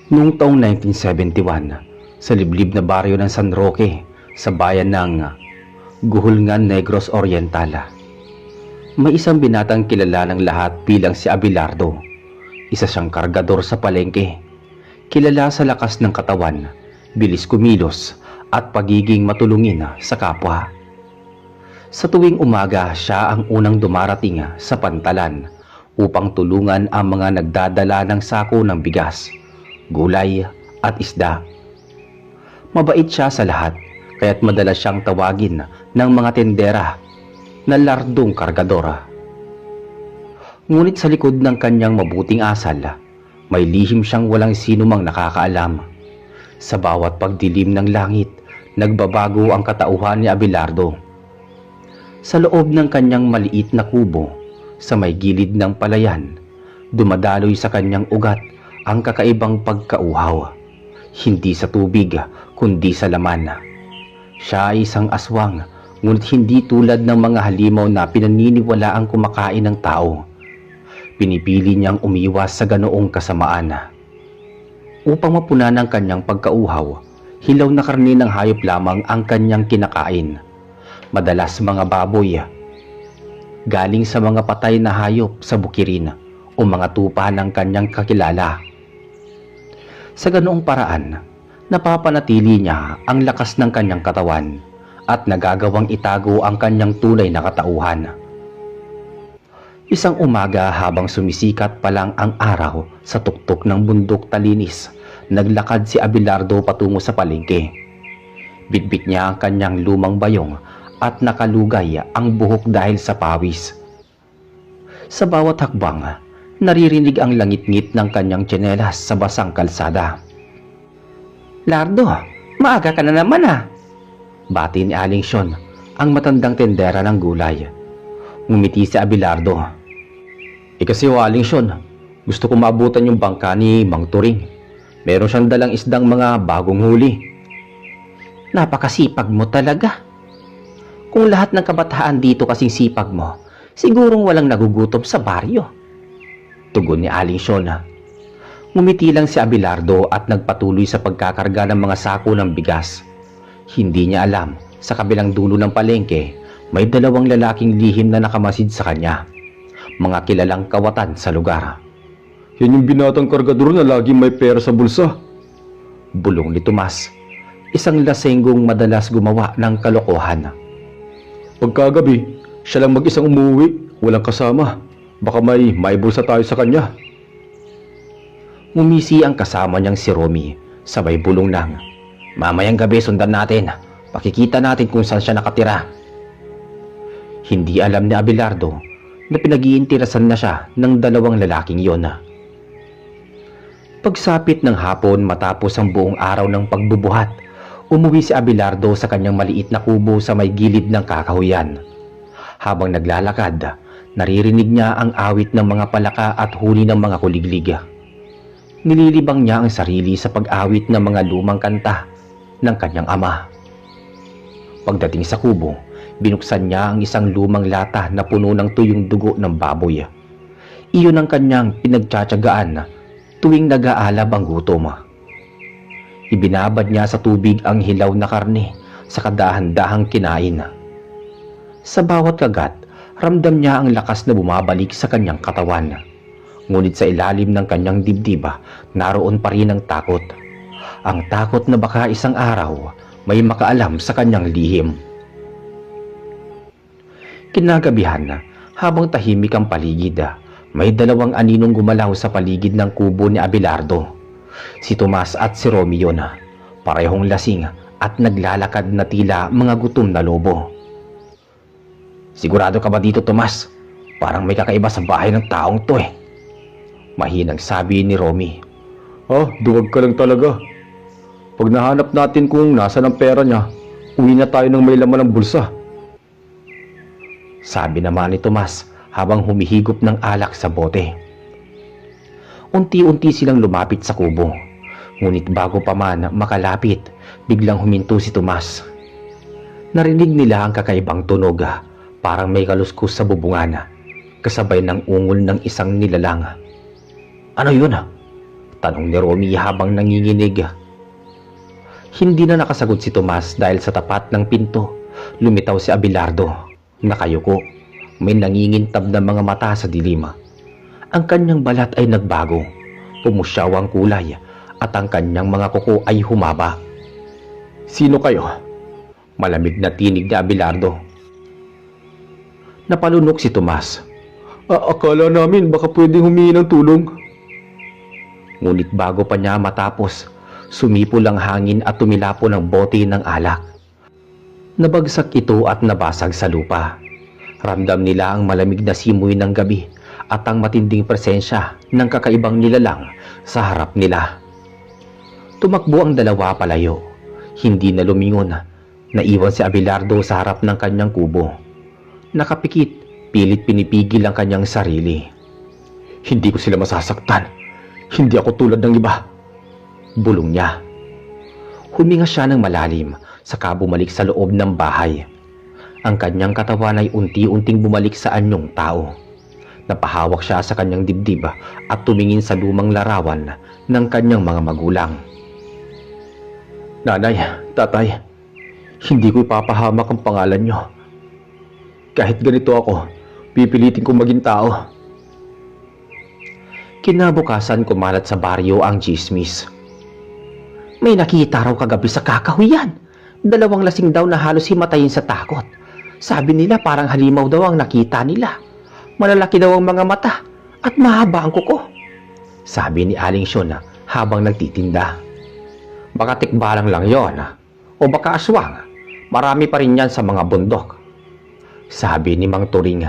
Noong taong 1971, sa liblib na baryo ng San Roque, sa bayan ng Guhulngan, Negros Oriental, may isang binatang kilala ng lahat bilang si Abelardo. Isa siyang kargador sa palengke, kilala sa lakas ng katawan, bilis kumilos, at pagiging matulungin sa kapwa. Sa tuwing umaga, siya ang unang dumarating sa pantalan upang tulungan ang mga nagdadala ng sako ng bigas, gulay at isda. Mabait siya sa lahat, kaya't madalas siyang tawagin ng mga tendera na lardong kargadora. Ngunit sa likod ng kanyang mabuting asal, may lihim siyang walang sinumang nakakaalam. Sa bawat pagdilim ng langit, nagbabago ang katauhan ni Abelardo. Sa loob ng kanyang maliit na kubo, sa may gilid ng palayan, dumadaloy sa kanyang ugat ang kakaibang pagkauhaw. Hindi sa tubig, kundi sa laman. Siya ay isang aswang, ngunit hindi tulad ng mga halimaw na pinaniniwalaang kumakain ng tao. Pinipili niyang umiwas sa ganoong kasamaan. Upang mapunan ang kanyang pagkauhaw, hilaw na karne ng hayop lamang ang kanyang kinakain. Madalas mga baboy, galing sa mga patay na hayop sa bukirin o mga tupa ng kanyang kakilala. Sa ganoong paraan, napapanatili niya ang lakas ng kanyang katawan at nagagawang itago ang kanyang tunay na katauhan. Isang umaga habang sumisikat pa lang ang araw sa tuktok ng bundok Talinis, naglakad si Abelardo patungo sa palengke. Bitbit niya ang kanyang lumang bayong at nakalugay ang buhok dahil sa pawis. Sa bawat hakbang, naririnig ang langit-ngit ng kanyang tsinelas sa basang kalsada. "Lardo, maaga ka na naman bati ni Aling Sion, ang matandang tendera ng gulay. Ngumiti si Abelardo. Kasi Aling Sion, gusto ko maabutan yung bangka ni Mang Turing. Meron siyang dalang isdang mga bagong huli." "Napakasipag mo talaga. Kung lahat ng kabataan dito kasing sipag mo, sigurong walang nagugutom sa baryo," tugon ni Aling Sion. Ngumiti lang si Abelardo at nagpatuloy sa pagkakarga ng mga sako ng bigas. Hindi niya alam, sa kabilang dulo ng palengke, may dalawang lalaking lihim na nakamasid sa kanya. Mga kilalang kawatan sa lugar. "Yan yung binatang kargador na laging may pera sa bulsa," bulong ni Tomas, isang lasenggong madalas gumawa ng kalokohan. "Pagkagabi, siya lang mag-isang umuwi, walang kasama. Baka may bulsa tayo sa kanya." Ngumisi ang kasama niyang si Romy, sabay bulong ng, "Mamayang gabi sundan natin. Pakikita natin kung saan siya nakatira." Hindi alam ni Abelardo na pinag-iintirasan na siya ng dalawang lalaking yon. Pagsapit ng hapon matapos ang buong araw ng pagbubuhat, umuwi si Abelardo sa kanyang maliit na kubo sa may gilid ng kakahuyan. Habang naglalakad, naririnig niya ang awit ng mga palaka at huni ng mga kuliglig. Nililibang niya ang sarili sa pag-awit ng mga lumang kanta ng kanyang ama. Pagdating sa kubo, binuksan niya ang isang lumang lata na puno ng tuyong dugo ng baboy. Iyon ang kanyang pinagtsatsagaan tuwing nag-aalab ang gutom. Ibinabad niya sa tubig ang hilaw na karne sa kadahan-dahang kinain. Sa bawat kagat, ramdam niya ang lakas na bumabalik sa kanyang katawan. Ngunit sa ilalim ng kanyang dibdib, naroon pa rin ang takot. Ang takot na baka isang araw may makaalam sa kanyang lihim. Kinagabihan, habang tahimik ang paligid, may dalawang aninong gumalaw sa paligid ng kubo ni Abelardo. Si Tomas at si Romeo na, parehong lasing at naglalakad na tila mga gutom na lobo. "Sigurado ka ba dito, Tomas? Parang may kakaiba sa bahay ng taong to mahinang sabi ni Romy. Duwag ka lang talaga. Pag nahanap natin kung nasa ng pera niya, uwi na tayo ng may laman ng bulsa," sabi naman ni Tomas habang humihigop ng alak sa bote. Unti-unti silang lumapit sa kubo. Ngunit bago pa man makalapit, biglang huminto si Tomas. Narinig nila ang kakaibang tunog, parang may kaluskos sa bubungan, kasabay ng ungol ng isang nilalang. "Ano yun?" Tanong ni Romy habang nanginginig. Hindi na nakasagot si Tomas dahil sa tapat ng pinto, lumitaw si Abelardo. Nakayuko, may nangingintab na mga mata sa dilim. Ang kanyang balat ay nagbago, pumusyaw ang kulay at ang kanyang mga kuko ay humaba. Sino kayo? Malamig na tinig ni Abelardo. Napalunok si Tomas. Akala namin baka pwedeng humingi ng tulong. Ngunit bago pa niya matapos, sumipol ang hangin at tumilapo ng bote ng alak. Nabagsak ito at nabasag sa lupa. Ramdam nila ang malamig na simoy ng gabi at ang matinding presensya ng kakaibang nilalang sa harap nila. Tumakbo ang dalawa palayo. Hindi na lumingon. Naiwan si Abelardo sa harap ng kanyang kubo. Nakapikit, pilit pinipigil ang kanyang sarili. Hindi ko sila masasaktan. Hindi ako tulad ng iba. Bulong niya. Huminga siya ng malalim, saka bumalik sa loob ng bahay. Ang kanyang katawan ay unti-unting bumalik sa anyong tao. Napahawak siya sa kanyang dibdib at tumingin sa lumang larawan ng kanyang mga magulang. Nanay, tatay, hindi ko ipapahamak ang pangalan niyo. Kahit ganito ako, pipilitin kong maging tao. Kinabukasan kumalat sa baryo ang chismis. May nakita raw kagabi sa kakahuyan. 2 lasing daw na halos himatayin sa takot. Sabi nila parang halimaw daw ang nakita nila. Malalaki daw ang mga mata at mahaba ang kuko. Sabi ni Aling Siyon habang nagtitinda. Baka tikbalang lang yon o baka aswang. Marami pa rin yan sa mga bundok. Sabi ni Mang Turing.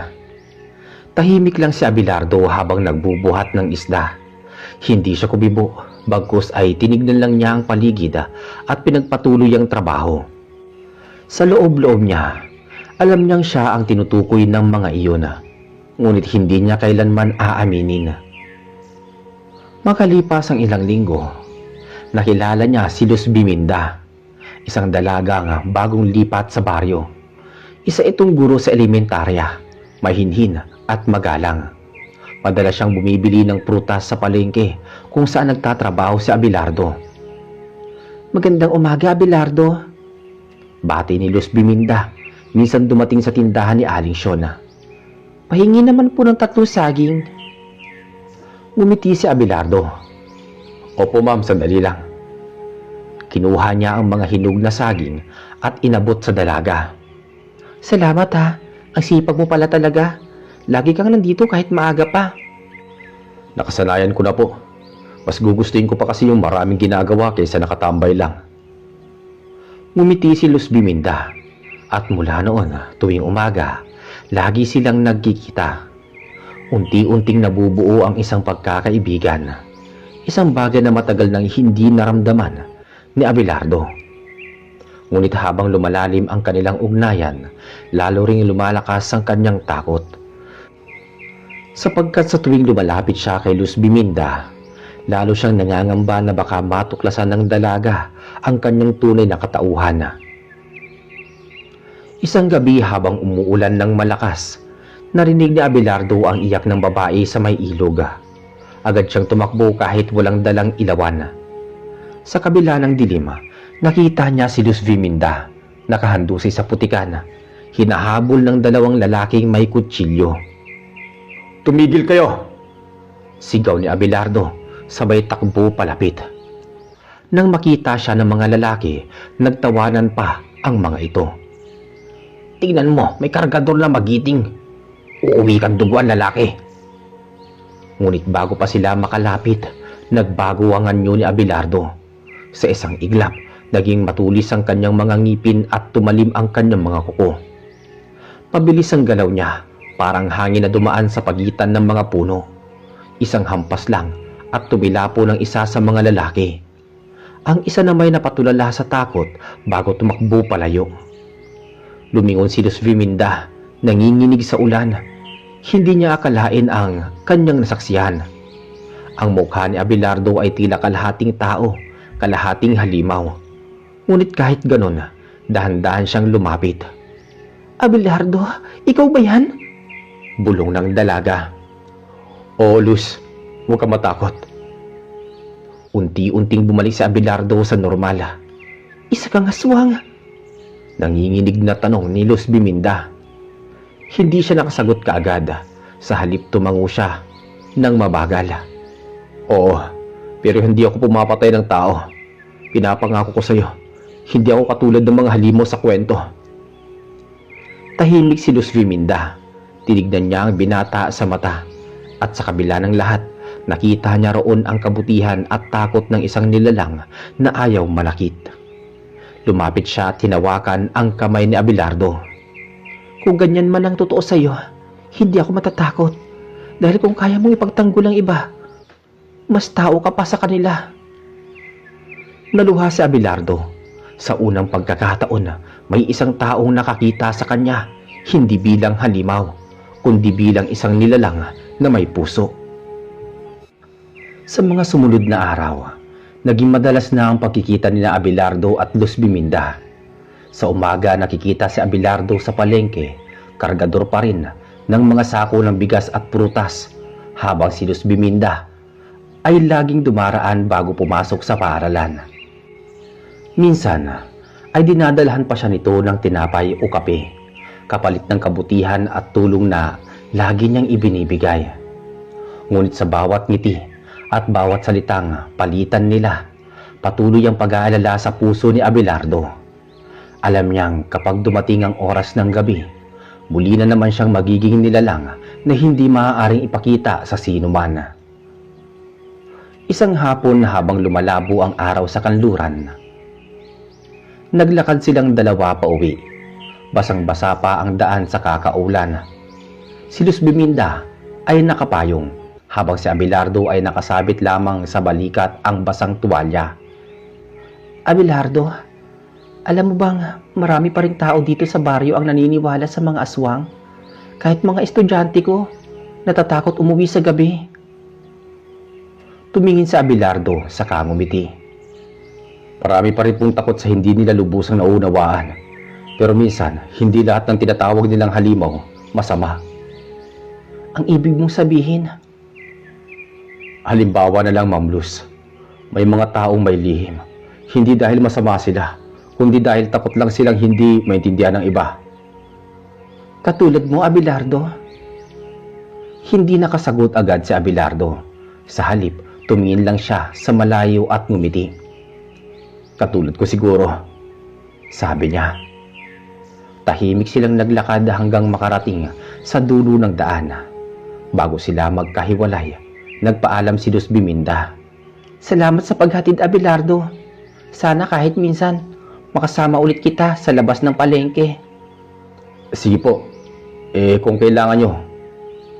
Tahimik lang si Abelardo habang nagbubuhat ng isda. Hindi siya kubibo, bagkus ay tinignan lang niya ang paligid at pinagpatuloy ang trabaho. Sa loob-loob niya, alam niyang siya ang tinutukoy ng mga iyon, ngunit hindi niya kailanman aaminin. Makalipas ang ilang linggo, nakilala niya si Luz Biminda, isang dalagang bagong lipat sa baryo. Isa itong guro sa elementarya, mahinhin at magalang. Madalas siyang bumibili ng prutas sa palengke kung saan nagtatrabaho si Abelardo. Magandang umaga, Abelardo. Bati ni Luz Biminda, minsan dumating sa tindahan ni Aling Siyon. Pahingi naman po ng 3 saging. Ngumiti si Abelardo. Opo ma'am, sandali lang. Kinuha niya ang mga hinog na saging at inabot sa dalaga. Salamat ha, ang sipag mo pala talaga. Lagi kang nandito kahit maaga pa. Nakasanayan ko na po. Mas gugustuhin ko pa kasi yung maraming ginagawa kaysa nakatambay lang. Ngumiti si Luz Biminda. At mula noon, tuwing umaga, lagi silang nagkikita. Unti-unting nabubuo ang isang pagkakaibigan. Isang bagay na matagal nang hindi naramdaman ni Abelardo. Ngunit habang lumalalim ang kanilang ugnayan, lalo ring lumalakas ang kanyang takot. Sapagkat sa tuwing lumalapit siya kay Luz Biminda, lalo siyang nangangamba na baka matuklasan ng dalaga ang kanyang tunay na katauhan. Isang gabi habang umuulan ng malakas, narinig ni Abelardo ang iyak ng babae sa may ilog. Agad siyang tumakbo kahit walang dalang ilawan. Sa kabila ng dilim, nakita niya si Luz Biminda, nakahandusay sa putikan, hinahabol ng 2 lalaking may kutsilyo. Tumigil kayo! Sigaw ni Abelardo, sabay takbo palapit. Nang makita siya ng mga lalaki, nagtawanan pa ang mga ito. Tingnan mo, may kargador na magiting. Uuwi kang duguan, lalaki. Ngunit bago pa sila makalapit, nagbago ang anyo ni Abelardo. Sa isang iglap, naging matulis ang kanyang mga ngipin at tumalim ang kanyang mga kuko. Pabilis ang galaw niya, parang hangin na dumaan sa pagitan ng mga puno. Isang hampas lang at tumilapo ng isa sa mga lalaki. Ang isa na may napatulala sa takot bago tumakbo palayo. Lumingon si Luz Biminda, nanginginig sa ulan. Hindi niya akalain ang kanyang nasaksihan. Ang mukha ni Abelardo ay tila kalahating tao, kalahating halimaw. Ngunit kahit ganon, dahan-dahan siyang lumapit. Abelardo, ikaw ba yan? Bulong ng dalaga. Oo, Luz, huwag ka matakot. Unti-unting bumalik si Abelardo sa normal. Isa kang aswang? Nanginginig na tanong ni Luz Biminda. Hindi siya nakasagot kaagad. Sa halip tumango siya ng mabagal. Oo, pero hindi ako pumapatay ng tao. Pinapangako ko sa iyo, hindi ako katulad ng mga halimaw sa kwento. Tahimik si Luz Biminda. Tinignan niya ang binata sa mata. At sa kabila ng lahat, nakita niya roon ang kabutihan at takot ng isang nilalang na ayaw malakit. Lumapit siya at hinawakan ang kamay ni Abelardo. Kung ganyan man ang totoo sa iyo, hindi ako matatakot. Dahil kung kaya mong ipagtanggol ang iba, mas tao ka pa sa kanila. Naluha si Abelardo. Sa unang pagkakataon, may isang taong nakakita sa kanya, hindi bilang halimaw, kundi bilang isang nilalang na may puso. Sa mga sumunod na araw, naging madalas na ang pagkikita ni Abelardo at Luz Biminda. Sa umaga nakikita si Abelardo sa palengke, kargador pa rin ng mga sako ng bigas at prutas, habang si Luz Biminda ay laging dumaraan bago pumasok sa paaralan. Minsan ay dinadalhan pa siya nito ng tinapay o kape, kapalit ng kabutihan at tulong na lagi niyang ibinibigay. Ngunit sa bawat ngiti at bawat salitang palitan nila, patuloy ang pag-aalala sa puso ni Abelardo. Alam niyang kapag dumating ang oras ng gabi, muli na naman siyang magiging nilalang na hindi maaaring ipakita sa sino man. Isang hapon habang lumalabo ang araw sa kanluran, naglakad silang dalawa pa uwi. Basang-basa pa ang daan sa kakaulan. Si Luz Biminda ay nakapayong, habang si Abelardo ay nakasabit lamang sa balikat ang basang tuwalya. Abelardo, alam mo bang marami pa ring tao dito sa baryo ang naniniwala sa mga aswang? Kahit mga estudyante ko, natatakot umuwi sa gabi. Tumingin si Abelardo sa ngumiti. Marami pa rin pong takot sa hindi nila lubusang naunawaan. Pero minsan, hindi lahat ng tinatawag nilang halimaw masama. Ang ibig mong sabihin? Halimbawa na lang, Ma'am Luz. May mga taong may lihim. Hindi dahil masama sila, kundi dahil takot lang silang hindi maintindihan ng iba. Katulad mo, Abelardo? Hindi nakasagot agad si Abelardo. Sa halip, tumingin lang siya sa malayo at ngumiti. Katulad ko siguro, sabi niya. Tahimik silang naglakad hanggang makarating sa dulo ng daan. Bago sila magkahiwalay, nagpaalam si Luz Biminda. Salamat sa paghatid, Abelardo. Sana kahit minsan makasama ulit kita sa labas ng palengke. Sige po. Kung kailangan nyo,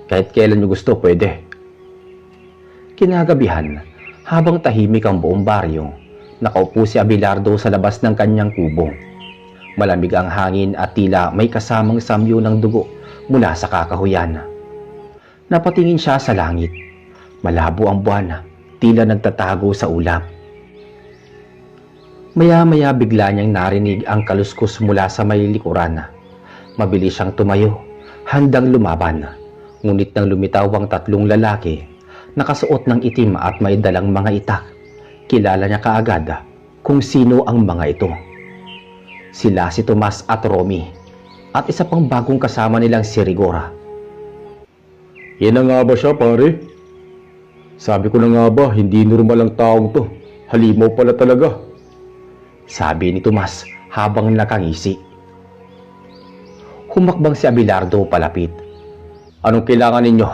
kahit kailan nyo gusto, pwede. Kinagabihan, habang tahimik ang buong baryo, nakaupo si Abelardo sa labas ng kanyang kubo. Malamig ang hangin at tila may kasamang samyo ng dugo mula sa kakahuyan. Napatingin siya sa langit. Malabo ang buwan, tila nagtatago sa ulap. Maya-maya bigla niyang narinig ang kaluskos mula sa may likuran. Mabilis siyang tumayo, handang lumaban. Ngunit nang lumitaw ang tatlong lalaki, nakasuot ng itim at may dalang mga itak, kilala niya kaagad kung sino ang mga ito. Sila si Tomas at Romy, at isa pang bagong kasama nilang si Rigora. Yan na nga ba siya, pare? Sabi ko na nga ba, hindi normal ang taong to. Halimaw pala talaga. Sabi ni Tomas habang nakangisi. Humakbang si Abelardo palapit. Anong kailangan ninyo?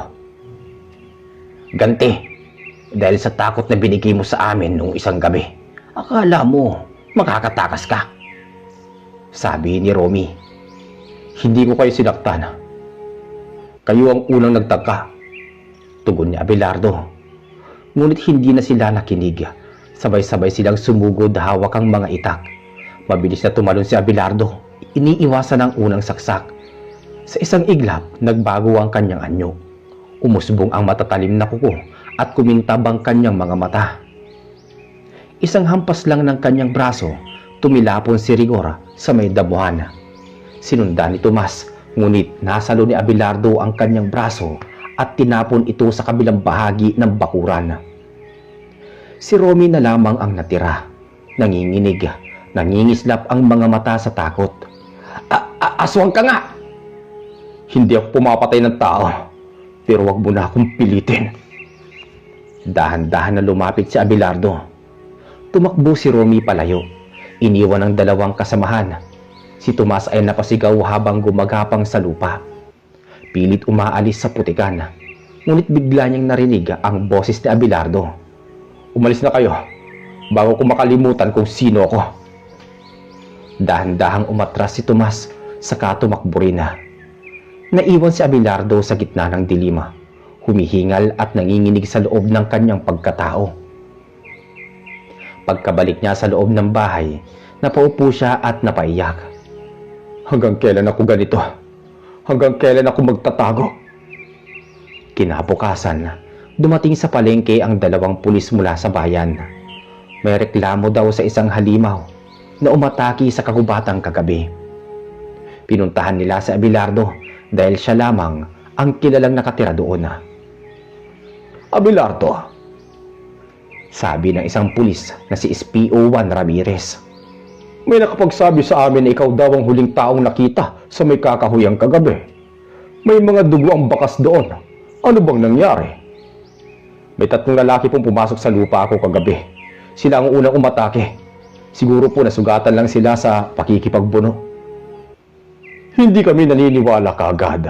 Ganti. Dahil sa takot na binigay mo sa amin nung isang gabi. Akala mo makakatakas ka. Sabi ni Romy. Hindi ko kayo sinaktan. Kayo ang unang nagtagka. Tugon ni Abelardo. Ngunit hindi na sila nakinig. Sabay-sabay silang sumugod hawak ang mga itak. Mabilis na tumalon si Abelardo. Iniiwasan ang unang saksak. Sa isang iglap, nagbago ang kanyang anyo. Umusbong ang matatalim na kuko at kumintab ang kanyang mga mata. Isang hampas lang ng kanyang braso, tumilapon si Rigora sa may damuhan. Sinundan ni Tomas, ngunit nasalo ni Abelardo ang kanyang braso at tinapon ito sa kabilang bahagi ng bakuran. Si Romy na lamang ang natira. Nanginginig, nangingislap ang mga mata sa takot. Aswang ka nga! Hindi ako pumapatay ng tao, pero wag mo na akong pilitin. Dahan-dahan na lumapit si Abelardo. Tumakbo si Romy palayo. Iniwan ang dalawang kasamahan. Si Tomas ay napasigaw habang gumagapang sa lupa. Pilit umaalis sa putikan. Ngunit bigla niyang narinig ang boses ni Abelardo. Umalis na kayo, bago ko makalimutan kung sino ako. Dahan-dahang umatras si Tomas, saka tumakbo rin na. Naiwan si Abelardo sa gitna ng dilima, humihingal at nanginginig sa loob ng kanyang pagkatao. Pagkabalik niya sa loob ng bahay, napaupo siya at napaiyak. Hanggang kailan ako ganito? Hanggang kailan ako magtatago? Kinabukasan, dumating sa palengke ang dalawang pulis mula sa bayan. May reklamo daw sa isang halimaw na umataki sa kagubatang kagabi. Pinuntahan nila si Abelardo dahil siya lamang ang kilalang nakatira doon. Abelardo, sabi ng isang pulis na si SPO 1 Ramirez. May nakapagsabi sa amin na ikaw daw ang huling taong nakita sa may kakahuyang kagabi. May mga dugo ang bakas doon. Ano bang nangyari? May 3 lalaki pong pumasok sa lupa ako kagabi. Sila ang unang umatake. Siguro po nasugatan lang sila sa pakikipagbuno. Hindi kami naniniwala kaagad.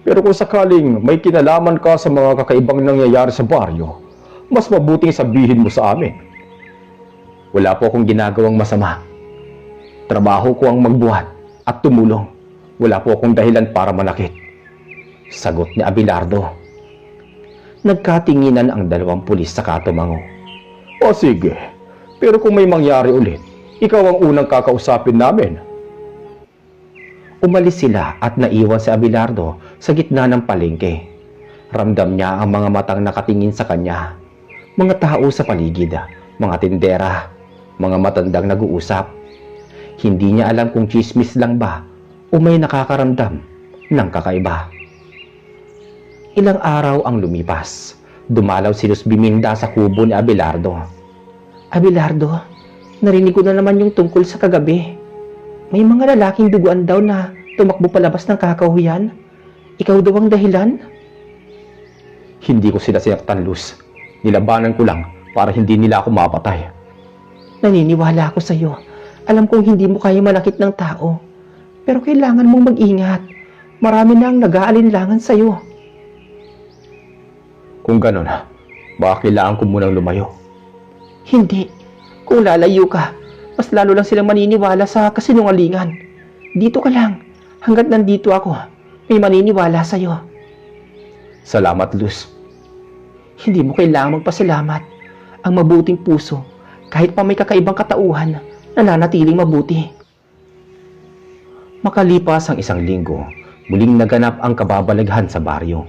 Pero kung sakaling may kinalaman ka sa mga kakaibang nangyayari sa baryo, mas mabuting sabihin mo sa amin. Wala po akong ginagawang masama. Trabaho ko ang magbuhat at tumulong. Wala po akong dahilan para manakit. Sagot ni Abelardo. Nagkatinginan ang dalawang pulis sa katumango. O sige, pero kung may mangyari ulit, ikaw ang unang kakausapin namin. Umalis sila at naiwan si Abelardo sa gitna ng palengke. Ramdam niya ang mga matang nakatingin sa kanya. Mga tao sa paligid, mga tindera, mga matandang nag-uusap. Hindi niya alam kung chismis lang ba o may nakakaramdam ng kakaiba. Ilang araw ang lumipas. Dumalaw si Luz Biminda sa kubo ni Abelardo. Abelardo, narinig ko na naman yung tungkol sa kagabi. May mga lalaking duguan daw na tumakbo palabas ng kakahuyan. Ikaw daw ang dahilan? Hindi ko sila sinaktan, Luz. Nilabanan ko lang para hindi nila ako mapatay. Naniniwala ako sa iyo. Alam kong hindi mo kaya manakit ng tao. Pero kailangan mong mag-ingat. Marami na ang nag-aalinlangan sa iyo. Kung ganon, baka kailangan ko munang lumayo. Hindi. Kung lalayo ka, mas lalo lang silang maniniwala sa kasinungalingan. Dito ka lang. Hanggat nandito ako, may maniniwala sa iyo. Salamat, Luz. Hindi mo kailangang magpasalamat. Ang mabuting puso, kahit pa may kakaibang katauhan, nananatiling mabuti. Makalipas ang 1 linggo, muling naganap ang kababalaghan sa baryo.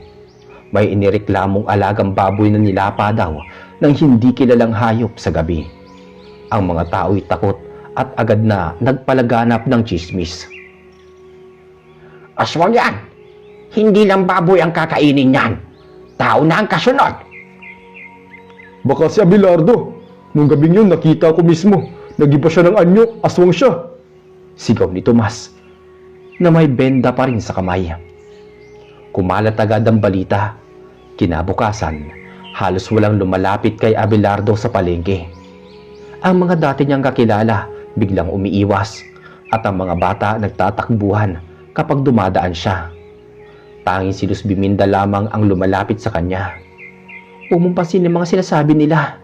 May inireklamong alagang baboy na nilapa daw ng hindi kilalang hayop sa gabi. Ang mga tao'y takot at agad na nagpalaganap ng chismis. Aswang yan! Hindi lang baboy ang kakainin yan. Tao na ang kasunod. Baka si Abelardo. Nung gabing yun, nakita ko mismo. Nag-iba siya ng anyo, aswang siya. Sigaw ni Tomas, na may benda pa rin sa kamay. Kumalat agad ang balita. Kinabukasan, halos walang lumalapit kay Abelardo sa palengke. Ang mga dati niyang kakilala biglang umiiwas at ang mga bata nagtatakbuhan kapag dumadaan siya. Tanging si Luz Biminda lamang ang lumalapit sa kanya. Huwag mong pansinin ang mga sinasabi nila.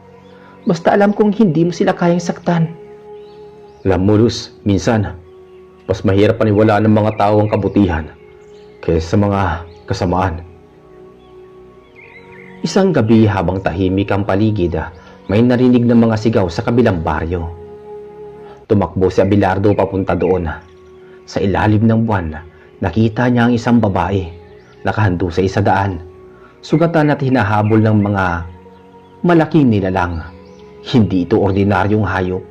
Basta alam kong hindi mo sila kayang saktan. Alam mo, Luz, minsan, mas mahirap paniwalaan ng mga tao ang kabutihan kaysa sa mga kasamaan. Isang gabi habang tahimik ang paligid, may narinig ng mga sigaw sa kabilang baryo. Tumakbo si Abelardo papunta doon. Sa ilalim ng buwan, nakita niya ang isang babae, nakahandog sa isadaan, sugatan at hinahabol ng mga malaking nilalang. Hindi ito ordinaryong hayop,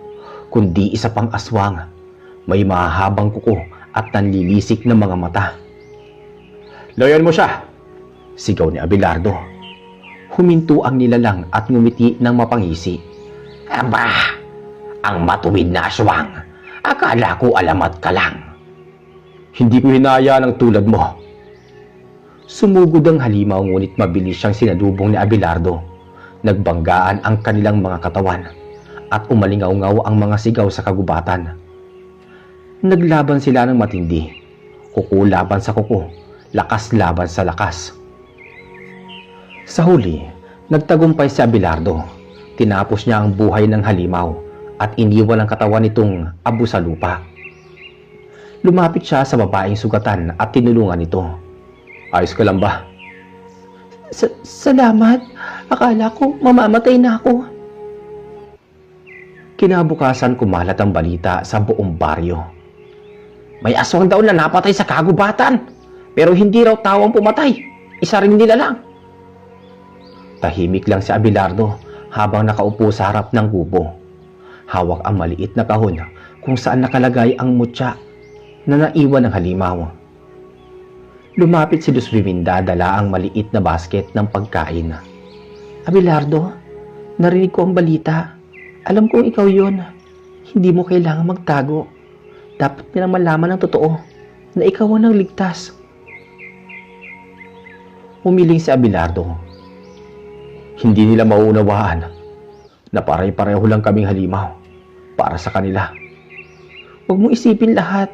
kundi isa pang aswang. May mahabang kuko at nanlilisik ng mga mata. Layan mo siya! Sigaw ni Abelardo. Huminto ang nilalang at ngumiti ng mapangisi. Aba, ang matuwid na aswang. Akala ko alamat ka lang. Hindi ko hinaya ng tulad mo. Sumugod ang halimaw ngunit mabilis siyang sinalubong ni Abelardo. Nagbanggaan ang kanilang mga katawan at umalingaw-ngaw ang mga sigaw sa kagubatan. Naglaban sila ng matindi. Kuko laban sa kuko, lakas laban sa lakas. Sa huli, nagtagumpay si Abelardo. Tinapos niya ang buhay ng halimaw at iniwan ang katawan nitong abo sa lupa. Lumapit siya sa babaeng sugatan at tinulungan ito. Ayos ka lang ba? Salamat. Akala ko mamamatay na ako. Kinabukasan kumalat ang balita sa buong baryo. May aswang daw na napatay sa kagubatan. Pero hindi raw tao ang pumatay. Isa rin nila lang. Tahimik lang si Abelardo habang nakaupo sa harap ng kubo. Hawak ang maliit na kahon kung saan nakalagay ang mutya na naiwan ng halimaw. Lumapit si Luz Biminda dala ang maliit na basket ng pagkain. Abelardo, narinig ko ang balita. Alam kong ikaw yon. Hindi mo kailangan magtago. Dapat nilang malaman ang totoo na ikaw ang nagligtas. Umiling si Abelardo. Hindi nila mauunawaan na pare-pareho lang kaming halimaw para sa kanila. Huwag mong isipin lahat.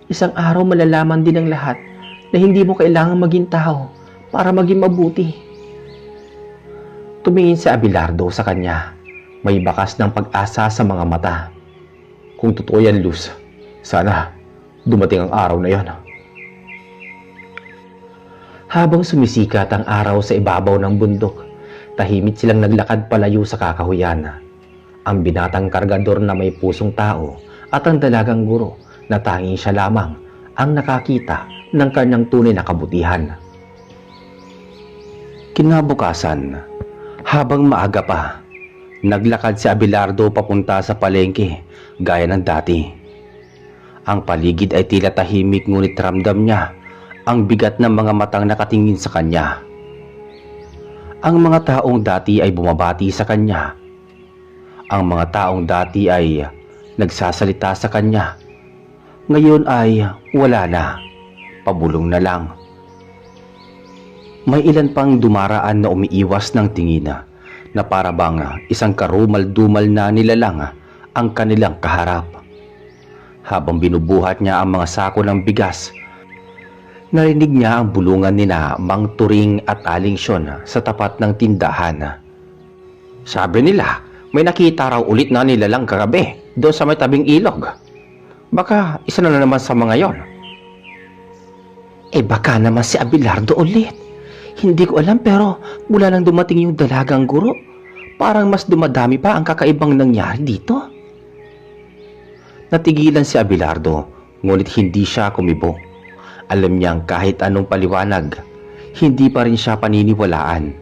Isang araw malalaman din ng lahat na hindi mo kailangan maging tao para maging mabuti. Tumingin si Abelardo sa kanya. May bakas ng pag-asa sa mga mata. Kung totoo yan, Luz, sana dumating ang araw na yon. Habang sumisikat ang araw sa ibabaw ng bundok, tahimik silang naglakad palayo sa kakahuyan. Ang binatang kargador na may pusong tao at ang dalagang guro na tanging siya lamang ang nakakita ng kanyang tunay na kabutihan. Kinabukasan, habang maaga pa, naglakad si Abelardo papunta sa palengke gaya ng dati. Ang paligid ay tila tahimik ngunit ramdam niya ang bigat ng mga matang nakatingin sa kanya. Ang mga taong dati ay bumabati sa kanya. Ang mga taong dati ay nagsasalita sa kanya. Ngayon ay wala na. Pabulong na lang. May ilan pang dumaraan na umiiwas ng tingin na para bang isang karumal-dumal na nilalang ang kanilang kaharap. Habang binubuhat niya ang mga sako ng bigas, narinig niya ang bulungan nina Mang Turing at Aling Syon sa tapat ng tindahan. Sabi nila, may nakita raw ulit na nilalang kagabi doon sa may tabing ilog. Baka isa na naman sa mga yon. Baka naman si Abelardo ulit. Hindi ko alam pero mula nang dumating yung dalagang guro, parang mas dumadami pa ang kakaibang nangyari dito. Natigilan si Abelardo, ngunit hindi siya kumibo. Alam niyang kahit anong paliwanag, hindi pa rin siya paniniwalaan.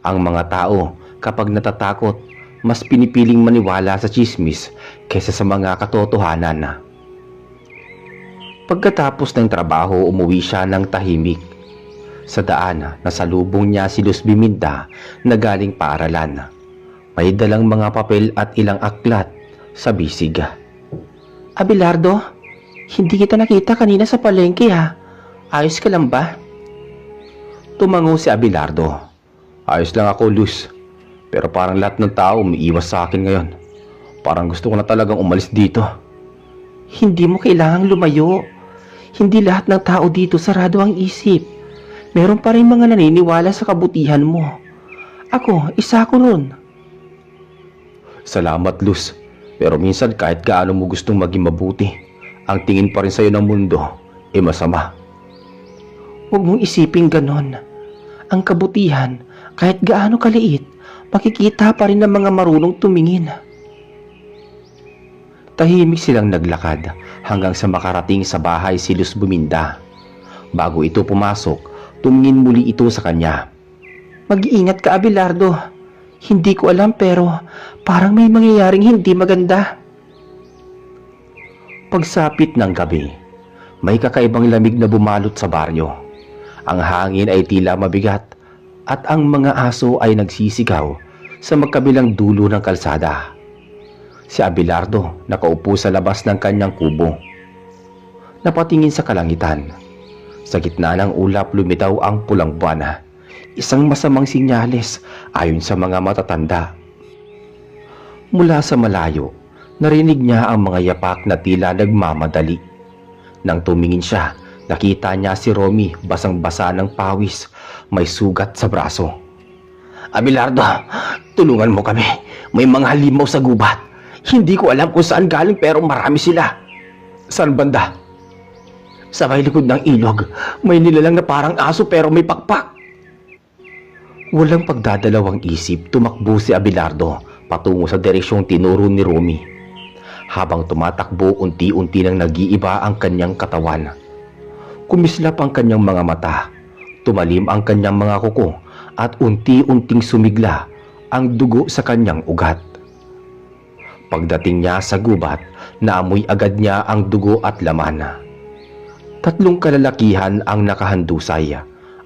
Ang mga tao, kapag natatakot, mas pinipiling maniwala sa tsismis kaysa sa mga katotohanan. Pagkatapos ng trabaho, umuwi siya ng tahimik. Sa daan, nasalubong niya si Luz Biminda na galing paaralan. May dalang mga papel at ilang aklat sa bisig. Abelardo, hindi kita nakita kanina sa palengke ha. Ayos ka lang ba? Tumango si Abelardo. Ayos lang ako, Luz. Pero parang lahat ng tao umiiwas sa akin ngayon. Parang gusto ko na talagang umalis dito. Hindi mo kailangang lumayo. Hindi lahat ng tao dito sarado ang isip. Meron pa rin mga naniniwala sa kabutihan mo. Ako, isa ko nun. Salamat, Luz. Pero minsan kahit gaano mo gustong maging mabuti, ang tingin pa rin sa'yo ng mundo ay masama. Huwag mong isipin ganon. Ang kabutihan, kahit gaano kaliit, makikita pa rin ng mga marunong tumingin. Tahimik silang naglakad hanggang sa makarating sa bahay si Luz Biminda. Bago ito pumasok, tumingin muli ito sa kanya. Mag-iingat ka, Abelardo. Hindi ko alam pero parang may mangyayaring hindi maganda. Pagsapit ng gabi, may kakaibang lamig na bumalot sa baryo. Ang hangin ay tila mabigat at ang mga aso ay nagsisigaw sa magkabilang dulo ng kalsada. Si Abelardo nakaupo sa labas ng kanyang kubo. Napatingin sa kalangitan. Sa gitna ng ulap lumitaw ang pulang buwan. Isang masamang sinyales ayon sa mga matatanda. Mula sa malayo, narinig niya ang mga yapak na tila nagmamadali. Nang tumingin siya, nakita niya si Romy basang-basa ng pawis, may sugat sa braso. Abelardo, tulungan mo kami. May mga halimaw sa gubat. Hindi ko alam kung saan galing pero marami sila. Saan banda? Sa may likod ng ilog, may nilalang na parang aso pero may pakpak. Walang pagdadalawang isip, tumakbo si Abelardo patungo sa direksyong tinuro ni Romy. Habang tumatakbo, unti-unti nang nag-iiba ang kanyang katawan. Kumislap ang kanyang mga mata, tumalim ang kanyang mga kuko, at unti-unting sumigla ang dugo sa kanyang ugat. Pagdating niya sa gubat, naamoy agad niya ang dugo at laman. 3 kalalakihan ang nakahandusay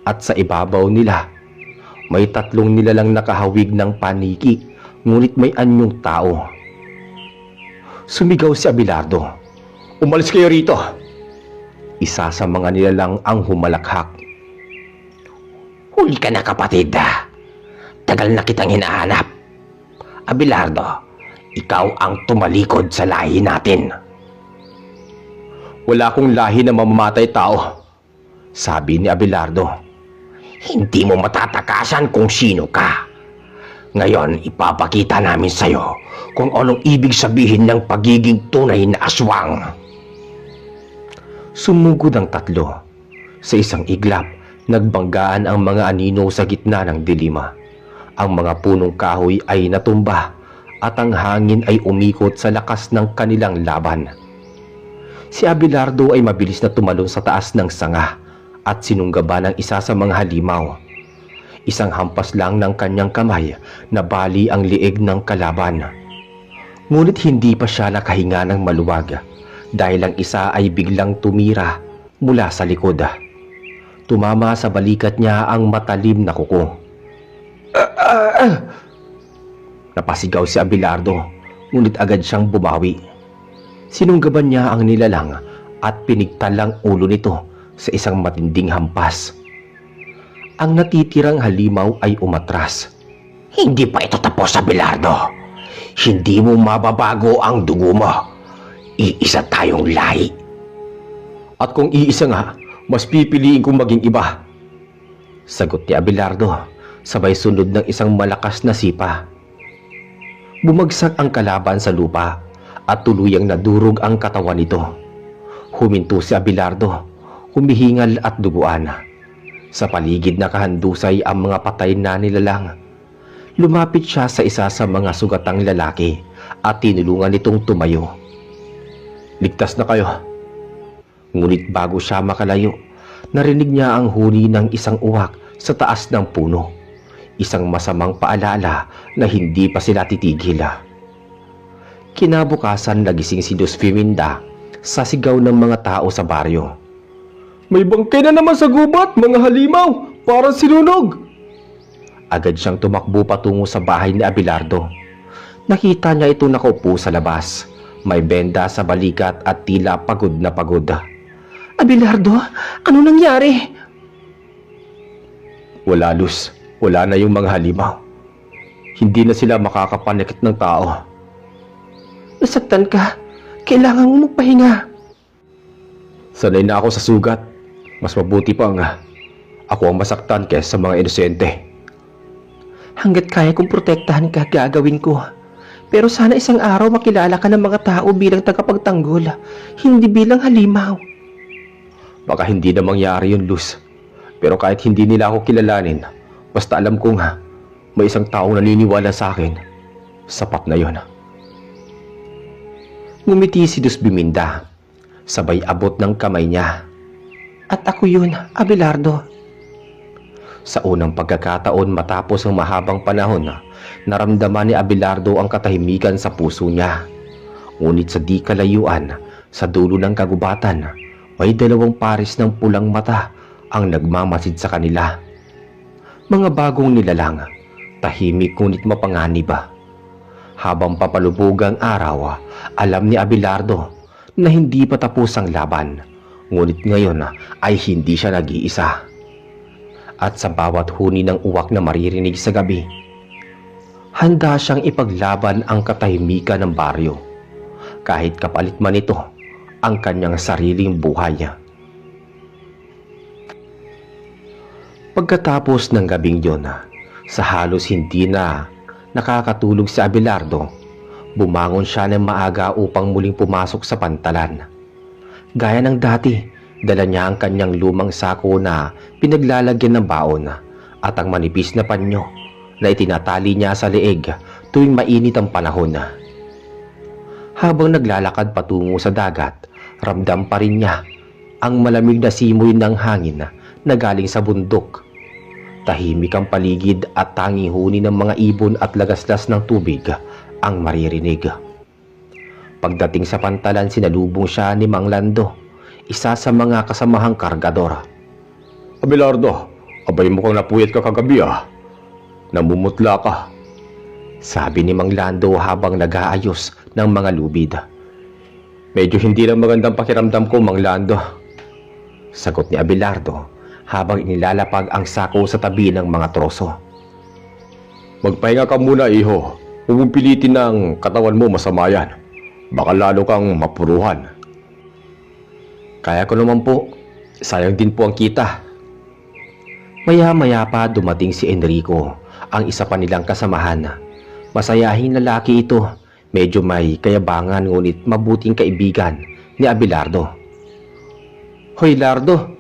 at sa ibabaw nila may 3 nilalang nakahawig ng paniki, ngunit may anyong tao. Sumigaw si Abelardo, "Umalis kayo rito!" Isa sa mga nilalang ang humalakhak. "Huli ka na, kapatid. Tagal na kitang hinahanap. Abelardo, ikaw ang tumalikod sa lahi natin." "Wala akong lahi na mamamatay tao," sabi ni Abelardo. "Hindi mo matatakasan kung sino ka. Ngayon, ipapakita namin sa'yo kung anong ibig sabihin ng pagiging tunay na aswang." Sumugod ang 3. Sa isang iglap, nagbanggaan ang mga anino sa gitna ng dilima. Ang mga punong kahoy ay natumba at ang hangin ay umikot sa lakas ng kanilang laban. Si Abelardo ay mabilis na tumalon sa taas ng sanga at sinunggaba ng isa sa mga halimaw. Isang hampas lang ng kanyang kamay na bali ang liig ng kalaban. Ngunit hindi pa siya nakahinga ng maluwag dahil ang isa ay biglang tumira mula sa likod. Tumama sa balikat niya ang matalim na kuko. Napasigaw si Abelardo, ngunit agad siyang bumawi. Sinunggaban niya ang nilalang at pinigtal ang ulo nito sa isang matinding hampas. Ang natitirang halimaw ay umatras. "Hindi pa ito tapos, Abelardo. Hindi mo mababago ang dugo mo. Iisa tayong lahi." "At kung iisa nga, mas pipiliin kong maging iba," sagot ni Abelardo, sabay sunod ng isang malakas na sipa. Bumagsak ang kalaban sa lupa at tuluyang nadurog ang katawan nito. Huminto si Abelardo, humihingal at duguan. Sa paligid nakahandusay ang mga patay na nilalang. Lumapit siya sa isa sa mga sugatang lalaki at tinulungan nitong tumayo. "Ligtas na kayo." Ngunit bago siya makalayo, narinig niya ang huni ng isang uwak sa taas ng puno. Isang masamang paalala na hindi pa sila titigil. Kinabukasan, nagising si Dos Fiminda sa sigaw ng mga tao sa baryo. "May bangkay na naman sa gubat, mga halimaw! Parang sinunog!" Agad siyang tumakbo patungo sa bahay ni Abelardo. Nakita niya itong nakaupo sa labas. May benda sa balikat at tila pagod na pagod. "Abelardo, ano nangyari?" "Wala, Luz. Wala na yung mga halimaw. Hindi na sila makakapanikit ng tao." "Nasaktan ka. Kailangan mo magpahinga." "Sanay na ako sa sugat. Mas mabuti pang ako ang masaktan kaysa sa mga inosente." "Hanggat kaya kong protektahan ka, gagawin ko. Pero sana isang araw makilala ka ng mga tao bilang tagapagtanggol, hindi bilang halimaw." "Baka hindi na mangyari yun, Luz. Pero kahit hindi nila ako kilalanin, basta alam kong may isang taong naniniwala sa akin, sapat na yun." Ngumiti si Dos Biminda, sabay abot ng kamay niya. "At ako yun, Abelardo." Sa unang pagkakataon matapos ang mahabang panahon, naramdaman ni Abelardo ang katahimikan sa puso niya. Ngunit sa di kalayuan, sa dulo ng kagubatan, may 2 pares ng pulang mata ang nagmamasid sa kanila. Mga bagong nilalang, Tahimik ngunit mapanganib. Habang papalubog ang araw, alam ni Abelardo na hindi pa tapos ang laban. Ngunit ngayon ay hindi siya nag-iisa. At sa bawat huni ng uwak na maririnig sa gabi, handa siyang ipaglaban ang katahimikan ng baryo. Kahit kapalit man ito ang kanyang sariling buhay. Pagkatapos ng gabing yun, sa halos hindi na nakakatulog si Abelardo, bumangon siya ng maaga upang muling pumasok sa pantalan. Gaya ng dati, dala niya ang kanyang lumang sako na pinaglalagyan ng baon at ang manipis na panyo na itinatali niya sa leeg tuwing mainit ang panahon. Habang naglalakad patungo sa dagat, ramdam pa rin niya ang malamig na simoy ng hangin na galing sa bundok. Tahimik ang paligid at tanging huni ng mga ibon at lagaslas ng tubig ang maririnig. Pagdating sa pantalan, sinalubong siya ni Mang Lando, isa sa mga kasamahang kargador. Abelardo, abay mukhang napuyat ka kagabi Namumutla ka. Sabi ni Mang Lando habang nag-aayos ng mga lubid. Medyo hindi lang magandang pakiramdam ko, Mang Lando. Sagot ni Abelardo habang inilalapag ang sako sa tabi ng mga troso. Magpahinga ka muna, iho. Huwag mong pilitin ng katawan mo, masama yan. Baka lalo kang mapuruhan. Kaya ko naman po. Sayang din po ang kita. Maya-maya pa dumating si Enrico, ang isa pa nilang kasamahan. Masayahing lalaki ito. Medyo may kayabangan ngunit mabuting kaibigan ni Abelardo. Hoy Lardo,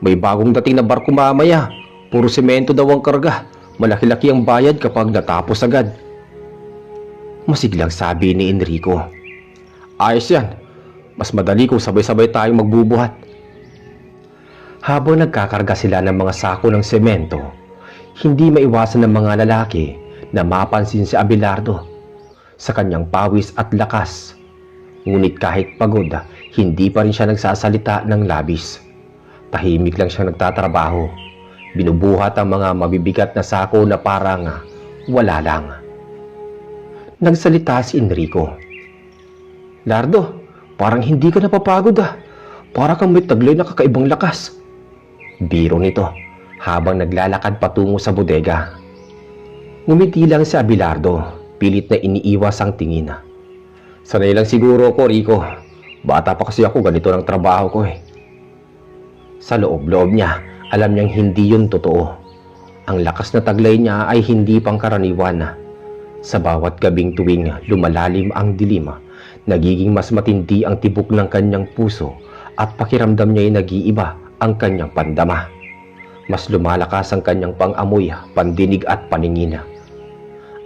may bagong dating na barko mamaya. Puro semento daw ang karga. Malaki-laki ang bayad kapag natapos agad. Masiglang sabi ni Enrico. Ayos yan. Mas madali kung sabay-sabay tayong magbubuhat. Habang nagkakarga sila ng mga sako ng semento, hindi maiwasan ng mga lalaki na mapansin si Abelardo sa kanyang pawis at lakas. Ngunit kahit pagod, hindi pa rin siya nagsasalita ng labis. Tahimik lang siyang nagtatrabaho. Binubuhat ang mga mabibigat na sako na parang wala lang. Nagsalita si Enrico. Lardo, parang hindi ka napapagod Para kang may taglay na kakaibang lakas. Biro nito habang naglalakad patungo sa bodega. Ngumiti lang si Abelardo, pilit na iniiwas ang tingin. Sanay lang siguro ako, Rico. Bata pa kasi ako, ganito ang trabaho ko Sa loob-loob niya, alam niyang hindi yun totoo. Ang lakas na taglay niya ay hindi pangkaraniwan. Sa bawat gabing tuwing lumalalim ang dilim, nagiging mas matindi ang tibok ng kanyang puso at pakiramdam niya ay nag-iiba ang kanyang pandama. Mas lumalakas ang kanyang pang-amoy, pandinig at paningin.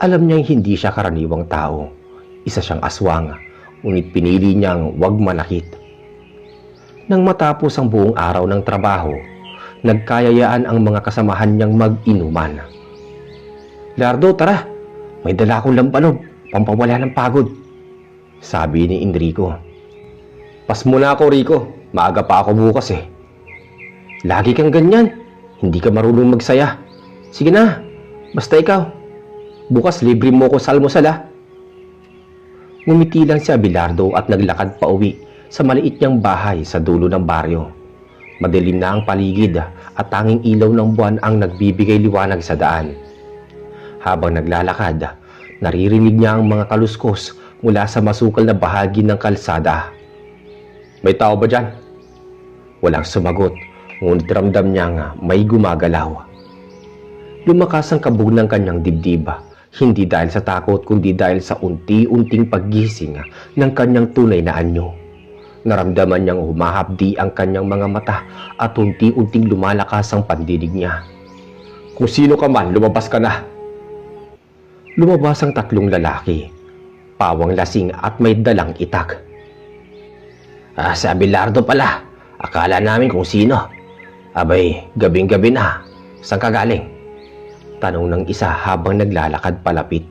Alam niyang hindi siya karaniwang tao. Isa siyang aswang, ngunit pinili niyang wag manakit. Nang matapos ang buong araw ng trabaho, nagkayayaan ang mga kasamahan niyang mag-inuman. Lardo, tara! May dala akong lampalog, pampawala ng pagod. Sabi ni Enrico. Pas muna ako, Rico. Maaga pa ako bukas Lagi kang ganyan. Hindi ka marunong magsaya. Sige na, basta ikaw. Bukas libre mo ko sa almusal Ngumiti lang si Abelardo at naglakad pa uwi sa maliit niyang bahay sa dulo ng baryo. Madilim na ang paligid at tanging ilaw ng buwan ang nagbibigay liwanag sa daan. Habang naglalakad, naririnig niya ang mga kaluskos mula sa masukal na bahagi ng kalsada. May tao ba dyan? Walang sumagot, ngunit ramdam niyang may gumagalaw. Lumakas ang kabog ng kanyang dibdib, hindi dahil sa takot kundi dahil sa unti-unting paggising ng kanyang tunay na anyo. Naramdaman niyang humahapdi ang kanyang mga mata at unti-unting lumalakas ang pandinig niya. Kung sino ka man, lumabas ka na. Lumabas ang tatlong lalaki, pawang lasing at may dalang itak. Si Abelardo pala. Akala namin kung sino. Abay, gabing-gabi na. Saan ka galing? Tanong ng isa habang naglalakad palapit.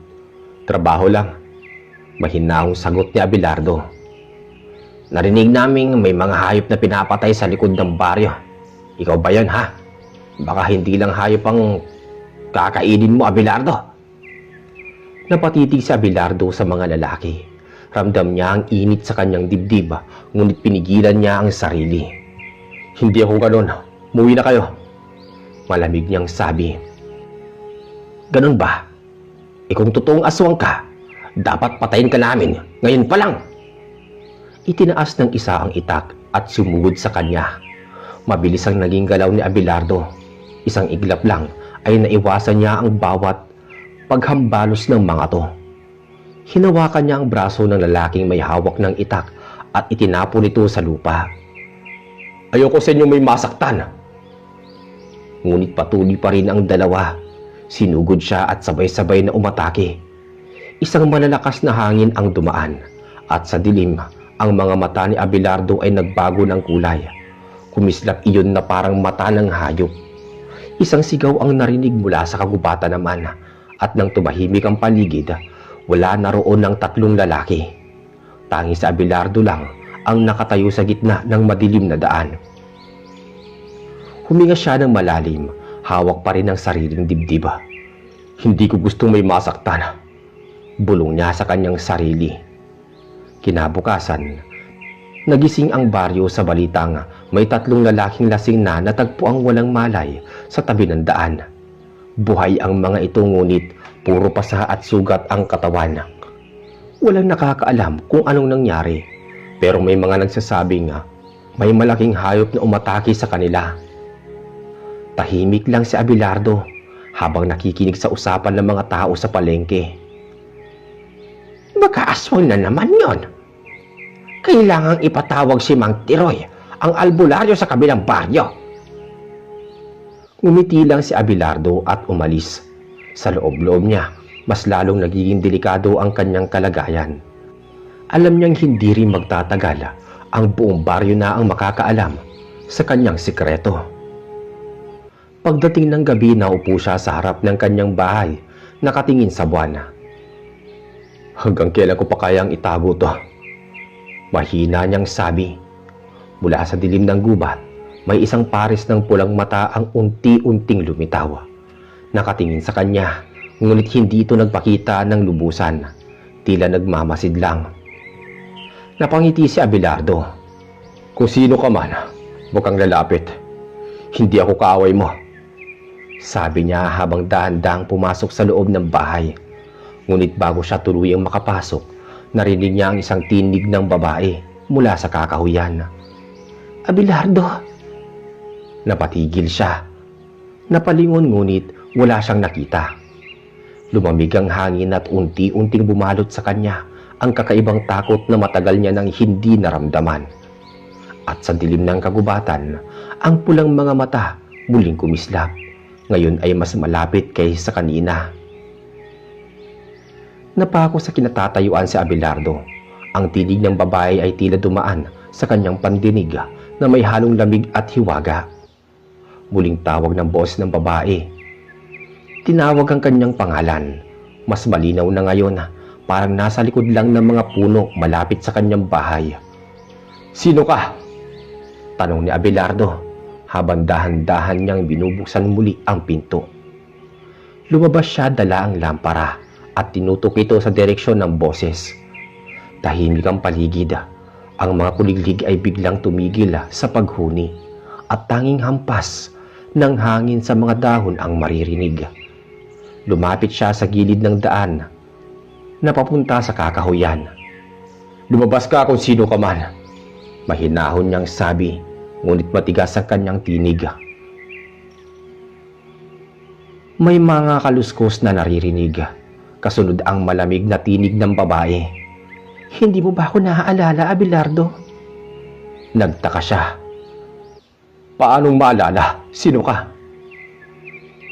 Trabaho lang. Mahinahong sagot ni Abelardo. Narinig naming may mga hayop na pinapatay sa likod ng baryo. Ikaw ba yan, ha? Baka hindi lang hayop ang kakainin mo, Abelardo. Napatitig si Abelardo sa mga lalaki. Ramdam niya ang init sa kanyang dibdib, ngunit pinigilan niya ang sarili. Hindi ako ganun. Muwi na kayo. Malamig niyang sabi. Ganun ba? Kung totoong aswang ka, dapat patayin ka namin. Ngayon pa lang. Itinaas ng isa ang itak at sumugod sa kanya. Mabilis ang naging galaw ni Abelardo. Isang iglap lang ay naiwasan niya ang bawat paghambalos ng mga to. Hinawakan niya ang braso ng lalaking may hawak ng itak at itinapon ito sa lupa. Ayoko sa inyo may masaktan. Ngunit patuloy pa rin ang dalawa. Sinugod siya at sabay-sabay na umatake. Isang malalakas na hangin ang dumaan at sa dilim, ang mga mata ni Abelardo ay nagbago ng kulay. Kumislap iyon na parang mata ng hayop. Isang sigaw ang narinig mula sa kagubatan naman at nang tumahimik ang paligid, wala na roon ng tatlong lalaki. Tanging si Abelardo lang ang nakatayo sa gitna ng madilim na daan. Huminga siya ng malalim, hawak pa rin ang sariling dibdib. Hindi ko gustong may masaktan. Bulong niya sa kanyang sarili. Kinabukasan, nagising ang baryo sa balitang may tatlong lalaking lasing na natagpo ang walang malay sa tabi ng daan. Buhay ang mga ito ngunit puro pasa at sugat ang katawan. Walang nakakaalam kung anong nangyari, pero may mga nagsasabing may malaking hayop na umatake sa kanila. Tahimik lang si Abelardo habang nakikinig sa usapan ng mga tao sa palengke. Baka aswang na naman yon. Kailangang ipatawag si Mang Tiroy, ang albularyo sa kabilang baryo. Ngumiti lang si Abelardo at umalis. Sa loob-loob niya, mas lalong nagiging delikado ang kanyang kalagayan. Alam niyang hindi rin magtatagal, ang buong baryo na ang makakaalam sa kanyang sikreto. Pagdating ng gabi, naupo siya sa harap ng kanyang bahay, nakatingin sa buwan. Hanggang kailan ko pa kayang itago to? Mahina niyang sabi. Mula sa dilim ng gubat, may isang pares ng pulang mata ang unti-unting lumitaw. Nakatingin sa kanya, ngunit hindi ito nagpakita ng lubusan. Tila nagmamasid lang. Napangiti si Abelardo. Kung sino ka man, huwag kang lalapit. Hindi ako kaaway mo. Sabi niya habang dahan-dahang pumasok sa loob ng bahay. Ngunit bago siya tuluyang makapasok, narinig niya ang isang tinig ng babae mula sa kakahuyan. Abelardo! Napatigil siya. Napalingon ngunit wala siyang nakita. Lumamig ang hangin at unti-unting bumalot sa kanya ang kakaibang takot na matagal niya nang hindi naramdaman. At sa dilim ng kagubatan, ang pulang mga mata muling kumislap. Ngayon ay mas malapit kaysa kanina. Napako sa kinatatayuan si Abelardo. Ang tinig ng babae ay tila dumaan sa kanyang pandinig na may halong lamig at hiwaga. Muling tawag ng boses ng babae. Tinawag ang kanyang pangalan. Mas malinaw na ngayon, parang nasa likod lang ng mga puno malapit sa kanyang bahay. Sino ka? Tanong ni Abelardo habang dahan-dahan niyang binubuksan muli ang pinto. Lumabas siya dala ang lampara at tinutok ito sa direksyon ng boses. Tahimik ang paligid. Ang mga kuliglig ay biglang tumigil sa paghuni at tanging hampas ng hangin sa mga dahon ang maririnig. Lumapit siya sa gilid ng daan na papunta sa kakahuyan. Lumabas ka kung sino ka man. Mahinahon niyang sabi, ngunit matigas ang kanyang tinig. May mga kaluskos na naririnig. Kasunod ang malamig na tinig ng babae. Hindi mo ba ako naaalala, Abelardo? Nagtaka siya. Paanong maalala? Sino ka?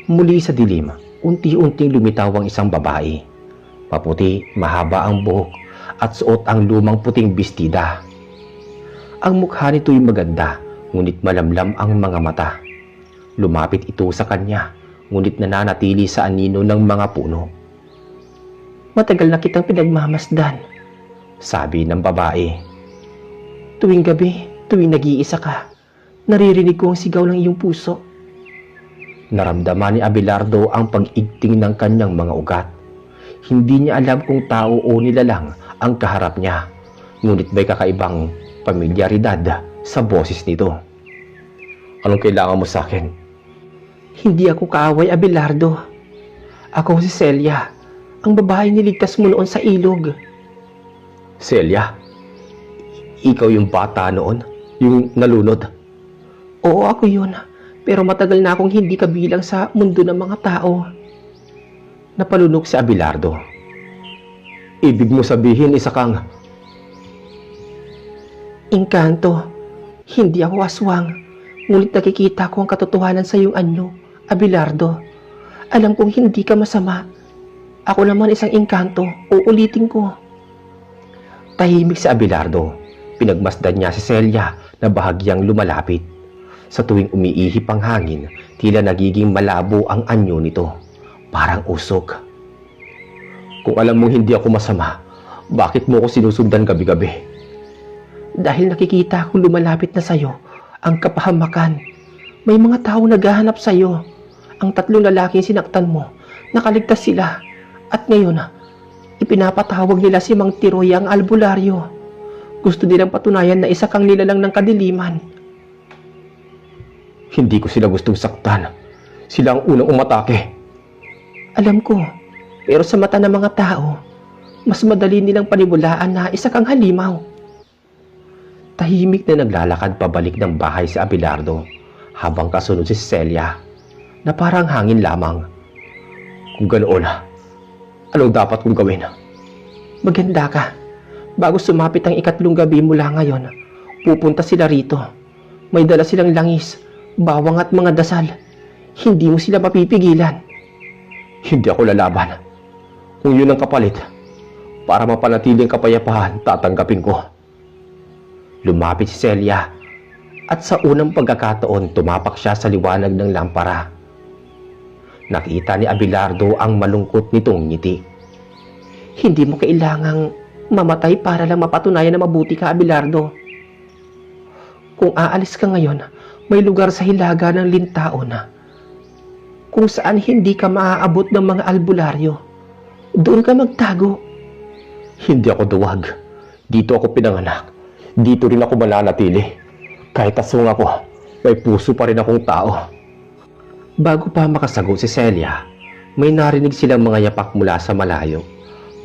Muli sa dilim, unti-unting lumitaw ang isang babae. Maputi, mahaba ang buhok at suot ang lumang puting bestida. Ang mukha nito'y maganda, ngunit malamlam ang mga mata. Lumapit ito sa kanya, ngunit nananatili sa anino ng mga puno. Matagal na kitang pinagmamasdan, sabi ng babae. Tuwing gabi, tuwing nag-iisa ka, naririnig ko ang sigaw ng iyong puso. Naramdaman ni Abelardo ang pag-igting ng kanyang mga ugat. Hindi niya alam kung tao o nilalang ang kaharap niya, ngunit may kakaibang pamilyaridad sa boses nito. Anong kailangan mo sa akin? Hindi ako kaaway, Abelardo. Ako si Celia, ang babae niligtas mo noon sa ilog. Celia? Ikaw yung bata noon? Yung nalunod? Oo, ako yun. Pero matagal na akong hindi kabilang sa mundo ng mga tao. Napalunok si Abelardo. Ibig mo sabihin isa kang... Engkanto. Hindi ako aswang. Ngunit nakikita ko ang katotohanan sa iyong anyo, Abelardo. Alam kong hindi ka masama. Ako naman isang engkanto. Uulitin ko. Tahimik si Abelardo. Pinagmasdan niya si Celia na bahagyang lumalapit. Sa tuwing umiihip ang hangin, tila nagiging malabo ang anyo nito. Parang usok. Kung alam mong hindi ako masama, bakit mo ako sinusundan gabi-gabi? Dahil nakikita kong lumalapit na sa'yo ang kapahamakan. May mga tao naghahanap sa'yo. Ang 3 lalaking sinaktan mo, nakaligtas sila. At ngayon, ipinapatawag nila si Mang Tiroy ang albularyo. Gusto nilang patunayan na isa kang nilalang ng kadiliman. Hindi ko sila gustong saktan. Sila ang unang umatake. Alam ko, pero sa mata ng mga tao, mas madali nilang paniwalaan na isa kang halimaw. Tahimik na naglalakad pabalik ng bahay si Abelardo habang kasunod si Celia na parang hangin lamang. Kung ganoon, anong dapat kong gawin? Maganda ka. Bago sumapit ang 3 gabi mula ngayon, pupunta sila rito. May dala silang langis, bawang at mga dasal. Hindi mo sila mapipigilan. Hindi ako lalaban. Kung yun ang kapalit, para mapanatiling kapayapaan, tatanggapin ko. Lumapit si Celia at sa unang pagkakataon tumapak siya sa liwanag ng lampara. Nakita ni Abelardo ang malungkot nitong ngiti. Hindi mo kailangang mamatay para lang mapatunayan na mabuti ka, Abelardo. Kung aalis ka ngayon, may lugar sa hilaga ng Lintaon kung saan hindi ka maaabot ng mga albularyo. Doon ka magtago. Hindi ako duwag. Dito ako pinanganak. Dito rin ako mananatili. Kahit aswang ako, may puso pa rin akong tao. Bago pa makasagot si Celia, may narinig silang mga yapak mula sa malayo.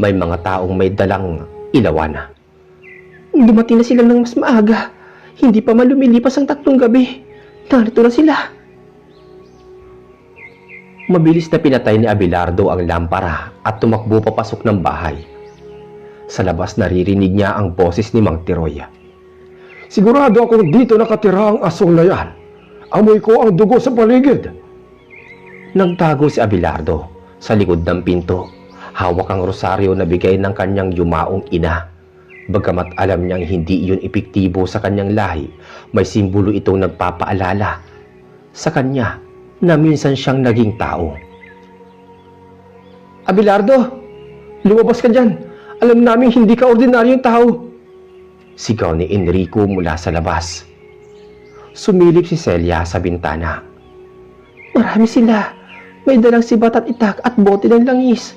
May mga taong may dalang ilawan. Dumating na sila ng mas maaga. Hindi pa man lumilipas ang 3 gabi. Narito na sila. Mabilis na pinatay ni Abelardo ang lampara at tumakbo papasok ng bahay. Sa labas naririnig niya ang boses ni Mang Tiroy. Sigurado akong dito nakatira ang aswang na yan. Amoy ko ang dugo sa paligid. Nagtago si Abelardo sa likod ng pinto. Hawak ang rosaryo na bigay ng kanyang yumaong ina. Bagamat alam niyang hindi iyon epektibo sa kanyang lahi, may simbolo itong nagpapaalala sa kanya na minsan siyang naging tao. Abelardo, lumabas ka dyan. Alam namin hindi ka ordinaryong tao. Sigaw ni Enrico mula sa labas. Sumilip si Celia sa bintana. Marami sila. May dalang sibat at itak at bote ng langis.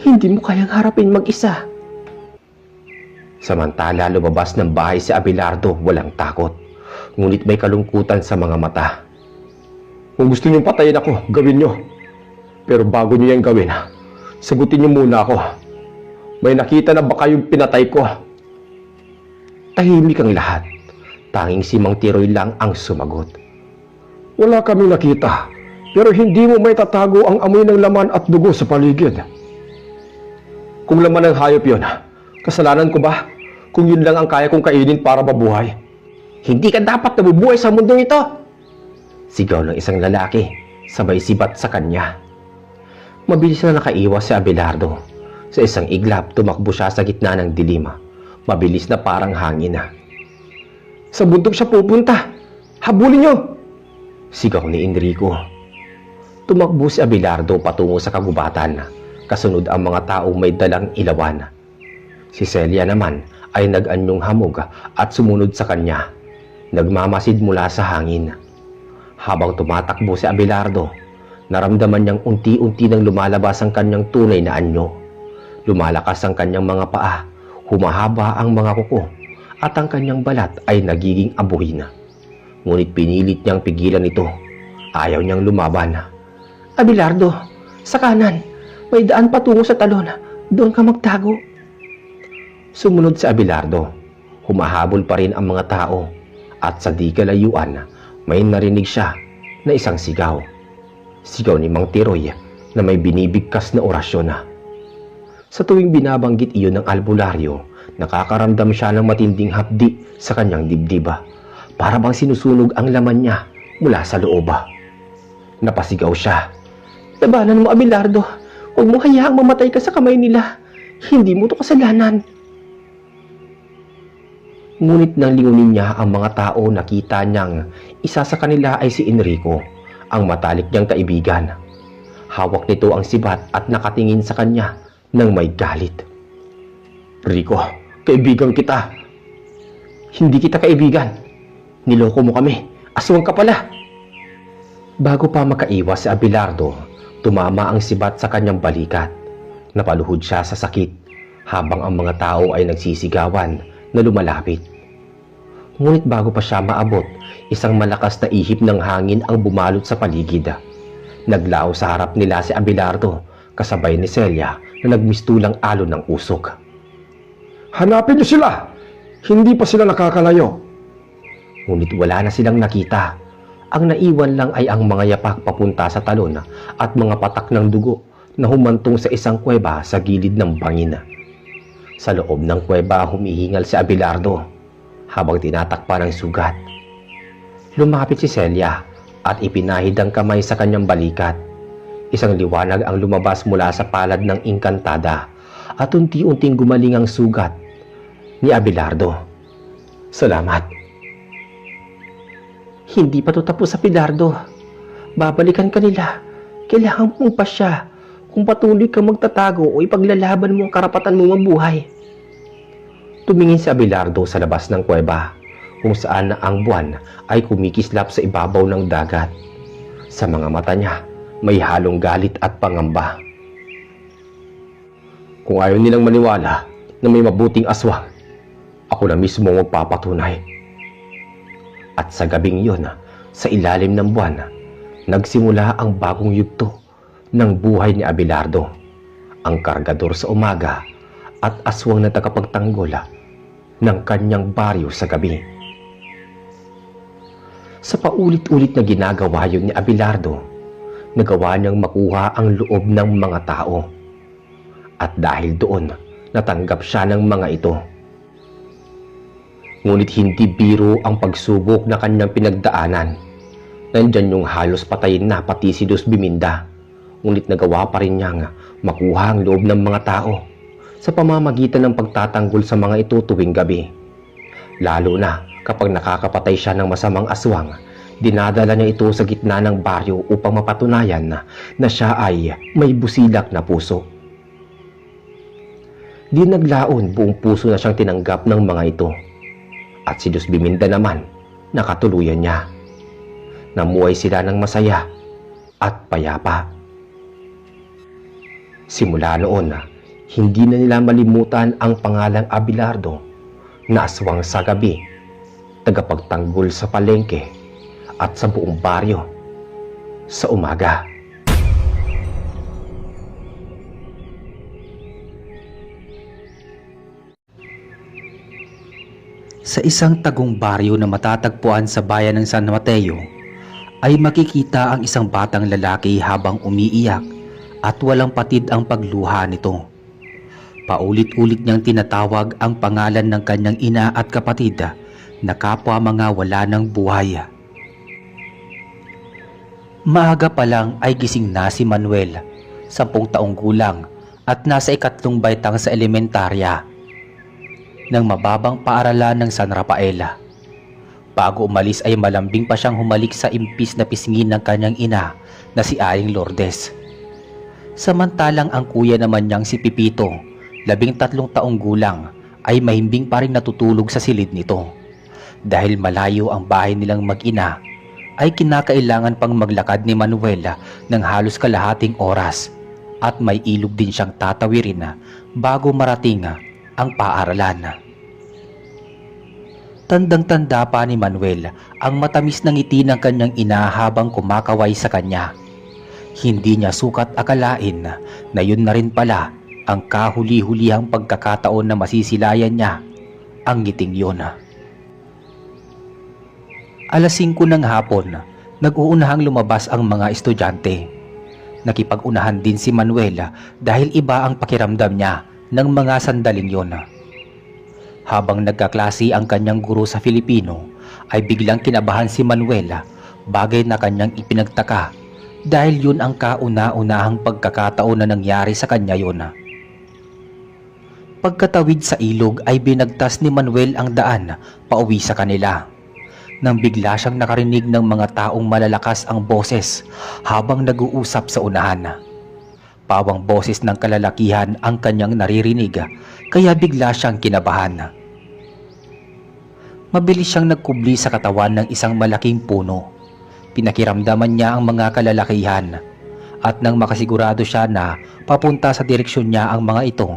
Hindi mo kayang harapin mag-isa. Samantala lumabas ng bahay si Abelardo walang takot. Ngunit may kalungkutan sa mga mata. Kung gusto niyong patayin ako, gawin niyo. Pero bago niyo yan gawin, sagutin niyo muna ako. May nakita na ba kayong pinatay ko? Tahimik ang lahat. Tanging si Mang Tiroy lang ang sumagot. Wala kaming nakita, pero hindi mo may tatago ang amoy ng laman at dugo sa paligid. Kung laman ng hayop yon, kasalanan ko ba? Kung yun lang ang kaya kong kainin para mabuhay. Hindi ka dapat nabubuhay sa mundong ito. Sigaw ng isang lalaki, sabay sibat sa kanya. Mabilis na nakaiwas si Abelardo. Sa isang iglap, tumakbo siya sa gitna ng dilim. Mabilis na parang hangin. Sa bundok siya pupunta. Habulin niyo! Sigaw ni Enrico. Tumakbo si Abelardo patungo sa kagubatan. Kasunod ang mga taong may dalang ilawan. Si Celia naman ay nag-anyong hamog at sumunod sa kanya. Nagmamasid mula sa hangin. Habang tumatakbo si Abelardo, naramdaman niyang unti-unti nang lumalabas ang kanyang tunay na anyo. Lumalakas ang kanyang mga paa, humahaba ang mga kuko, at ang kanyang balat ay nagiging abuhin. Ngunit pinilit niyang pigilan ito. Ayaw niyang lumaban. Abelardo, sa kanan. May daan patungo sa talon. Doon ka magtago. Sumunod si Abelardo. Humahabol pa rin ang mga tao. At sa di kalayuan, may narinig siya na isang sigaw. Sigaw ni Mang Tiroy na may binibigkas na orasyon. Sa tuwing binabanggit iyon ng albularyo, nakakaramdam siya ng matinding hapdi sa kanyang dibdib. Para bang sinusunog ang laman niya mula sa loob. Napasigaw siya. Labanan mo, Abelardo. Huwag mo hayaang mamatay ka sa kamay nila. Hindi mo to kasalanan. Ngunit nang lingunin niya ang mga tao, nakita niyang isa sa kanila ay si Enrico, ang matalik niyang kaibigan. Hawak nito ang sibat at nakatingin sa kanya nang may galit. Rico, kaibigan kita. Hindi kita kaibigan. Niloko mo kami. Aswang ka pala. Bago pa makaiwas si Abelardo, tumama ang sibat sa kanyang balikat. Napaluhod siya sa sakit habang ang mga tao ay nagsisigawan na lumalapit. Ngunit bago pa siya maabot, isang malakas na ihip ng hangin ang bumalot sa paligid. Naglao sa harap nila si Abelardo kasabay ni Celia na nagmistulang alon ng usok. Hanapin niyo sila! Hindi pa sila nakakalayo. Ngunit wala na silang nakita. Ang naiwan lang ay ang mga yapak papunta sa talon at mga patak ng dugo na humantong sa isang kuweba sa gilid ng bangin. Sa loob ng kuweba humihingal si Abelardo habang tinatakpan ng sugat. Lumapit si Celia at ipinahid ang kamay sa kanyang balikat. Isang liwanag ang lumabas mula sa palad ng engkantada at unti-unting gumaling ang sugat ni Abelardo. Salamat. Hindi pa to tapos, Abelardo. Babalikan ka nila. Kailangan mong pasya kung patuloy kang magtatago o ipaglalaban mo ang karapatan mo mabuhay. Tumingin si Abelardo sa labas ng kuweba kung saan na ang buwan ay kumikislap sa ibabaw ng dagat. Sa mga mata niya, may halong galit at pangamba. Kung ayaw nilang maniwala na may mabuting aswang, ako na mismo magpapatunay. At sa gabing yun, sa ilalim ng buwan, nagsimula ang bagong yugto ng buhay ni Abelardo, ang kargador sa umaga at aswang na tagapagtanggol ng kanyang baryo sa gabi. Sa paulit-ulit na ginagawa yun ni Abelardo, nagawa niyang makuha ang loob ng mga tao. At dahil doon, natanggap siya ng mga ito. Ngunit hindi biro ang pagsubok na kanyang pinagdaanan. Nandyan yung halos patayin na pati si Dos Biminda. Ngunit nagawa pa rin niyang makuha ang loob ng mga tao sa pamamagitan ng pagtatanggol sa mga ito tuwing gabi. Lalo na kapag nakakapatay siya ng masamang aswang, dinadala niya ito sa gitna ng baryo upang mapatunayan na siya ay may busilak na puso. Di naglaon, buong puso na siyang tinanggap ng mga ito. At si Dos Biminda naman, nakatuluyan niya. Namuhay sila ng masaya at payapa. Simula noon, hindi na nila malimutan ang pangalang Abelardo na aswang sa gabi, tagapagtanggol sa palengke at sa buong baryo sa umaga. Sa isang tagong baryo na matatagpuan sa bayan ng San Mateo, ay makikita ang isang batang lalaki habang umiiyak at walang patid ang pagluha nito. Paulit-ulit niyang tinatawag ang pangalan ng kanyang ina at kapatid na kapwa mga wala ng buhay. Maaga pa lang ay gising na si Manuel, 10 taong gulang at nasa 3 baitang sa elementarya ng mababang paaralan ng San Rafael. Bago umalis ay malambing pa siyang humalik sa impis na pisngin ng kanyang ina na si Aling Lourdes. Samantalang ang kuya naman niyang si Pipito, 13 taong gulang, ay mahimbing pa rin natutulog sa silid nito. Dahil malayo ang bahay nilang mag-ina, ay kinakailangan pang maglakad ni Manuel ng halos kalahating oras at may ilog din siyang tatawirin bago marating ang paaralan. Tandang-tanda pa ni Manuel ang matamis na ngiti ng kanyang ina habang kumakaway sa kanya. Hindi niya sukat akalain na yun na rin pala ang kahuli-hulihang pagkakataon na masisilayan niya ang ngiting yun. Alas 5 ng hapon, nag-uunahang lumabas ang mga estudyante. Nakipag-unahan din si Manuel dahil iba ang pakiramdam niya ng mga sandaling yun. Habang nagkaklase ang kanyang guro sa Filipino, ay biglang kinabahan si Manuel, bagay na kanyang ipinagtaka dahil yun ang kauna-unahang pagkakataon na nangyari sa kanya yun. Pagkatawid sa ilog ay binagtas ni Manuel ang daan pauwi sa kanila. Nang bigla siyang nakarinig ng mga taong malalakas ang boses habang nag-uusap sa unahan. Pawang boses ng kalalakihan ang kanyang naririnig, kaya bigla siyang kinabahan. Mabilis siyang nagkubli sa katawan ng isang malaking puno. Pinakiramdaman niya ang mga kalalakihan, at nang makasigurado siya na papunta sa direksyon niya ang mga ito,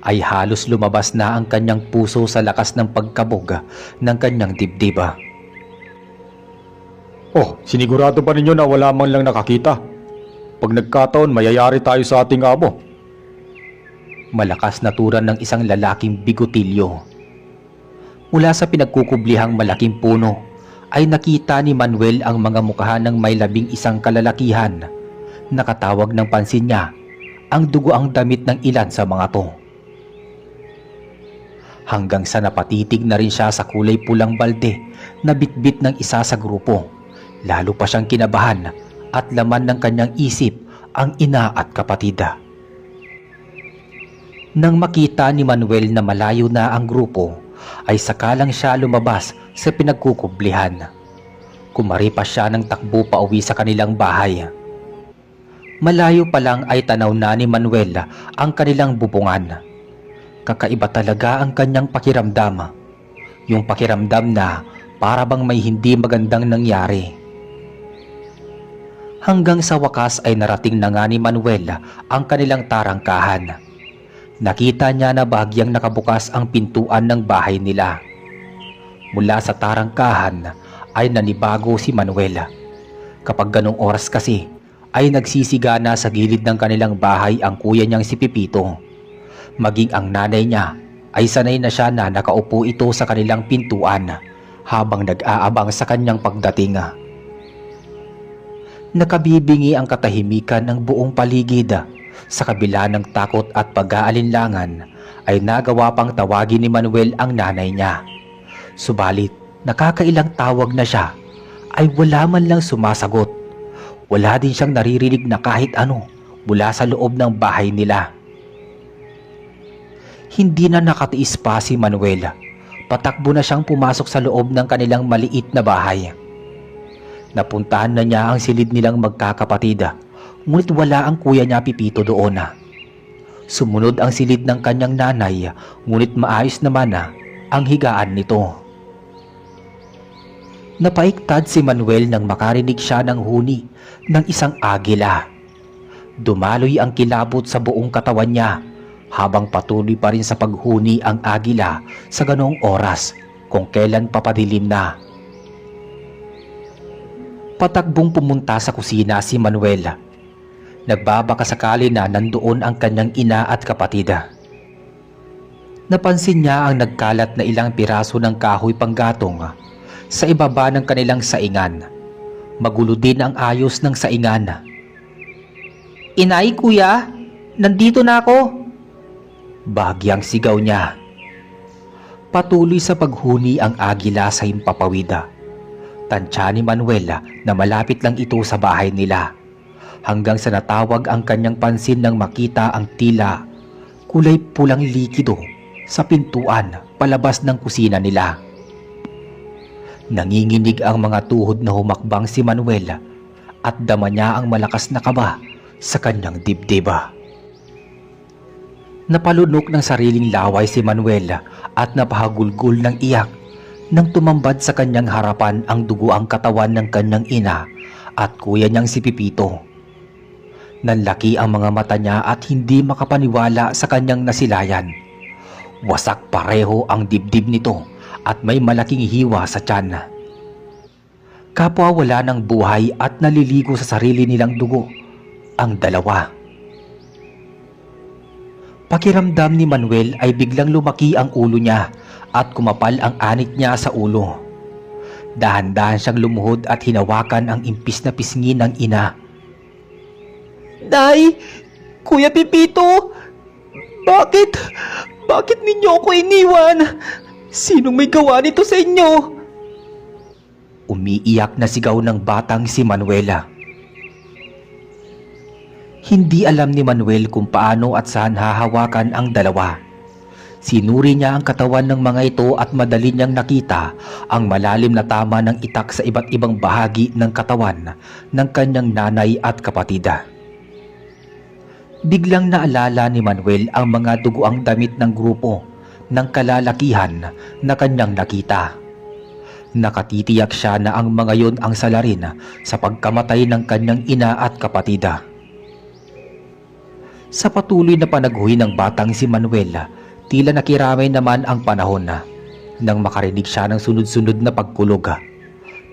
ay halos lumabas na ang kanyang puso sa lakas ng pagkabog ng kanyang dibdib. Oh, sinigurado ba ninyo na wala man lang nakakita? Pag nagkataon, mayayari tayo sa ating amo. Malakas na turan ng isang lalaking bigotilyo. Mula sa pinagkukublihang malaking puno, ay nakita ni Manuel ang mga mukha ng may 11 kalalakihan. Nakatawag ng pansin niya ang dugo ang damit ng ilan sa mga to. Hanggang sa napatitig na rin siya sa kulay pulang balde na bitbit ng isa sa grupo. Lalo pa siyang kinabahan at laman ng kanyang isip ang ina at kapatid. Nang makita ni Manuel na malayo na ang grupo, ay sakalang siya lumabas sa pinagkukublihan. Kumari pa siya ng takbo pa uwi sa kanilang bahay. Malayo pa lang ay tanaw na ni Manuel ang kanilang bubungan. Kakaiba talaga ang kanyang pakiramdam. Yung pakiramdam na para bang may hindi magandang nangyari. Hanggang sa wakas ay narating na nga ni Manuel ang kanilang tarangkahan. Nakita niya na bahagyang nakabukas ang pintuan ng bahay nila. Mula sa tarangkahan ay nanibago si Manuel. Kapag ganong oras kasi ay nagsisiga na sa gilid ng kanilang bahay ang kuya niyang si Pipito. Maging ang nanay niya ay sanay na siya na nakaupo ito sa kanilang pintuan habang nag-aabang sa kanyang pagdating. Nakabibingi ang katahimikan ng buong paligid. Sa kabila ng takot at pag-aalinlangan ay nagawa pang tawagin ni Manuel ang nanay niya. Subalit nakakailang tawag na siya ay wala man lang sumasagot. Wala din siyang naririnig na kahit ano mula sa loob ng bahay nila. Hindi na nakatiis pa si Manuel. Patakbo na siyang pumasok sa loob ng kanilang maliit na bahay. Napuntahan na niya ang silid nilang magkakapatid, ngunit wala ang kuya niya Pipito doon. Sumunod ang silid ng kanyang nanay, ngunit maayos naman ang higaan nito. Napaiktad si Manuel nang makarinig siya ng huni ng isang agila. Dumaloy ang kilabot sa buong katawan niya habang patuloy pa rin sa paghuni ang agila sa ganong oras kung kailan papadilim na. Patakbong pumunta sa kusina si Manuel. Nagbabakasakali na nandoon ang kanyang ina at kapatid. Napansin niya ang nagkalat na ilang piraso ng kahoy panggatong sa ibaba ng kanilang saingan. Magulo din ang ayos ng saingan. "Inay, kuya, nandito na ako!" Bahagyang sigaw niya. Patuloy sa paghuni ang agila sa himpapawid. Tansya ni Manuel na malapit lang ito sa bahay nila. Hanggang sa natawag ang kanyang pansin nang makita ang tila kulay pulang likido sa pintuan palabas ng kusina nila. Nanginginig ang mga tuhod na humakbang si Manuel at dama niya ang malakas na kaba sa kanyang dibdib. Napalunok ng sariling laway si Manuel at napahagulgul ng iyak nang tumambad sa kanyang harapan ang dugo ang katawan ng kanyang ina at kuya niyang si Pipito. Nanlaki ang mga mata niya at hindi makapaniwala sa kanyang nasilayan. Wasak pareho ang dibdib nito at may malaking hiwa sa tiyan. Kapwa wala ng buhay at naliligo sa sarili nilang dugo ang dalawa. Pakiramdam ni Manuel ay biglang lumaki ang ulo niya at kumapal ang anit niya sa ulo. Dahan-dahan siyang lumuhod at hinawakan ang impis na pisngi ng ina. Nay! Kuya Pipito! Bakit ninyo ako iniwan? Sinong may gawa nito sa inyo? Umiiyak na sigaw ng batang si Manuela. Hindi alam ni Manuel kung paano at saan hahawakan ang dalawa. Sinuri niya ang katawan ng mga ito at madali niyang nakita ang malalim na tama ng itak sa iba't ibang bahagi ng katawan ng kanyang nanay at kapatida. Biglang naalala ni Manuel ang mga duguang damit ng grupo ng kalalakihan na kanyang nakita. Nakatitiyak siya na ang mga yon ang salarin sa pagkamatay ng kanyang ina at kapatida. Sa patuloy na panaghuhi ng batang si Manuel, tila nakiramay naman ang panahon nang makarinig siya ng sunod-sunod na pagkulog.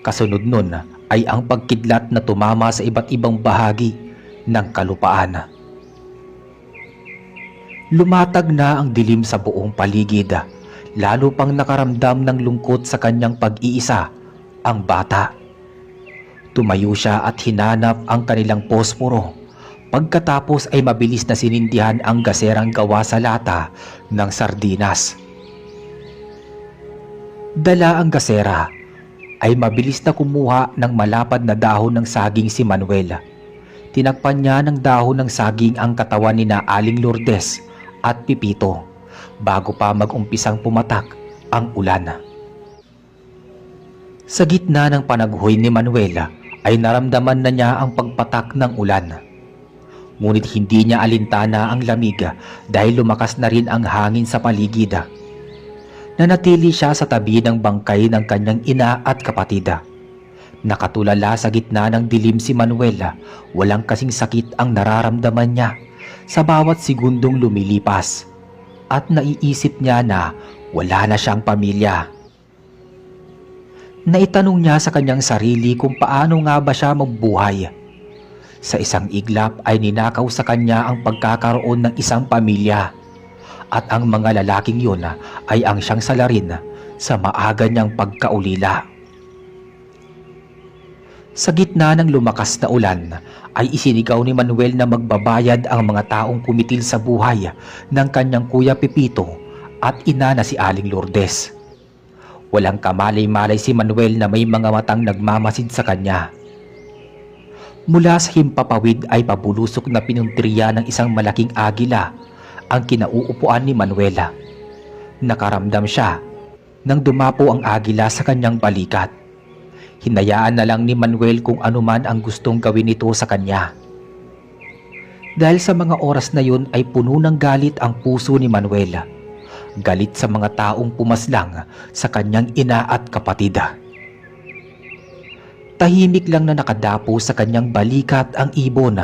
Kasunod nun ay ang pagkidlat na tumama sa iba't ibang bahagi ng kalupaan. Lumatag na ang dilim sa buong paligid, lalo pang nakaramdam ng lungkot sa kanyang pag-iisa ang bata. Tumayo siya at hinanap ang kanilang posporo. Pagkatapos ay mabilis na sinindihan ang gaserang gawa sa lata ng sardinas. Dala ang gasera ay mabilis na kumuha ng malapad na dahon ng saging si Manuel. Tinakpan niya ng dahon ng saging ang katawan ni na Aling Lourdes at Pipito bago pa mag-umpisang pumatak ang ulan. Sa gitna ng panaghoy ni Manuel ay naramdaman na niya ang pagpatak ng ulan. Ngunit hindi niya alintana ang lamig dahil lumakas na rin ang hangin sa paligid. Nanatili siya sa tabi ng bangkay ng kanyang ina at kapatid. Nakatulala sa gitna ng dilim si Manuel, walang kasing sakit ang nararamdaman niya sa bawat segundong lumilipas at naiisip niya na wala na siyang pamilya. Naitanong niya sa kanyang sarili kung paano nga ba siya magbuhay. Sa isang iglap ay ninakaw sa kanya ang pagkakaroon ng isang pamilya at ang mga lalaking yun ay ang siyang salarin sa maaga niyang pagkaulila. Sa gitna ng lumakas na ulan ay isinigaw ni Manuel na magbabayad ang mga taong kumitil sa buhay ng kanyang kuya Pipito at ina na si Aling Lourdes. Walang kamalay-malay si Manuel na may mga matang nagmamasid sa kanya. Mula sa himpapawid ay pabulusok na pinuntriya ng isang malaking agila ang kinauupuan ni Manuela. Nakaramdam siya nang dumapo ang agila sa kanyang balikat. Hinayaan na lang ni Manuel kung ano man ang gustong gawin nito sa kanya. Dahil sa mga oras na yun ay puno ng galit ang puso ni Manuel. Galit sa mga taong pumaslang sa kanyang ina at kapatid. Tahimik lang na nakadapo sa kanyang balikat ang ibon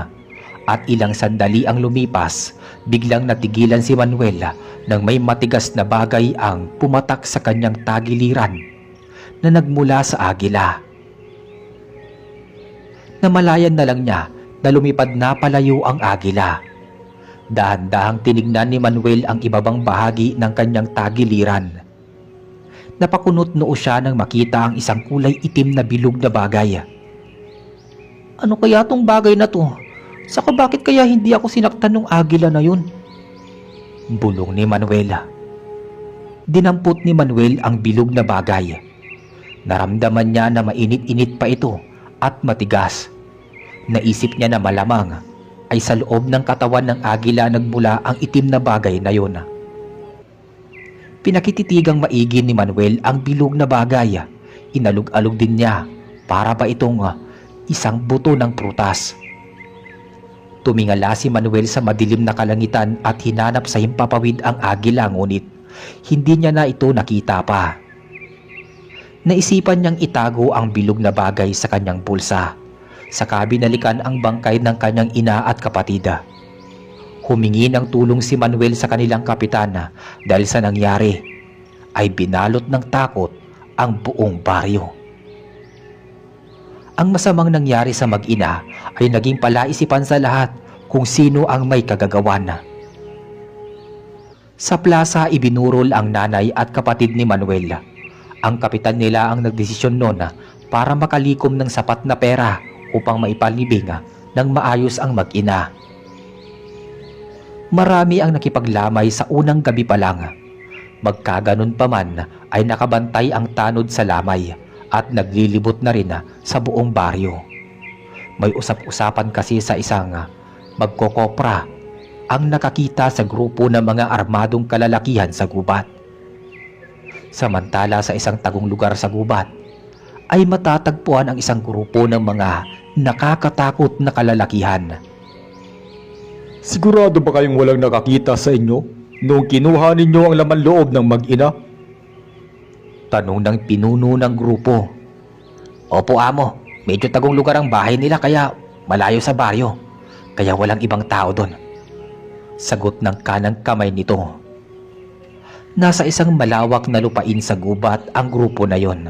at ilang sandali ang lumipas, biglang natigilan si Manuel nang may matigas na bagay ang pumatak sa kanyang tagiliran na nagmula sa agila. Namalayan na lang niya na lumipad na palayo ang agila. Dahan-dahang tinignan ni Manuel ang ibabang bahagi ng kanyang tagiliran. Napakunot noo siya nang makita ang isang kulay itim na bilog na bagay. Ano kaya tong bagay na to? Saka bakit kaya hindi ako sinaktan ng agila na yun? Bulong ni Manuel. Dinampot ni Manuel ang bilog na bagay. Naramdaman niya na mainit-init pa ito at matigas. Naisip niya na malamang ay sa loob ng katawan ng agila nagmula ang itim na bagay na yun. Pinakititigang maigi ni Manuel ang bilog na bagay. Inalog-alog din niya para ba itong isang buto ng prutas. Tumingala si Manuel sa madilim na kalangitan at hinanap sa himpapawid ang agila, ngunit hindi niya na ito nakita pa. Naisipan niyang itago ang bilog na bagay sa kanyang bulsa. saka binalikan ang bangkay ng kanyang ina at kapatid. Humingi ng tulong si Manuel sa kanilang kapitan dahil sa nangyari ay binalot ng takot ang buong baryo. Ang masamang nangyari sa mag-ina ay naging palaisipan sa lahat kung sino ang may kagagawan. Sa plaza ibinurol ang nanay at kapatid ni Manuel. Ang kapitan nila ang nagdesisyon noon para makalikom ng sapat na pera upang maipalibing ng maayos ang mag-ina. Marami ang nakipaglamay sa unang gabi pa lang. Magkaganon pa man ay nakabantay ang tanod sa lamay at naglilibot na rin sa buong baryo. May usap-usapan kasi sa isang magkokopra ang nakakita sa grupo ng mga armadong kalalakihan sa gubat. Samantala sa isang tagong lugar sa gubat ay matatagpuan ang isang grupo ng mga nakakatakot na kalalakihan. Sigurado ba kayong walang nakakita sa inyo noong kinuha ninyo ang laman loob ng mag-ina? Tanong ng pinuno ng grupo. Opo amo, medyo tagong lugar ang bahay nila kaya malayo sa baryo. Kaya walang ibang tao doon. Sagot ng kanang kamay nito. Nasa isang malawak na lupain sa gubat ang grupo na yon.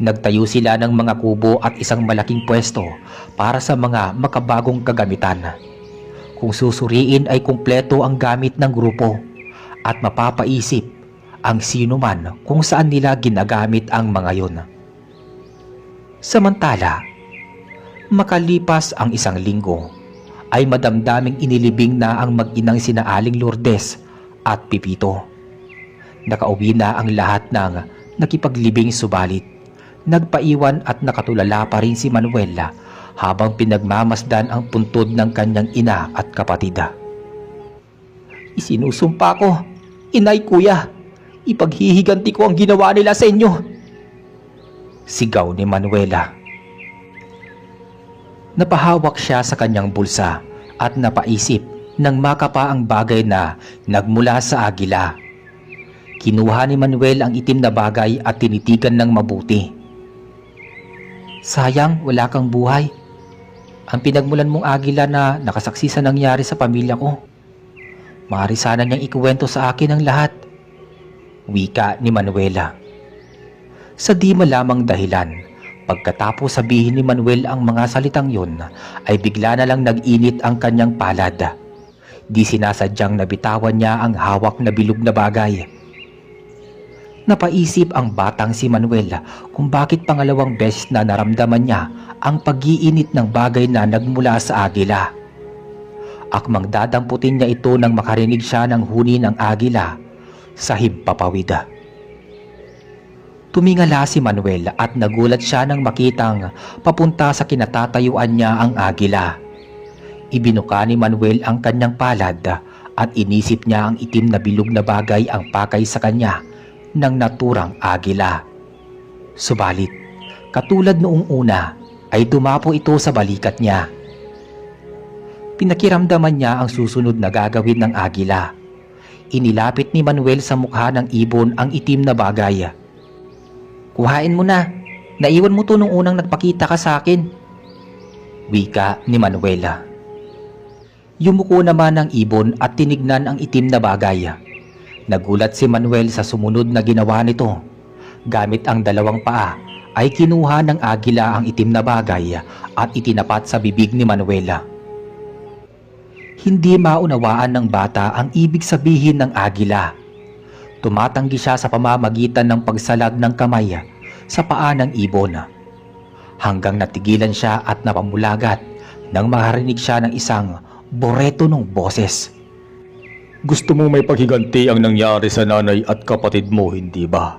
Nagtayo sila ng mga kubo at isang malaking pwesto para sa mga makabagong kagamitan. Kung susuriin ay kumpleto ang gamit ng grupo at mapapaisip ang sino man kung saan nila ginagamit ang mga yon. Samantala, makalipas ang isang linggo, ay madamdaming inilibing na ang mag-inang sina Aling Lourdes at Pipito. Nakauwi na ang lahat ng nakipaglibing subalit nagpaiwan at nakatulala pa rin si Manuela habang pinagmamasdan ang puntod ng kanyang ina at kapatid. Isinusumpa ko, inay kuya, ipaghihiganti ko ang ginawa nila sa inyo. Sigaw ni Manuela. Napahawak siya sa kanyang bulsa at napaisip nang makapa ang bagay na nagmula sa agila. Kinuha ni Manuel ang itim na bagay at tinitigan ng mabuti. Sayang, wala kang buhay. Ang pinagmulan mong agila na nakasaksi sa nangyari sa pamilya ko. Maaari sana niyang ikuwento sa akin ang lahat. Wika ni Manuela. Sa di malamang dahilan, pagkatapos sabihin ni Manuel ang mga salitang yun, ay bigla na lang nag-init ang kanyang palad. Di sinasadyang nabitawan niya ang hawak na bilog na bagay. Napaisip ang batang si Manuel kung bakit pangalawang beses na naramdaman niya ang pag-iinit ng bagay na nagmula sa agila. Akmang dadamputin niya ito nang makarinig siya ng huni ng agila sa himpapawid. Tumingala si Manuel at nagulat siya nang makitang papunta sa kinatatayuan niya ang agila. Ibinuka ni Manuel ang kanyang palad at inisip niya ang itim na bilog na bagay ang pakay sa kanya ng naturang agila. Subalit, katulad noong una, ay dumapo ito sa balikat niya. Pinakiramdaman niya ang susunod na gagawin ng agila. Inilapit ni Manuel sa mukha ng ibon ang itim na bagay. Kuhain mo na. Naiwan mo to nung unang nagpakita ka sa akin. Wika ni Manuela. Yumuko naman ang ibon at tinignan ang itim na bagay. Nagulat si Manuel sa sumunod na ginawa nito. Gamit ang dalawang paa ay kinuha ng agila ang itim na bagay at itinapat sa bibig ni Manuela. Hindi maunawaan ng bata ang ibig sabihin ng agila. Tumatanggi siya sa pamamagitan ng pagsalag ng kamay sa paa ng ibon. Hanggang natigilan siya at napamulagat nang makarinig siya ng isang boretonong boses. Gusto mong may paghiganti ang nangyari sa nanay at kapatid mo, hindi ba?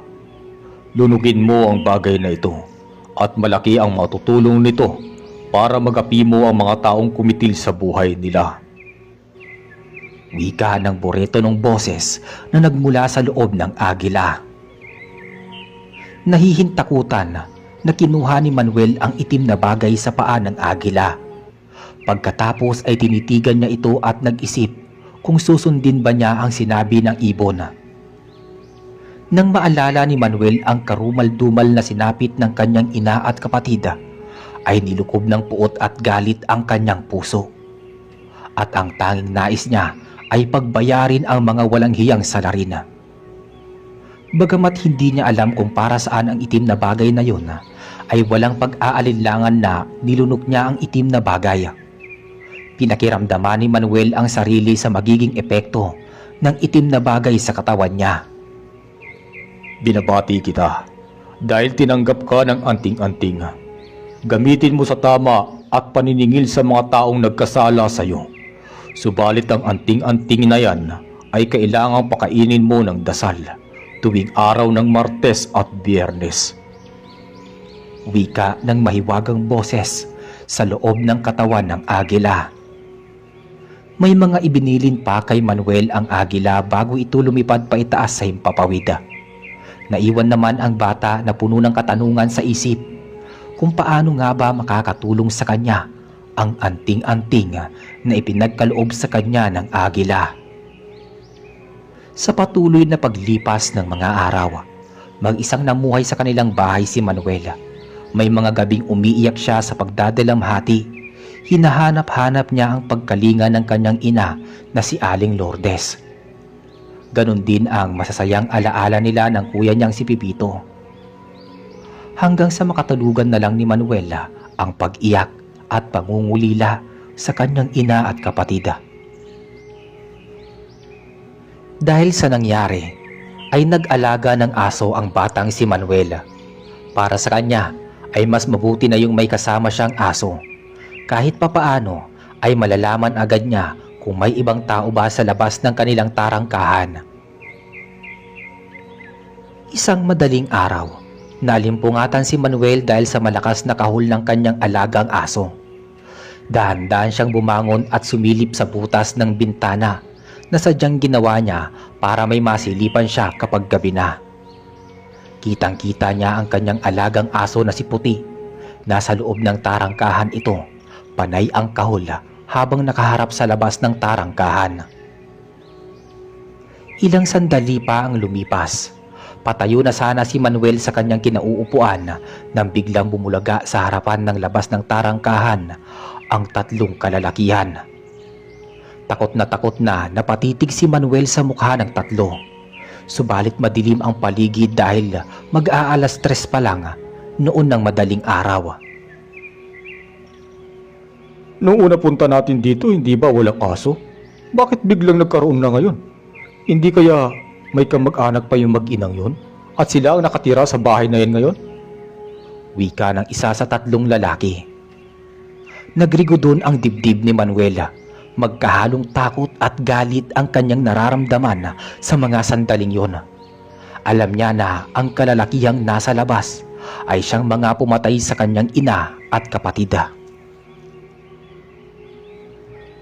Lunugin mo ang bagay na ito at malaki ang matutulong nito para magapi mo ang mga taong kumitil sa buhay nila. Wika ng boretonong boses na nagmula sa loob ng agila. Nahihintakutan na kinuha ni Manuel ang itim na bagay sa paa ng agila. Pagkatapos ay tinitigan niya ito at nag-isip kung susundin ba niya ang sinabi ng ibon. Nang maalala ni Manuel ang karumal-dumal na sinapit ng kanyang ina at kapatid, ay nilukob ng puot at galit ang kanyang puso. At ang tanging nais niya ay pagbayarin ang mga walang hiyang salarin. Bagamat hindi niya alam kung para saan ang itim na bagay na yun, ay walang pag-aalinlangan na nilunok niya ang itim na bagay. Pinakiramdaman ni Manuel ang sarili sa magiging epekto ng itim na bagay sa katawan niya. Binabati kita dahil tinanggap ka ng anting-anting. Gamitin mo sa tama at paniningil sa mga taong nagkasala sa iyo. Subalit ang anting-anting na yan ay kailangang pakainin mo ng dasal tuwing araw ng Martes at Biyernes. Wika ng mahiwagang boses sa loob ng katawan ng agila. May mga ibinilin pa kay Manuel ang agila bago ito lumipad pa itaas sa himpapawid. Naiwan naman ang bata na puno ng katanungan sa isip kung paano nga ba makakatulong sa kanya ang anting-anting na ipinagkaloob sa kanya ng agila. Sa patuloy na paglipas ng mga araw, mag-isang namuhay sa kanilang bahay si Manuel. May mga gabing umiiyak siya sa pagdadalamhati. Hinahanap-hanap niya ang pagkalinga ng kanyang ina na si Aling Lourdes. Ganon din ang masasayang alaala nila ng kuya niyang si Pipito. Hanggang sa makatulugan na lang ni Manuel ang pag-iyak at pangungulila sa kanyang ina at kapatid. Dahil sa nangyari, ay nag-alaga ng aso ang batang si Manuel. Para sa kanya, ay mas mabuti na yung may kasama siyang aso. Kahit papaano, ay malalaman agad niya kung may ibang tao ba sa labas ng kanilang tarangkahan. Isang madaling araw, nalimpungatan si Manuel dahil sa malakas na kahul ng kanyang alagang aso. Dahan-dahan siyang bumangon at sumilip sa butas ng bintana na sadyang ginawa niya para may masilipan siya kapag gabi na. Kitang-kita niya ang kanyang alagang aso na si Puti. Nasa loob ng tarangkahan ito, panay ang kahul habang nakaharap sa labas ng tarangkahan. Ilang sandali pa ang lumipas. Patayo na sana si Manuel sa kanyang kinauupuan nang biglang bumulaga sa harapan ng labas ng tarangkahan ang tatlong kalalakihan. Takot na napatitig si Manuel sa mukha ng tatlo. Subalit madilim ang paligid dahil mag-aalas 3 pa lang noon ng madaling araw. Noong una punta natin dito, hindi ba walang aso? Bakit biglang nagkaroon na ngayon? Hindi kaya may kamag-anak pa yung mag-inang yun? At sila ang nakatira sa bahay na yan ngayon? Wika ng isa sa tatlong lalaki. Nagrigo doon ang dibdib ni Manuel. Magkahalong takot at galit ang kanyang nararamdaman sa mga sandaling yon. Alam niya na ang kalalakihang nasa labas ay siyang mga pumatay sa kanyang ina at kapatid.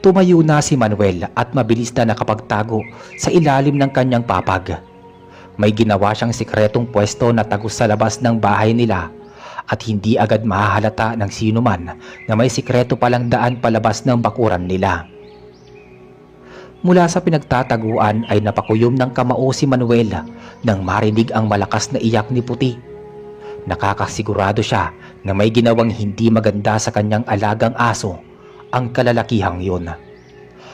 Tumayo na si Manuel at mabilis na nakapagtago sa ilalim ng kanyang papag. May ginawa siyang sikretong pwesto na tagos sa labas ng bahay nila at hindi agad mahahalata ng sino man na may sikreto palang daan palabas ng bakuran nila. Mula sa pinagtataguan ay napakuyom ng kamao si Manuel nang marinig ang malakas na iyak ni Puti. Nakakasigurado siya na may ginawang hindi maganda sa kanyang alagang aso ang kalalakihang yun.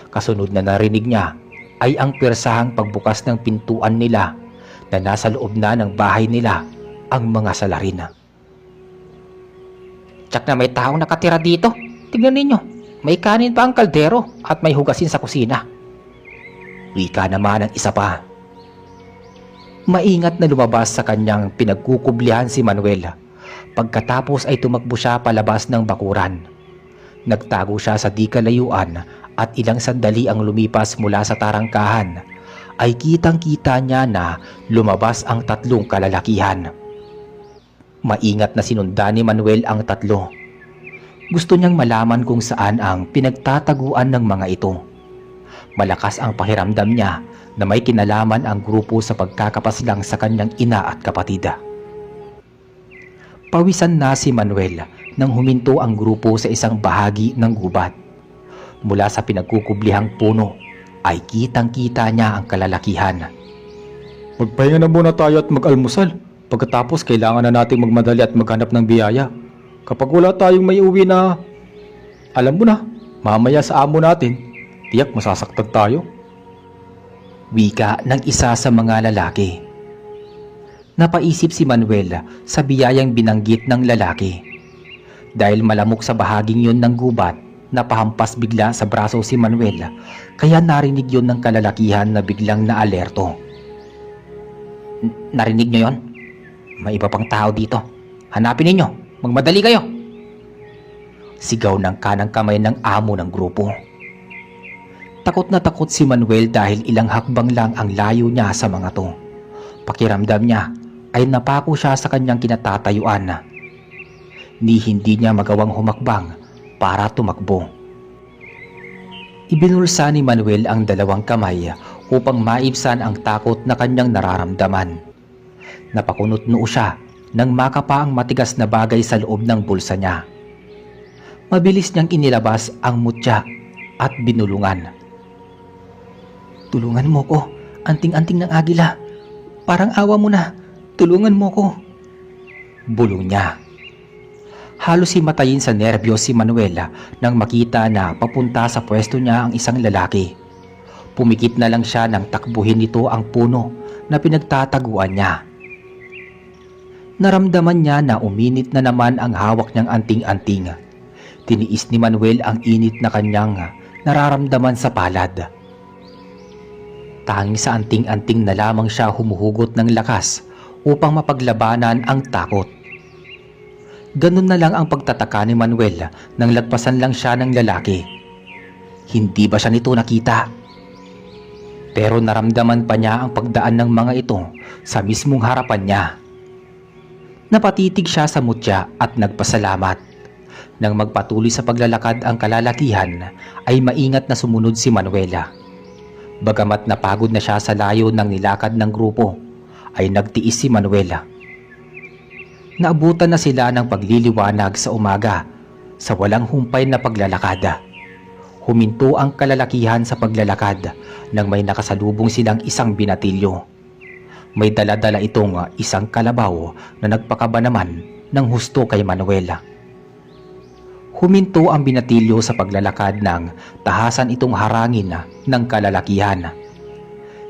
Kasunod na narinig niya ay ang pirsahang pagbukas ng pintuan nila na nasa loob na ng bahay nila ang mga salarin. Tsak na may taong nakatira dito. Tignan ninyo, may kanin pa ang kaldero at may hugasin sa kusina. Wika naman ang isa pa. Maingat na lumabas sa kanyang pinagkukublihan si Manuel. Pagkatapos ay tumakbo siya palabas ng bakuran. Nagtago siya sa di kalayuan at ilang sandali ang lumipas mula sa tarangkahan ay kitang-kita niya na lumabas ang tatlong kalalakihan. Maingat na sinundan ni Manuel ang tatlo. Gusto niyang malaman kung saan ang pinagtataguan ng mga ito. Malakas ang pakiramdam niya na may kinalaman ang grupo sa pagkakapaslang sa kanyang ina at kapatid. Pawisan na si Manuel nang huminto ang grupo sa isang bahagi ng gubat. Mula sa pinagkukublihang puno ay kitang-kita niya ang kalalakihan. Magpahinga na muna tayo at mag-almusal. Pagkatapos kailangan na nating magmadali at maghanap ng biyaya. Kapag wala tayong may uwi na, alam mo na, mamaya sa amo natin, tiyak masasaktan tayo. Wika ng isa sa mga lalaki. Napaisip si Manuel sa biyayang binanggit ng lalaki. Dahil malamok sa bahaging yon ng gubat, napahampas bigla sa braso si Manuel, kaya narinig yon ng kalalakihan na biglang naalerto. Narinig nyo yon? May iba pang tao dito. Hanapin ninyo, magmadali kayo! Sigaw ng kanang kamay ng amo ng grupo. Takot na takot si Manuel dahil ilang hakbang lang ang layo niya sa mga to. Pakiramdam niya ay napako siya sa kanyang kinatatayuan. Hindi niya magawang humakbang para tumakbo. Ibinulsa ni Manuel ang dalawang kamay upang maibsan ang takot na kanyang nararamdaman. Napakunot noo siya nang makapa ang matigas na bagay sa loob ng bulsa niya. Mabilis niyang inilabas ang mutya at binulungan. Tulungan mo ko, anting-anting ng agila. Parang awa mo na, tulungan mo ko. Bulong niya. Halos himatayin sa nerbiyos si Manuel nang makita na papunta sa pwesto niya ang isang lalaki. Pumikit na lang siya nang takbuhin nito ang puno na pinagtataguan niya. Naramdaman niya na uminit na naman ang hawak niyang anting-anting. Tiniis ni Manuel ang init na kanyang nararamdaman sa palad. Tanging sa anting-anting na lamang siya humuhugot ng lakas upang mapaglabanan ang takot. Ganun na lang ang pagtataka ni Manuel nang lagpasan lang siya ng lalaki. Hindi ba siya nito nakita? Pero naramdaman pa niya ang pagdaan ng mga ito sa mismong harapan niya. Napatitig siya sa mutya at nagpasalamat. Nang magpatuloy sa paglalakad ang kalalakihan ay maingat na sumunod si Manuela. Bagamat napagod na siya sa layo ng nilakad ng grupo, ay nagtiis si Manuela. Naabutan na sila ng pagliliwanag sa umaga sa walang humpay na paglalakad. Huminto ang kalalakihan sa paglalakad nang may nakasalubong silang isang binatilyo. May dala-dala itong isang kalabaw na nagpakaba naman ng husto kay Manuela. Huminto ang binatilyo sa paglalakad ng tahasan itong harangin ng kalalakihan.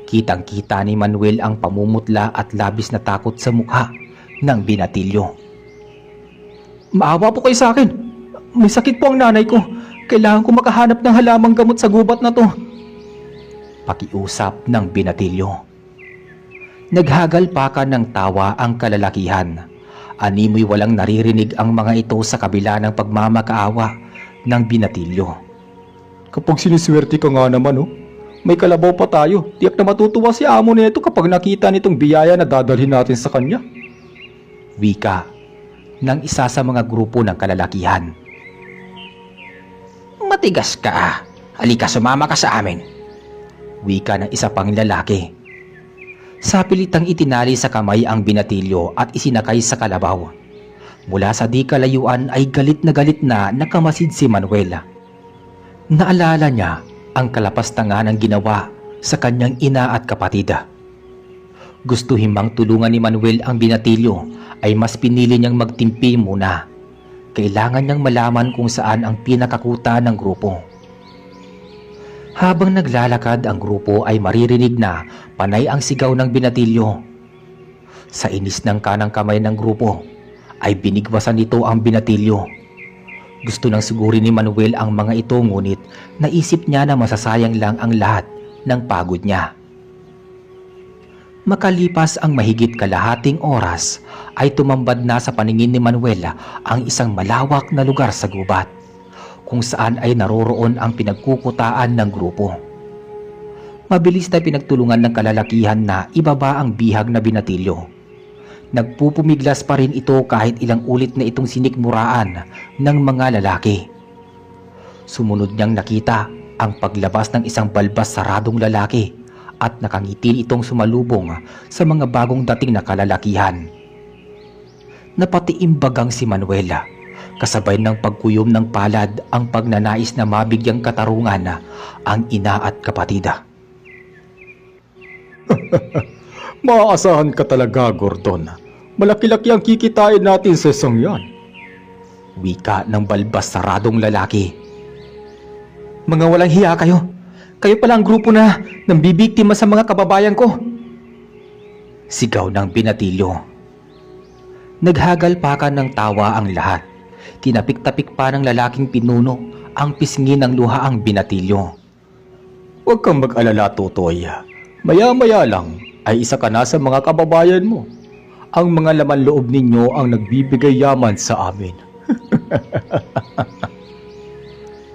Kitang-kita ni Manuel ang pamumutla at labis na takot sa mukha ng binatilyo. Maawa po kayo sa akin. May sakit po ang nanay ko. Kailangan ko makahanap ng halamang gamot sa gubat na to. Pakiusap ng binatilyo. Naghagalpakan ng tawa ang kalalakihan. Animoy walang naririnig ang mga ito sa kabila ng pagmamakaawa ng binatilyo. Kapag siniswerte ka nga naman, may kalabaw pa tayo. Tiyak na matutuwa si amo nito kapag nakita nitong biyaya na dadalhin natin sa kanya. Wika ng isa sa mga grupo ng kalalakihan. Matigas ka. Halika, sumama ka sa amin. Wika ng isa pang lalaki. Sa pilitang itinali sa kamay ang binatilyo at isinakay sa kalabaw. Mula sa di kalayuan ay galit na nakamasid si Manuela. Naalala niya ang kalapastangan ng ginawa sa kanyang ina at kapatid. Gusto himang tulungan ni Manuel ang binatilyo ay mas pinili niyang magtimpi muna. Kailangan niyang malaman kung saan ang pinakakuta ng grupo. Habang naglalakad ang grupo ay maririnig na panay ang sigaw ng binatilyo. Sa inis ng kanang kamay ng grupo ay binigwasan nito ang binatilyo. Gusto nang sigurin ni Manuel ang mga ito ngunit naisip niya na masasayang lang ang lahat ng pagod niya. Makalipas ang mahigit kalahating oras ay tumambad na sa paningin ni Manuel ang isang malawak na lugar sa gubat, kung saan ay naroroon ang pinagkukutaan ng grupo. Mabilis na pinagtulungan ng kalalakihan na ibaba ang bihag na binatilyo. Nagpupumiglas pa rin ito kahit ilang ulit na itong sinikmuraan ng mga lalaki. Sumunod niyang nakita ang paglabas ng isang balbas saradong lalaki at nakangiti itong sumalubong sa mga bagong dating na kalalakihan. Napatiimbagang si Manuela. Kasabay ng pagkuyom ng palad ang pagnanais na mabigyang katarungan ang ina at kapatid. Maaasahan ka talaga, Gordon. Malaki-laki ang kikitain natin sa isang yan. Wika ng balbas saradong lalaki. Mga walang hiya kayo. Kayo pala ang grupo na nambibiktima sa mga kababayan ko. Sigaw ng binatilyo. Naghagalpakan ng tawa ang lahat. Tinapik-tapik pa ng lalaking pinuno ang pisngi ng luha ang binatilyo. Huwag kang mag-alala, Totoy. Maya-maya lang ay isa ka na sa mga kababayan mo. Ang mga laman loob ninyo ang nagbibigay yaman sa amin.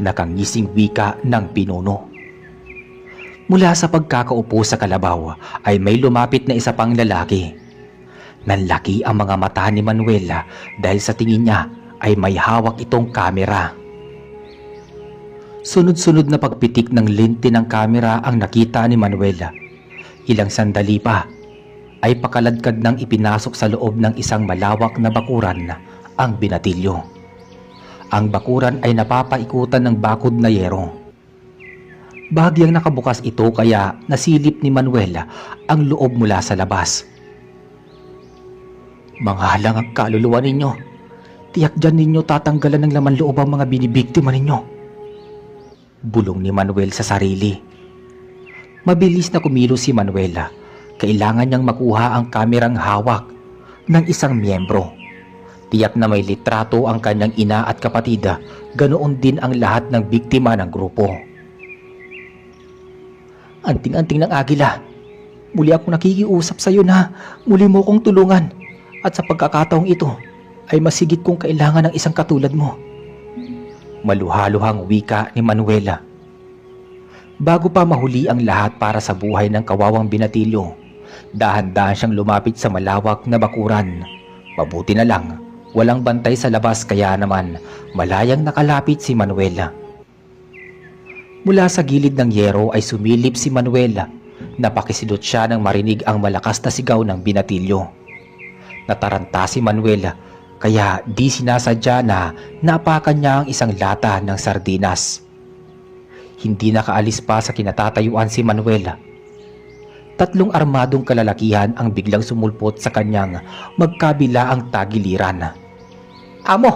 Nakangising wika ng pinuno. Mula sa pagkakaupo sa kalabaw ay may lumapit na isa pang lalaki. Nanlaki ang mga mata ni Manuel dahil sa tingin niya ay may hawak itong kamera. Sunod-sunod na pagpitik ng lente ng kamera ang nakita ni Manuel. Ilang sandali pa ay pakaladkad nang ipinasok sa loob ng isang malawak na bakuran ang binatilyo. Ang bakuran ay napapaikutan ng bakod na yero. Bahagyang nakabukas ito kaya nasilip ni Manuel ang loob mula sa labas. Manghalang ang kaluluwa ninyo. Tiyak dyan ninyo tatanggalan ng laman loob ang mga binibiktima ninyo. Bulong ni Manuel sa sarili. Mabilis na kumilos si Manuel. Kailangan niyang makuha ang kamerang hawak ng isang miyembro. Tiyak na may litrato ang kanyang ina at kapatid, ganoon din ang lahat ng biktima ng grupo. Anting-anting ng agila, muli ako nakikiusap sa iyo na muli mo kong tulungan at sa pagkakataong ito ay masigit kong kailangan ng isang katulad mo. Maluhaluhang wika ni Manuela. Bago pa mahuli ang lahat para sa buhay ng kawawang binatilyo, dahan-dahan siyang lumapit sa malawak na bakuran. Mabuti na lang, walang bantay sa labas kaya naman malayang nakalapit si Manuela. Mula sa gilid ng yero ay sumilip si Manuela. Napakisidot siya nang marinig ang malakas na sigaw ng binatilyo. Nataranta si Manuela kaya di sinasadya na naapakan niya ang isang lata ng sardinas. Hindi nakaalis pa sa kinatatayuan si Manuela. 3 armadong kalalakihan ang biglang sumulpot sa kanyang magkabilaang tagiliran. Amo,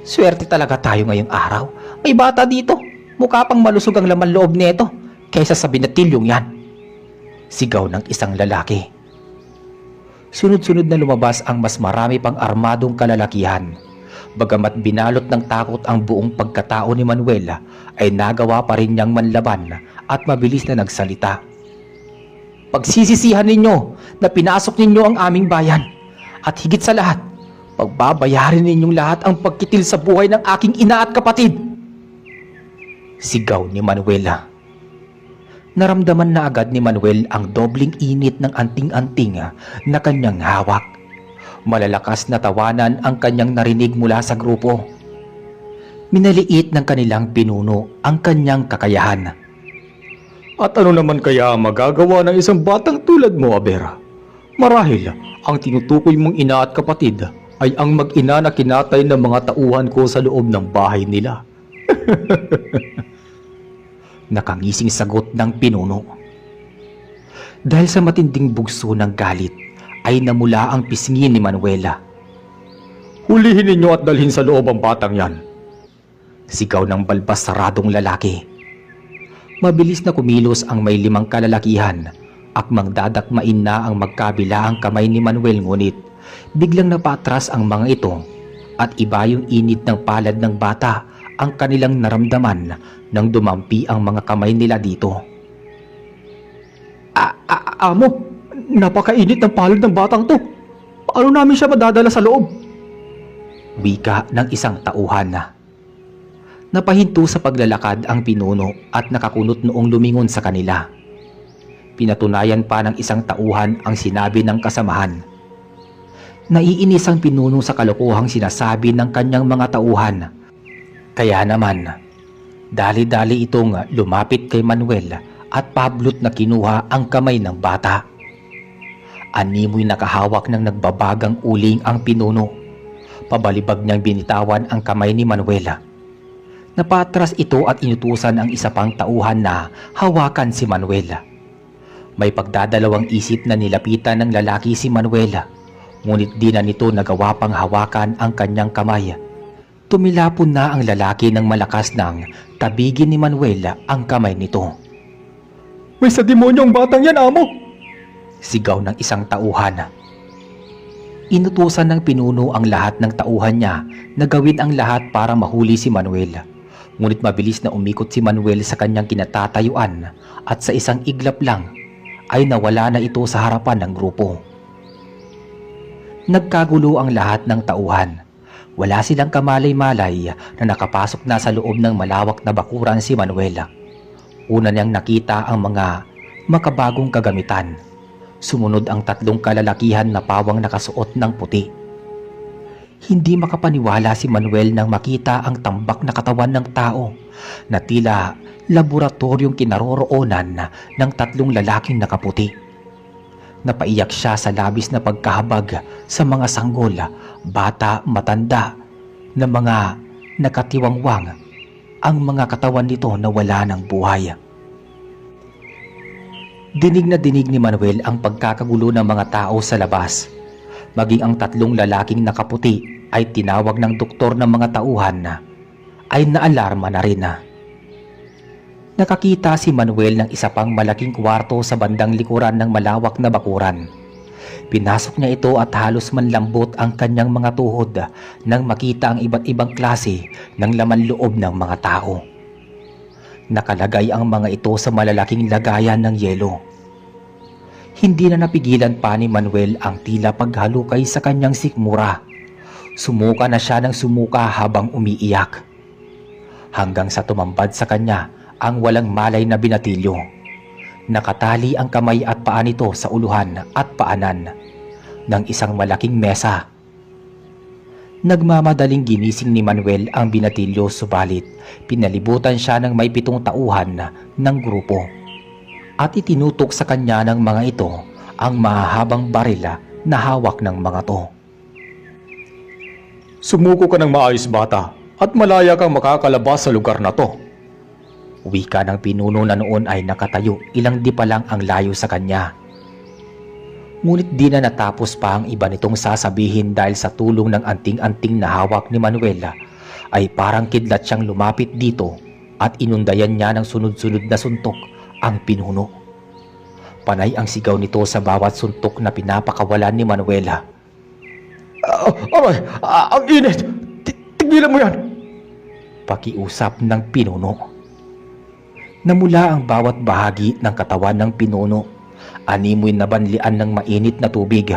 swerte talaga tayo ngayong araw. May bata dito. Mukha pang malusog ang laman loob nito kaysa sa binatilyong yan. Sigaw ng isang lalaki. Sunod-sunod na lumabas ang mas marami pang armadong kalalakihan. Bagamat binalot ng takot ang buong pagkatao ni Manuel, ay nagawa pa rin niyang manlaban at mabilis na nagsalita. Pagsisisihan ninyo na pinasok ninyo ang aming bayan at higit sa lahat, pagbabayarin ninyong lahat ang pagkitil sa buhay ng aking ina at kapatid. Sigaw ni Manuela. Naramdaman na agad ni Manuel ang dobling init ng anting-anting na kanyang hawak. Malalakas na tawanan ang kanyang narinig mula sa grupo. Minaliit ng kanilang pinuno ang kanyang kakayahan. At ano naman kaya magagawa ng isang batang tulad mo, Abera? Marahil ang tinutukoy mong ina at kapatid ay ang mag-ina na kinatay ng mga tauhan ko sa loob ng bahay nila. Nakangising sagot ng pinuno. Dahil sa matinding bugso ng galit, ay namula ang pisngi ni Manuela. Hulihin ninyo at dalhin sa loob ang batang yan. Sigaw ng balbas saradong lalaki. Mabilis na kumilos ang may 5 kalalakihan. Akmang dadakmain na ang magkabila ang kamay ni Manuel, ngunit biglang napatras ang mga ito at iba yung init ng palad ng bata ang kanilang naramdaman nang dumampi ang mga kamay nila dito. Amo, napakainit ng palad ng batang to. Paano namin siya madadala sa loob? Wika ng isang tauhan na. Napahinto sa paglalakad ang pinuno at nakakunot noong lumingon sa kanila. Pinatunayan pa ng isang tauhan ang sinabi ng kasamahan. Naiinis ang pinuno sa kalokohang sinasabi ng kanyang mga tauhan. Kaya naman, dali-dali itong lumapit kay Manuel at pablot na kinuha ang kamay ng bata. Animoy nakahawak ng nagbabagang uling ang pinuno. Pabalibag niyang binitawan ang kamay ni Manuel. Napatras ito at inutusan ang isa pang tauhan na hawakan si Manuel. May pagdadalawang isip na nilapitan ng lalaki si Manuel, ngunit di na nito nagawa pang hawakan ang kanyang kamay. Tumilapon na ang lalaki ng malakas nang tabigin ni Manuel ang kamay nito. May sa demonyo ang batang yan, amo! Sigaw ng isang tauhan. Inutusan ng pinuno ang lahat ng tauhan niya na gawin ang lahat para mahuli si Manuel. Ngunit mabilis na umikot si Manuel sa kanyang kinatatayuan at sa isang iglap lang ay nawala na ito sa harapan ng grupo. Nagkagulo ang lahat ng tauhan. Wala silang kamalay-malay na nakapasok na sa loob ng malawak na bakuran si Manuel. Una niyang nakita ang mga makabagong kagamitan. Sumunod ang 3 kalalakihan na pawang nakasuot ng puti. Hindi makapaniwala si Manuel nang makita ang tambak na katawan ng tao na tila laboratoryong kinaroroonan ng 3 lalaking nakaputi. Napaiyak siya sa labis na pagkahabag sa mga sanggol, bata, matanda, na mga nakatiwangwang ang mga katawan nito na wala ng buhay. Dinig na dinig ni Manuel ang pagkakagulo ng mga tao sa labas. Maging ang 3 lalaking nakaputi ay tinawag ng doktor ng mga tauhan ay naalarma na rin. Nakakita si Manuel ng isa pang malaking kwarto sa bandang likuran ng malawak na bakuran. Pinasok niya ito at halos manlambot ang kanyang mga tuhod nang makita ang iba't ibang klase ng laman loob ng mga tao. Nakalagay ang mga ito sa malalaking lagayan ng yelo. Hindi na napigilan pa ni Manuel ang tila paghalukay sa kanyang sikmura. Sumuka na siya ng sumuka habang umiiyak. Hanggang sa tumambad sa kanya ang walang malay na binatilyo. Nakatali ang kamay at paa nito sa uluhan at paanan ng isang malaking mesa. Nagmamadaling ginising ni Manuel ang binatilyo subalit pinalibutan siya ng may 7 tauhan ng grupo at itinutok sa kanya ng mga ito ang mahahabang barila na hawak ng mga to. Sumuko ka ng maayos, bata, at malaya kang makakalabas sa lugar na to. Wika ng pinuno na noon ay nakatayo, ilang di pa lang ang layo sa kanya. Ngunit di na natapos pa ang iba nitong sasabihin dahil sa tulong ng anting-anting na hawak ni Manuel ay parang kidlat siyang lumapit dito at inundayan niya ng sunod-sunod na suntok ang pinuno. Panay ang sigaw nito sa bawat suntok na pinapakawalan ni Manuel. Aray! Ang init! Tigilan mo yan! Pakiusap ng pinuno. Namula ang bawat bahagi ng katawan ng pinuno. Animoy na banlian ng mainit na tubig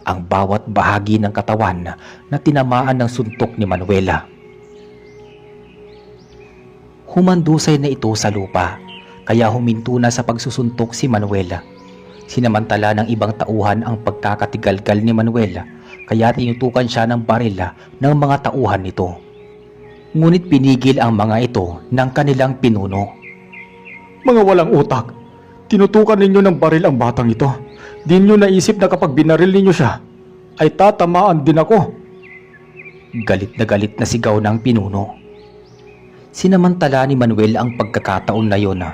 ang bawat bahagi ng katawan na tinamaan ng suntok ni Manuela. Humandusay na ito sa lupa, kaya huminto na sa pagsusuntok si Manuela. Sinamantala ng ibang tauhan ang pagkakatigalgal ni Manuela, kaya tinutukan siya ng barila ng mga tauhan nito. Ngunit pinigil ang mga ito ng kanilang pinuno. Mga walang utak! Tinutukan ninyo ng baril ang batang ito. Di nyo naisip na kapag binaril ninyo siya, ay tatamaan din ako. Galit na sigaw ng pinuno. Sinamantala ni Manuel ang pagkakataon na yon.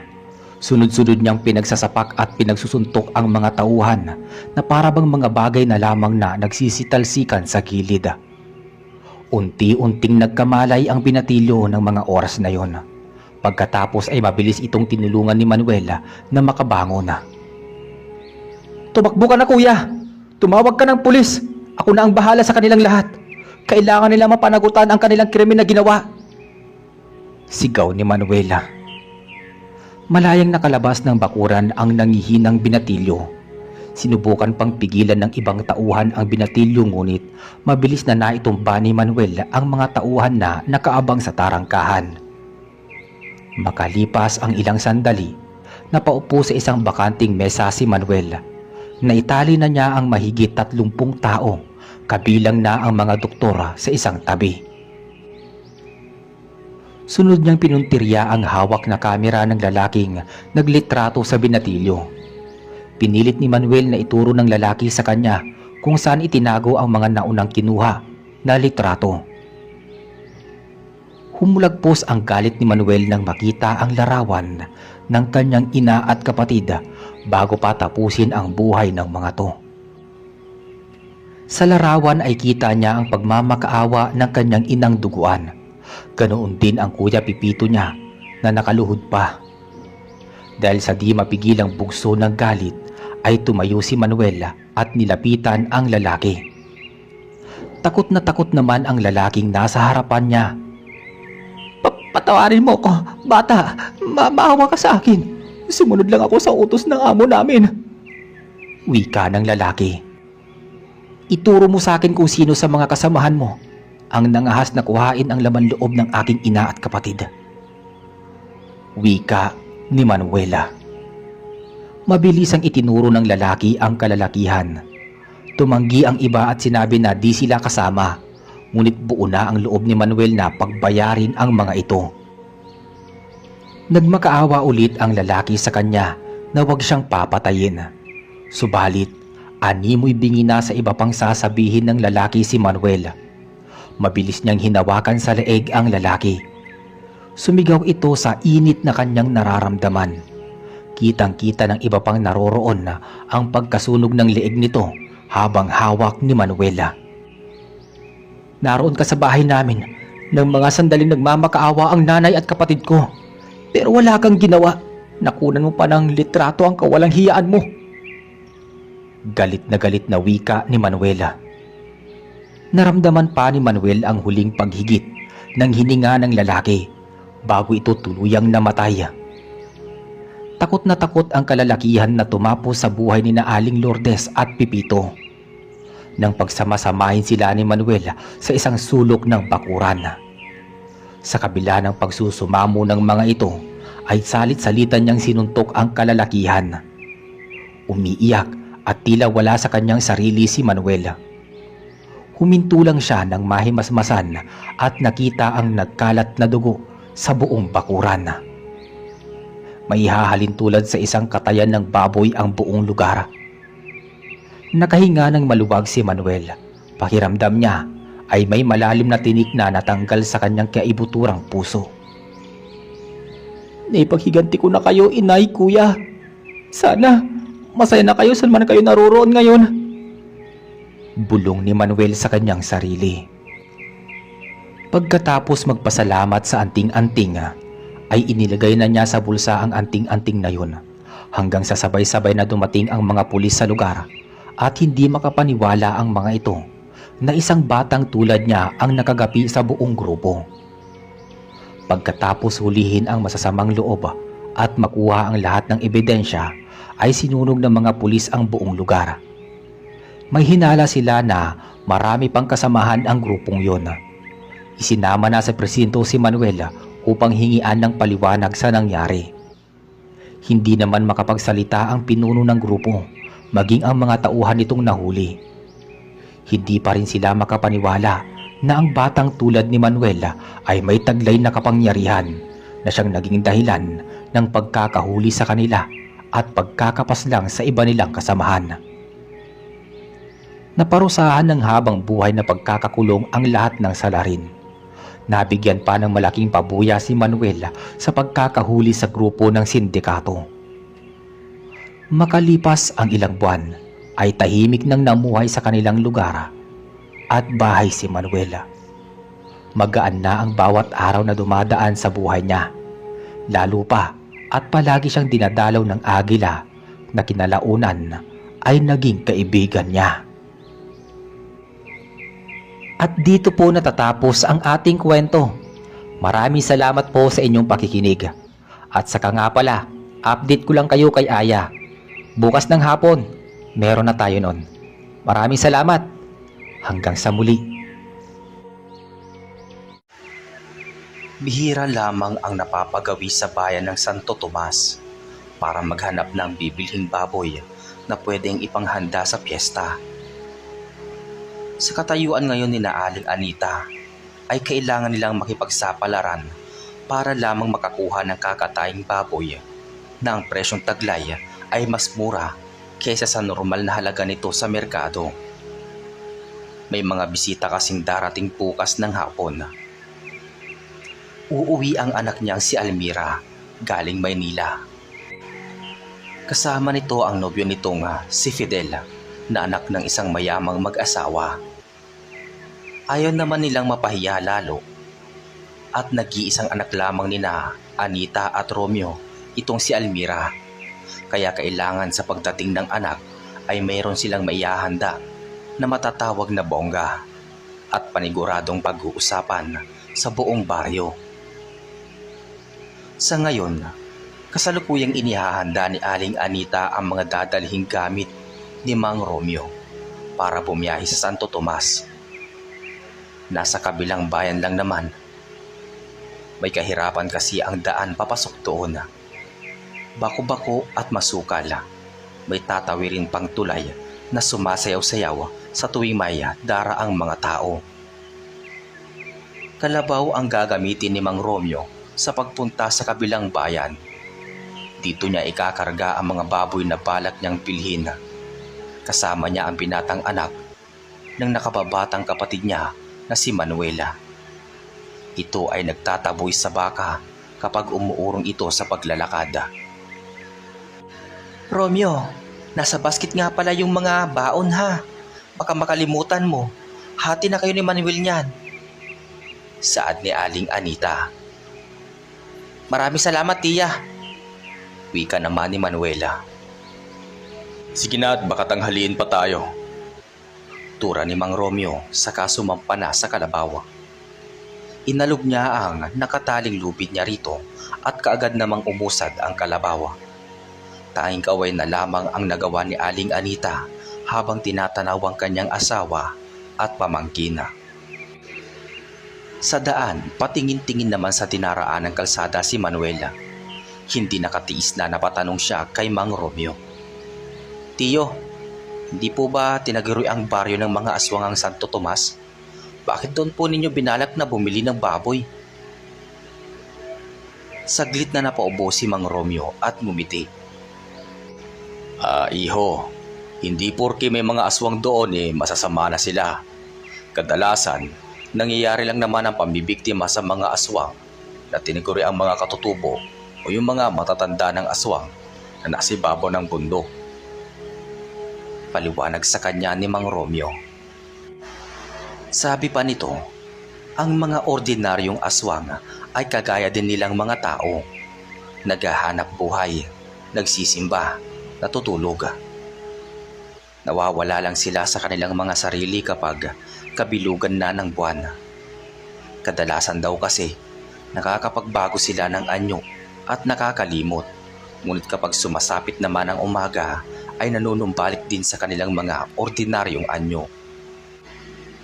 Sunod-sunod niyang pinagsasapak at pinagsusuntok ang mga tauhan na parabang mga bagay na lamang na nagsisitalsikan sa gilid. Unti-unting nagkamalay ang binatilyo ng mga oras na yon. Pagkatapos ay mabilis itong tinulungan ni Manuel na makabangon. Tumakbo ka na, kuya! Tumawag ka ng pulis! Ako na ang bahala sa kanilang lahat! Kailangan nila mapanagutan ang kanilang krimen na ginawa! Sigaw ni Manuela. Malayang nakalabas ng bakuran ang nangihinang binatilyo. Sinubukan pang pigilan ng ibang tauhan ang binatilyo ngunit mabilis na naitumba ni Manuel ang mga tauhan na nakaabang sa tarangkahan. Makalipas ang ilang sandali, napaupo sa isang bakanting mesa si Manuel. Naitali na niya ang mahigit 30 tao, kabilang na ang mga doktora sa isang tabi. Sunod niyang pinuntirya ang hawak na kamera ng lalaking naglitrato sa binatilyo. Pinilit ni Manuel na ituro ng lalaki sa kanya kung saan itinago ang mga naunang kinuha na litrato. Humulagpos ang galit ni Manuel nang makita ang larawan ng kanyang ina at kapatid bago pa tapusin ang buhay ng mga to. Sa larawan ay kita niya ang pagmamakaawa ng kanyang inang duguan. Ganoon din ang Kuya Pipito niya na nakaluhod pa. Dahil sa di mapigilang bugso ng galit ay tumayo si Manuel at nilapitan ang lalaki. Takot naman ang lalaking nasa harapan niya. Patawarin mo ko, bata. Maawa ka sa akin. Sumunod lang ako sa utos ng amo namin. Wika ng lalaki. Ituro mo sa akin kung sino sa mga kasamahan mo ang nangahas na kuhain ang laman loob ng aking ina at kapatid. Wika ni Manuela. Mabilis ang itinuro ng lalaki ang kalalakihan. Tumanggi ang iba at sinabi na di sila kasama, ngunit buo na ang loob ni Manuel na pagbayarin ang mga ito. Nagmakaawa ulit ang lalaki sa kanya na huwag siyang papatayin. Subalit, animoy bingi na sa iba pang sasabihin ng lalaki si Manuel. Mabilis niyang hinawakan sa leeg ang lalaki. Sumigaw ito sa init na kanyang nararamdaman. Kitang-kita ng iba pang naroroon na ang pagkasunog ng leeg nito habang hawak ni Manuela. Naroon ka sa bahay namin nang mga sandaling nagmamakaawa ang nanay at kapatid ko. Pero wala kang ginawa. Nakunan mo pa ng litrato ang kawalang hiyaan mo. Galit na wika ni Manuela. Naramdaman pa ni Manuel ang huling paghigit ng hininga ng lalaki bago ito tuluyang namatay. Takot na takot ang kalalakihan na tumapo sa buhay ni Aling Lourdes at Pipito. Nang pagsama-samahin sila ni Manuel sa isang sulok ng bakuran. Sa kabila ng pagsusumamo ng mga ito ay salit-salitan niyang sinuntok ang kalalakihan. Umiiyak at tila wala sa kanyang sarili si Manuel. Huminto lang siya nang mahimasmasan at nakita ang nagkalat na dugo sa buong bakuran. May hahalin tulad sa isang katayan ng baboy ang buong lugar. Nakahinga ng maluwag si Manuel. Pakiramdam niya ay may malalim na tinik na natanggal sa kanyang kaibuturang puso. Naipaghiganti ko na kayo, inay, kuya. Sana masaya na kayo saan man kayo naroroon ngayon. Bulong ni Manuel sa kanyang sarili. Pagkatapos magpasalamat sa anting-anting, ay inilagay na niya sa bulsa ang anting-anting na yun hanggang sa sabay-sabay na dumating ang mga pulis sa lugar at hindi makapaniwala ang mga ito na isang batang tulad niya ang nakagapi sa buong grupo. Pagkatapos hulihin ang masasamang loob at makuha ang lahat ng ebidensya, ay sinunog ng mga pulis ang buong lugar. May hinala sila na marami pang kasamahan ang grupong yon. Isinama na sa presinto si Manuel upang hingian ng paliwanag sa nangyari. Hindi naman makapagsalita ang pinuno ng grupo, maging ang mga tauhan nitong nahuli. Hindi pa rin sila makapaniwala na ang batang tulad ni Manuel ay may taglay na kapangyarihan na siyang naging dahilan ng pagkakahuli sa kanila at pagkakapaslang sa iba nilang kasamahan. Naparusahan ng habang buhay na pagkakakulong ang lahat ng salarin. Nabigyan pa ng malaking pabuya si Manuel sa pagkakahuli sa grupo ng sindikato. Makalipas ang ilang buwan, ay tahimik nang namuhay sa kanilang lugar at bahay si Manuel. Magaan na ang bawat araw na dumadaan sa buhay niya. Lalo pa at palagi siyang dinadalaw ng agila na kinalaunan ay naging kaibigan niya. At dito po natatapos ang ating kwento. Maraming salamat po sa inyong pakikinig. At saka nga pala, update ko lang kayo kay Aya. Bukas ng hapon, meron na tayo nun. Maraming salamat. Hanggang sa muli. Bihira lamang ang napapagawi sa bayan ng Santo Tomas para maghanap ng bibilhing baboy na pwedeng ipanghanda sa piyesta. Sa katayuan ngayon ni Aling Anita ay kailangan nilang makipagsapalaran para lamang makakuha ng kakatayang baboy na ang presyong taglay ay mas mura kaysa sa normal na halaga nito sa merkado. May mga bisita kasing darating bukas ng hapon. Uuwi ang anak niyang si Almira galing Maynila. Kasama nito ang nobyo nitong si Fidel na anak ng isang mayamang mag-asawa. Ayaw naman nilang mapahiya lalo at nag-iisang anak lamang nina Anita at Romeo itong si Almira. Kaya kailangan sa pagdating ng anak ay mayroon silang maihahanda na matatawag na bongga at paniguradong pag-uusapan sa buong baryo. Sa ngayon, kasalukuyang inihahanda ni Aling Anita ang mga dadalhing gamit ni Mang Romeo para bumiyahe sa Santo Tomas. Nasa kabilang bayan lang naman. May kahirapan kasi ang daan papasok doon. Bako-bako at masukal. May tatawirin pang tulay na sumasayaw-sayaw sa tuwing may daraang mga tao. Kalabaw ang gagamitin ni Mang Romeo sa pagpunta sa kabilang bayan. Dito niya ikakarga ang mga baboy na balak niyang bilhin. Kasama niya ang binatang anak ng nakababatang kapatid niya na si Manuela. Ito ay nagtataboy sa baka kapag umuurong ito sa paglalakad. Romeo, nasa basket nga pala yung mga baon ha. Baka makalimutan mo. Hati na kayo ni Manuel niyan. Saad ni Aling Anita. Maraming salamat, tiya. Wika naman ni Manuela. Sige na at baka tanghaliin pa tayo. Tura ni Mang Romeo saka sumampa na sa kalabaw. Inalog niya ang nakataling lubid niya rito at kaagad namang umusad ang kalabaw. Tanging kaway na lamang ang nagawa ni Aling Anita habang tinatanaw ang kanyang asawa at pamangkin. Sa daan, patingin-tingin naman sa dinaraan ng kalsada si Manuela. Hindi nakatiis na napatanong siya kay Mang Romeo. Tiyo, hindi po ba tinagiroy ang baryo ng mga aswang ang Santo Tomas? Bakit doon po ninyo binalak na bumili ng baboy? Saglit na napaubo si Mang Romeo at ngumiti. Iho, hindi porke may mga aswang doon masasama na sila. Kadalasan, nangyayari lang naman ang pambibiktima sa mga aswang na tiniguri ang mga katutubo o yung mga matatanda ng aswang na nasa ibabaw ng bundok. Paliwanag sa kanya ni Mang Romeo. Sabi pa nito, ang mga ordinaryong aswang ay kagaya din nilang mga tao. Naghahanap buhay, nagsisimba, natutulog. Nawawala lang sila sa kanilang mga sarili kapag kabilugan na ng buwan. Kadalasan daw kasi nakakapagbago sila ng anyo at nakakalimot. Ngunit kapag sumasapit naman ang umaga ay nanunumbalik din sa kanilang mga ordinaryong anyo.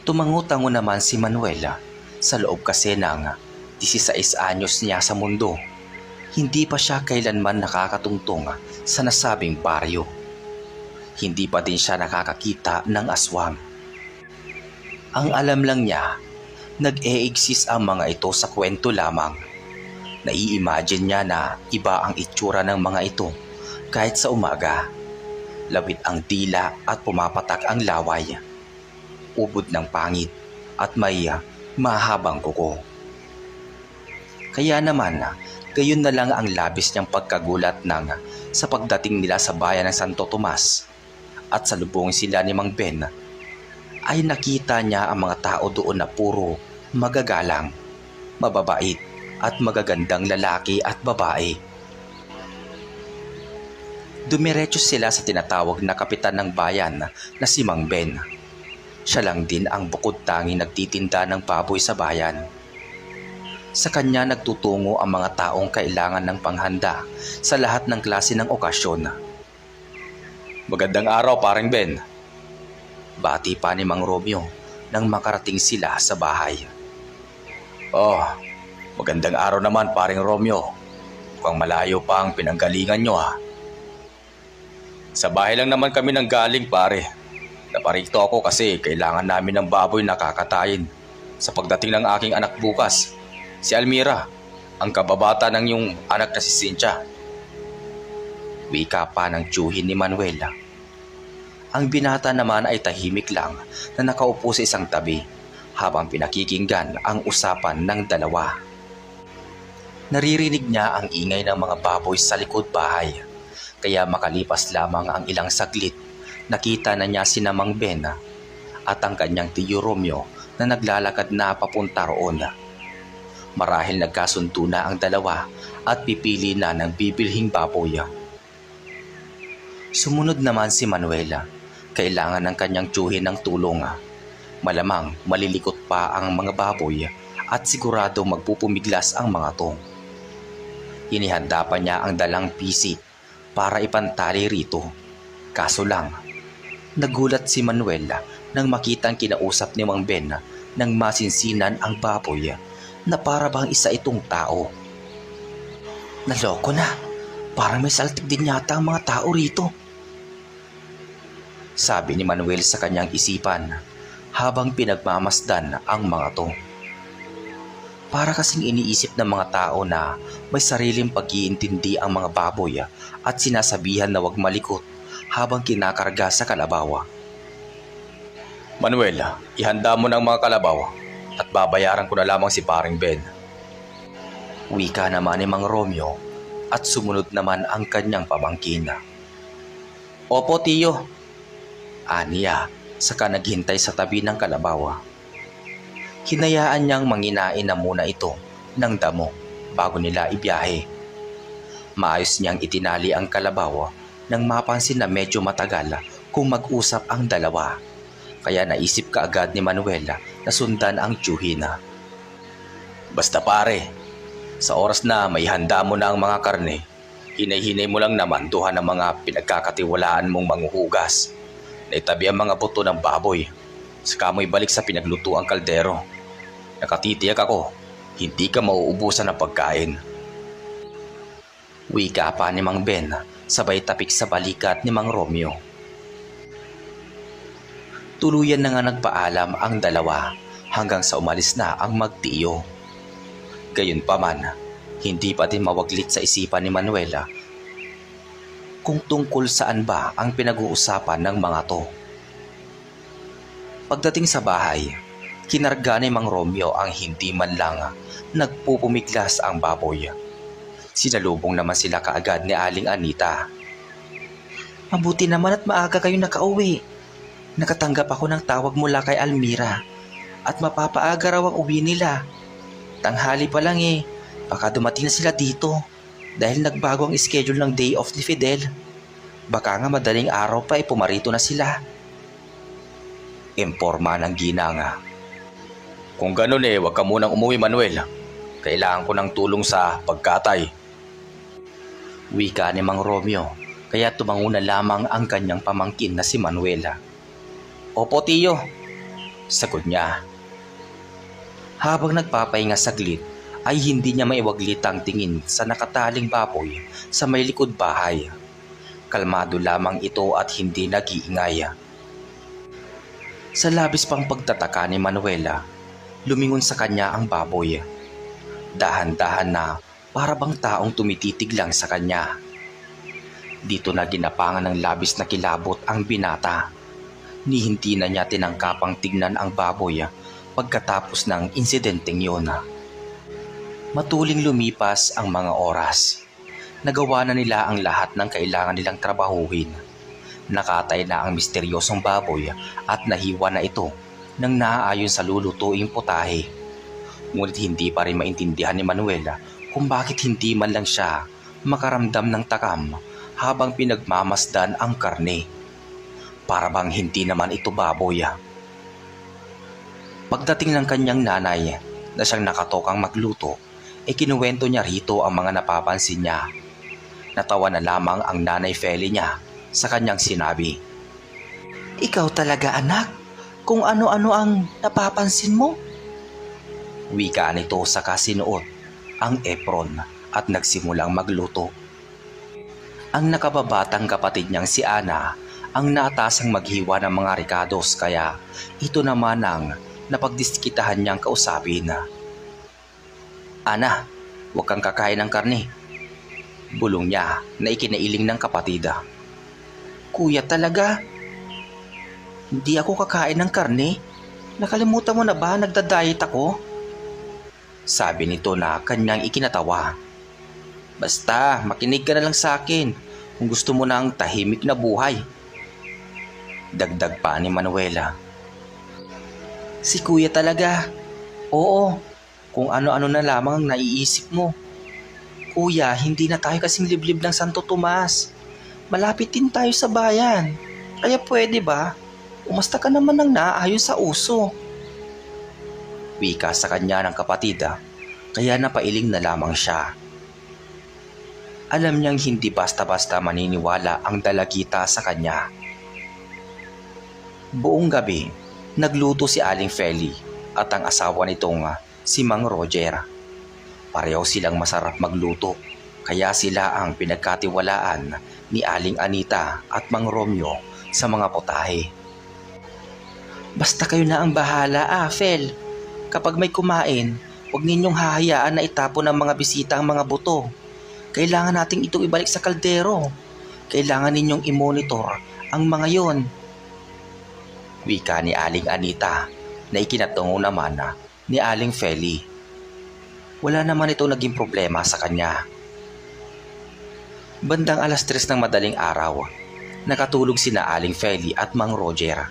Tumango-tango naman si Manuela sa loob kasi ng 16 anyos niya sa mundo. Hindi pa siya kailanman nakakatungtong sa nasabing baryo. Hindi pa din siya nakakakita ng aswang. Ang alam lang niya, nag-e-exist ang mga ito sa kwento lamang. Nai-imagine niya na iba ang itsura ng mga ito kahit sa umaga. Lawit ang dila at pumapatak ang laway. Ubod ng pangit at may mahabang kuko. Kaya naman, gayon na lang ang labis niyang pagkagulat sa pagdating nila sa bayan ng Santo Tomas at salubungin sila ni Mang Ben, ay nakita niya ang mga tao doon na puro magagalang, mababait at magagandang lalaki at babae. Dumiretso sila sa tinatawag na kapitan ng bayan na si Mang Ben. Siya lang din ang bukod tanging nagtitinda ng baboy sa bayan. Sa kanya nagtutungo ang mga taong kailangan ng panghanda sa lahat ng klase ng okasyon. Magandang araw, paring Ben. Bati pa ni Mang Romeo nang makarating sila sa bahay. Oh, magandang araw naman, paring Romeo. Mukhang malayo pa ang pinanggalingan nyo ha. Sa bahay lang naman kami nang galing, pare. Naparito ako kasi kailangan namin ng baboy na kakatayin sa pagdating ng aking anak bukas, si Almira, ang kababata ng yung anak na si Cynthia. Wika pa ng tiyuhin ni Manuela. Ang binata naman ay tahimik lang na nakaupo sa isang tabi habang pinakikinggan ang usapan ng dalawa. Naririnig niya ang ingay ng mga baboy sa likod bahay, kaya makalipas lamang ang ilang saglit, nakita na niya sina Mang Ben at ang kanyang tiyo Romeo na naglalakad na papunta roon. Marahil nagkasundo na ang dalawa at pipili na ng bibilhing baboy. Sumunod naman si Manuela. Kailangan ng kanyang tiyuhin ng tulong. Malamang malilikot pa ang mga baboy at sigurado magpupumiglas ang mga to. Inihanda pa niya ang dalang pisit para ipantali rito. Kaso lang, nagulat si Manuela nang makitang kinausap ni Mang Ben nang masinsinan ang baboy na para bang isa itong tao. Naloko na, parang may saltik din yata ang mga tao rito, sabi ni Manuel sa kanyang isipan habang pinagmamasdan ang mga to. Para kasing iniisip ng mga tao na may sariling pag-iintindi ang mga baboy at sinasabihan na huwag malikot habang kinakarga sa kalabaw. Manuel, ihanda mo ng mga kalabaw at babayaran ko na lamang si paring Ben. Wika naman ni Mang Romeo at sumunod naman ang kanyang pamangkin. Opo, tiyo. Aniya, saka naghintay sa tabi ng kalabaw. Hinayaan niyang manginain na muna ito ng damo bago nila ibiyahe. Maayos niyang itinali ang kalabaw nang mapansin na medyo matagal kung mag-usap ang dalawa. Kaya naisip kaagad ni Manuela na sundan ang tiyuhin. Basta pare, sa oras na may handa mo na ang mga karne, hinay-hinay mo lang naman duha ng mga pinagkakatiwalaan mong manghuhugas. Naitabi ang mga buto ng baboy, saka mo'y balik sa pinaglutuang kaldero. Nakatitiyak ako, hindi ka mauubusan ng pagkain. Wika pa ni Mang Ben, sabay tapik sa balikat ni Mang Romeo. Tuluyan na nga nagpaalam ang dalawa hanggang sa umalis na ang magtiyo. Gayunpaman, hindi pa din mawaglit sa isipan ni Manuela kung tungkol saan ba ang pinag-uusapan ng mga to. Pagdating sa bahay, kinarga ni Mang Romeo ang hindi man lang nagpupumiglas ang baboy. Sinalubong naman sila kaagad ni Aling Anita. Mabuti naman at maaga kayo nakauwi. Nakatanggap ako ng tawag mula kay Almira at mapapaaga raw ang uwi nila. Tanghali pa lang baka dumating na sila dito dahil nagbago ang schedule ng day off ni Fidel. Baka nga madaling araw pa pumarito na sila. Imporma ng ginanga. Kung ganun wag ka munang umuwi, Manuel. Kailangan ko ng tulong sa pagkatay. Wika ni Mang Romeo, kaya tumango na lamang ang kanyang pamangkin na si Manuela. Opo, tiyo, sagot niya. Habang nagpapahinga saglit, ay hindi niya maiwaglit ang tingin sa nakataling baboy sa may likod bahay. Kalmado lamang ito at hindi nag-iingay. Sa labis pang pagtataka ni Manuela, lumingon sa kanya ang baboy. Dahan-dahan na para bang taong tumititig lang sa kanya. Dito na ginapangan ng labis na kilabot ang binata. Ni hindi na niya tinangkapang tignan ang baboy pagkatapos ng insidenteng yun. Matuling lumipas ang mga oras. Nagawa na nila ang lahat ng kailangan nilang trabahuhin. Nakatay na ang misteryosong baboy at nahiwa na ito nang naaayon sa lulutuing putahe. Ngunit hindi pa rin maintindihan ni Manuela kung bakit hindi man lang siya makaramdam ng takam habang pinagmamasdan ang karne. Para bang hindi naman ito baboy. Pagdating ng kanyang nanay na siyang nakatokang magluto, kinuwento niya rito ang mga napapansin niya. Natawa na lamang ang nanay Feli niya sa kanyang sinabi. Ikaw talaga, anak, kung ano-ano ang napapansin mo. Wika nito sa kasinuot ang apron at nagsimulang magluto. Ang nakababatang kapatid niyang si Ana ang naatasang maghiwa ng mga ricados, kaya ito naman ang napagdiskitahan niyang kausapin. Ana, huwag kang kakain ng karne. Bulong niya na ikinailing ng kapatid. Kuya talaga? Hindi ako kakain ng karne? Nakalimutan mo na ba nagda-diet ako? Sabi nito na kanyang ikinatawa. Basta makinig ka na lang sa akin kung gusto mo ng tahimik na buhay. Dagdag pa ni Manuela. Si kuya talaga. Oo, kung ano-ano na lamang ang naiisip mo. Kuya, hindi na tayo kasing liblib ng Santo Tomas. Malapit din tayo sa bayan. Kaya pwede ba? Umasta ka naman ng naaayon sa uso. Wika sa kanya ng kapatid, kaya napailing na lamang siya. Alam niyang hindi basta-basta maniniwala ang dalagita sa kanya. Buong gabi, nagluto si Aling Feli at ang asawa nitong si Mang Roger. Pareho silang masarap magluto, kaya sila ang pinagkatiwalaan ni Aling Anita at Mang Romeo sa mga potahe. Basta kayo na ang bahala, Fel. Kapag may kumain, huwag ninyong hahayaan na itapon ng mga bisita ang mga buto. Kailangan nating itong ibalik sa kaldero. Kailangan ninyong i-monitor ang mga yon. Wika ni Aling Anita na ikinatungo naman ni Aling Feli. Wala naman ito naging problema sa kanya. Bandang 3:00 ng madaling araw, nakatulog sina Aling Feli at Mang Roger.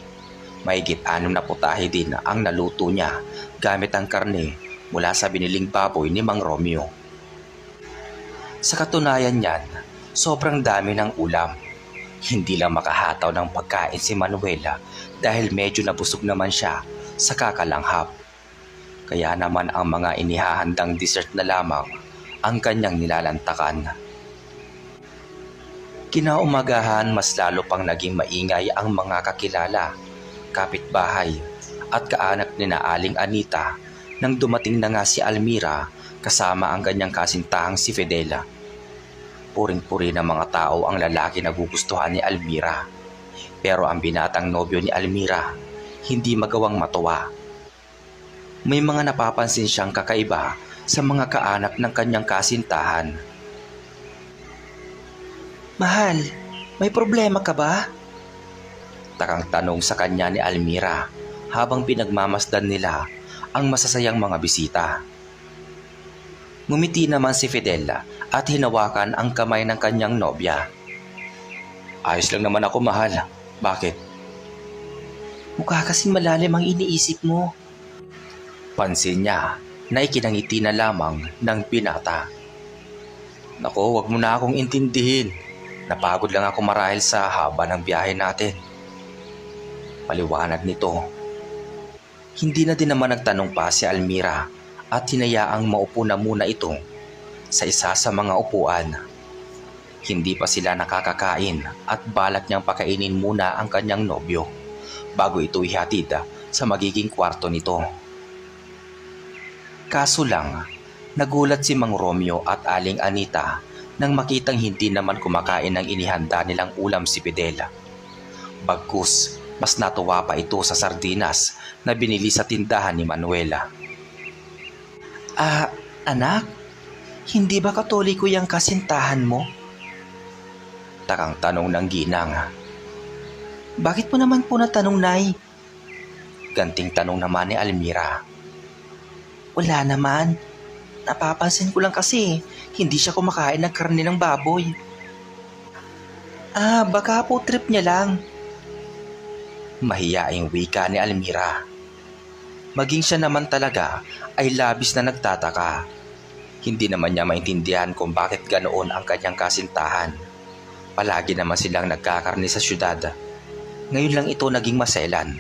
Mahigit 6 na putahe din ang naluto niya gamit ang karne mula sa biniling baboy ni Mang Romeo. Sa katunayan niyan, sobrang dami ng ulam. Hindi lang makahataw ng pagkain si Manuela dahil medyo nabusog naman siya sa kakalanghap. Kaya naman ang mga inihahandang dessert na lamang ang kanyang nilalantakan. Kinaumagahan mas lalo pang naging maingay ang mga kakilala, kapitbahay at kaanak ni na Aling Anita nang dumating na nga si Almira kasama ang kanyang kasintahang si Fidela. Puring-puri ng mga tao ang lalaki na gugustuhan ni Almira. Pero ang binatang nobyo ni Almira, hindi magawang matuwa. May mga napapansin siyang kakaiba sa mga kaanak ng kanyang kasintahan. Mahal, may problema ka ba? Takang tanong sa kanya ni Almira habang pinagmamasdan nila ang masasayang mga bisita. Ngumiti naman si Fidela at hinawakan ang kamay ng kanyang nobya. Ayos lang naman ako, mahal. Bakit? Mukha kasing malalim ang iniisip mo. Pansin niya na ikinangiti na lamang ng binata. Naku, wag mo na akong intindihin. Napagod lang ako marahil sa haba ng biyahe natin. Paliwanag nito. Hindi na din naman nagtanong pa si Almira at hinayaang maupo na muna ito sa isa sa mga upuan. Hindi pa sila nakakakain at balak niyang pakainin muna ang kanyang nobyo bago ito ihatid sa magiging kwarto nito. Kaso lang, nagulat si Mang Romeo at Aling Anita nang makitang hindi naman kumakain ng inihanda nilang ulam si Fidela. Bagkus, mas natuwa pa ito sa sardinas na binili sa tindahan ni Manuela. Anak, hindi ba Katoliko yung kasintahan mo? Takang tanong ng ginang. Bakit mo naman po natanong, Nay? Ganting tanong naman ni Almira. Wala naman. Napapansin ko lang kasi hindi siya kumakain ng karne ng baboy. Baka po trip niya lang. Mahiyaing wika ni Almira. Maging siya naman talaga ay labis na nagtataka. Hindi naman niya maintindihan kung bakit ganoon ang kanyang kasintahan. Palagi naman silang nagkakarne sa syudad. Ngayon lang ito naging maselan.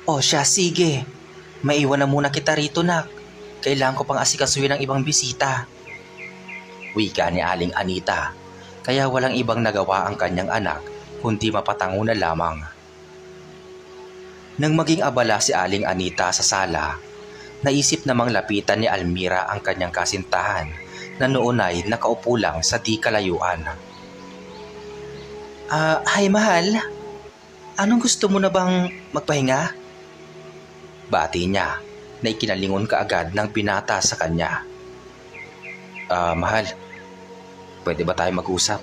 O siya, sige. Maiwan na muna kita rito, nak. Kailangan ko pang asikasuhin ang ibang bisita. Wika ni Aling Anita, kaya walang ibang nagawa ang kanyang anak kundi mapatango na lamang. Nang maging abala si Aling Anita sa sala, naisip namang lapitan ni Almira ang kanyang kasintahan na noon ay nakaupo lang sa di kalayuan. Hi mahal, anong gusto mo na bang magpahinga? Bati niya na ikinalingon kaagad ng binata sa kanya. Mahal, pwede ba tayo mag-usap?